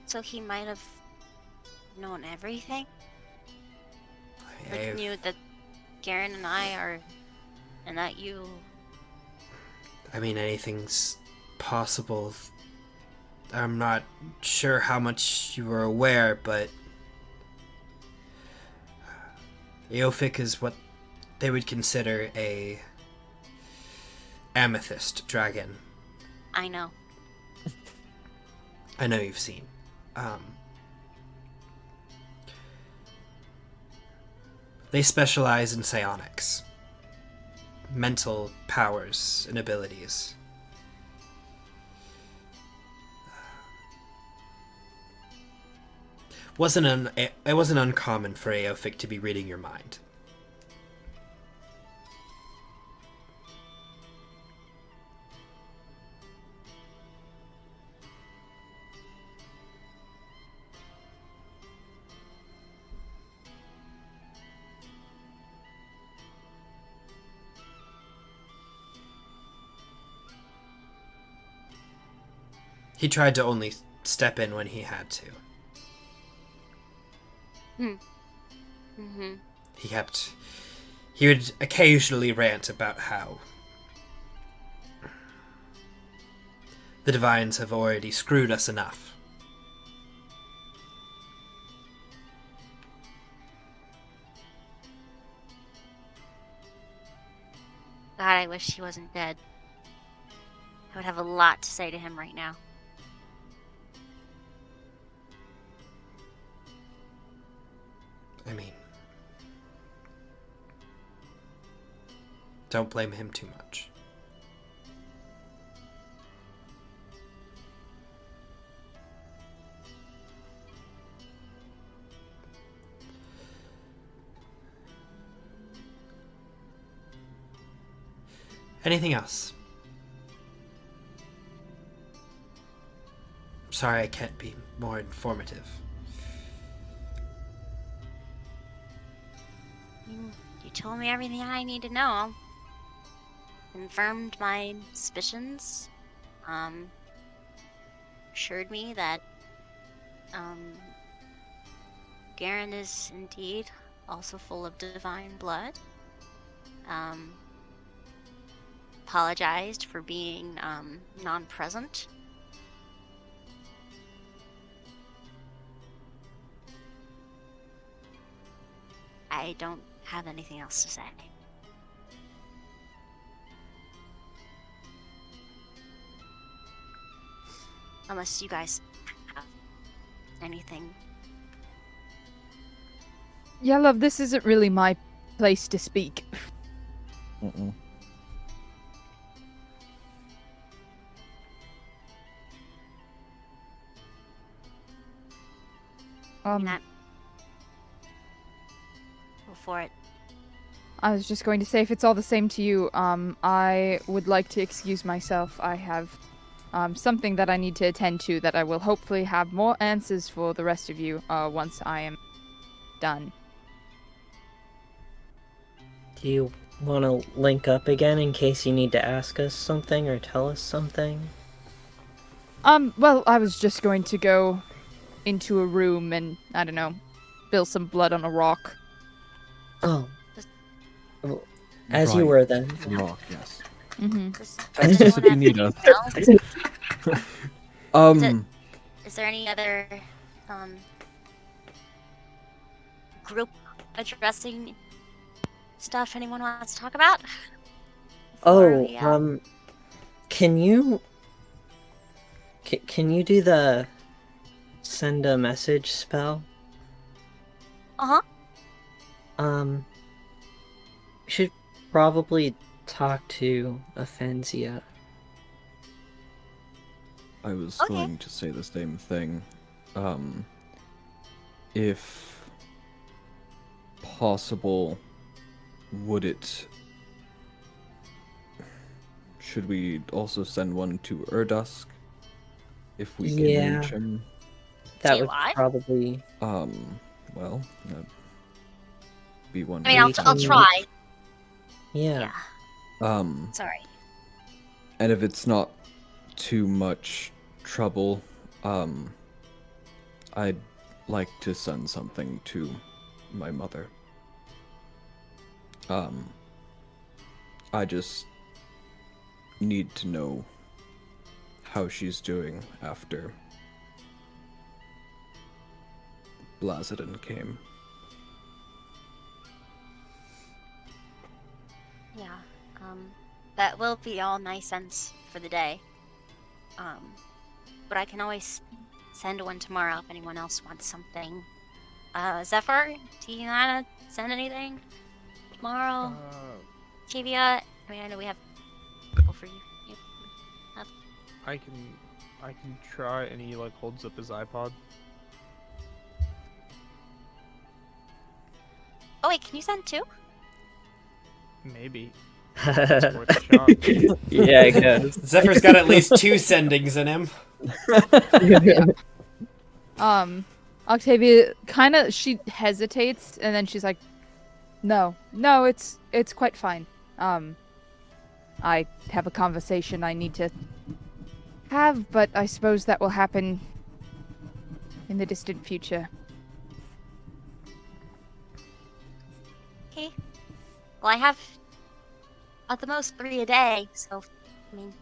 Speaker 7: So he might have known everything? Like knew that Garen and I are... and that you...
Speaker 1: I mean, anything's possible. I'm not sure how much you were aware, but Aofik is what they would consider a amethyst dragon.
Speaker 7: I know.
Speaker 1: I know you've seen. They specialize in psionics, mental powers and abilities. It wasn't uncommon for Aofik to be reading your mind. He tried to only step in when he had to.
Speaker 7: Mm-hmm.
Speaker 1: He would occasionally rant about how the Divines have already screwed us enough.
Speaker 7: God, I wish he wasn't dead. I would have a lot to say to him right now.
Speaker 1: I mean, don't blame him too much. Anything else? Sorry I can't be more informative.
Speaker 7: You told me everything I need to know. Confirmed my suspicions. Assured me that Garen is indeed also full of divine blood. Apologized for being non-present. I don't have anything else to say. Unless you guys have anything
Speaker 2: Yeah, love, this isn't really my place to speak.
Speaker 5: Mm-mm.
Speaker 7: Not go for it.
Speaker 2: I was just going to say, if it's all the same to you, I would like to excuse myself. I have something that I need to attend to that I will hopefully have more answers for the rest of you once I am done.
Speaker 4: Do you want to link up again in case you need to ask us something or tell us something?
Speaker 2: Well, I was just going to go into a room and, I don't know, spill some blood on a rock.
Speaker 4: Oh. Well, as you
Speaker 5: Right.
Speaker 4: were then.
Speaker 5: The rock, yes.
Speaker 2: Mm-hmm.
Speaker 7: Does
Speaker 5: Text us
Speaker 7: anyone
Speaker 5: if you
Speaker 7: have
Speaker 5: need us.
Speaker 7: anything else?
Speaker 5: Um,
Speaker 7: Is there any other group addressing stuff anyone wants to talk about? Before we,
Speaker 4: Can you... Can you do the... send a message spell?
Speaker 7: Uh-huh.
Speaker 4: We should probably talk to Offenzia.
Speaker 5: I was
Speaker 7: Okay.
Speaker 5: going to say the same thing. If possible, should we also send one to Urdusk? If we can
Speaker 4: Yeah.
Speaker 5: reach him?
Speaker 4: That
Speaker 7: Do
Speaker 4: would
Speaker 7: I?
Speaker 4: probably...
Speaker 5: Well, that'd be one
Speaker 7: I mean,
Speaker 5: way
Speaker 7: I'll
Speaker 5: to
Speaker 7: I'll
Speaker 5: do it.
Speaker 7: try.
Speaker 4: Yeah.
Speaker 7: Yeah. Sorry.
Speaker 5: And if it's not too much trouble, I'd like to send something to my mother. I just need to know how she's doing after Blazidon came.
Speaker 7: Yeah. That will be all nice sense for the day. But I can always send one tomorrow if anyone else wants something. Zephyr, do you wanna send anything tomorrow? Kivia, I mean, I know we have people for you.
Speaker 3: I can try, and he like holds up his iPod.
Speaker 7: Oh wait, can you send two?
Speaker 3: Maybe. It's worth a shot.
Speaker 4: Yeah, I guess.
Speaker 1: Zephyr's got at least 2 sendings in him.
Speaker 2: Octavia she hesitates and then she's like, no, it's quite fine. I have a conversation I need to have, but I suppose that will happen in the distant future.
Speaker 7: Okay. Well, I have at the most 3 a day, so I mean,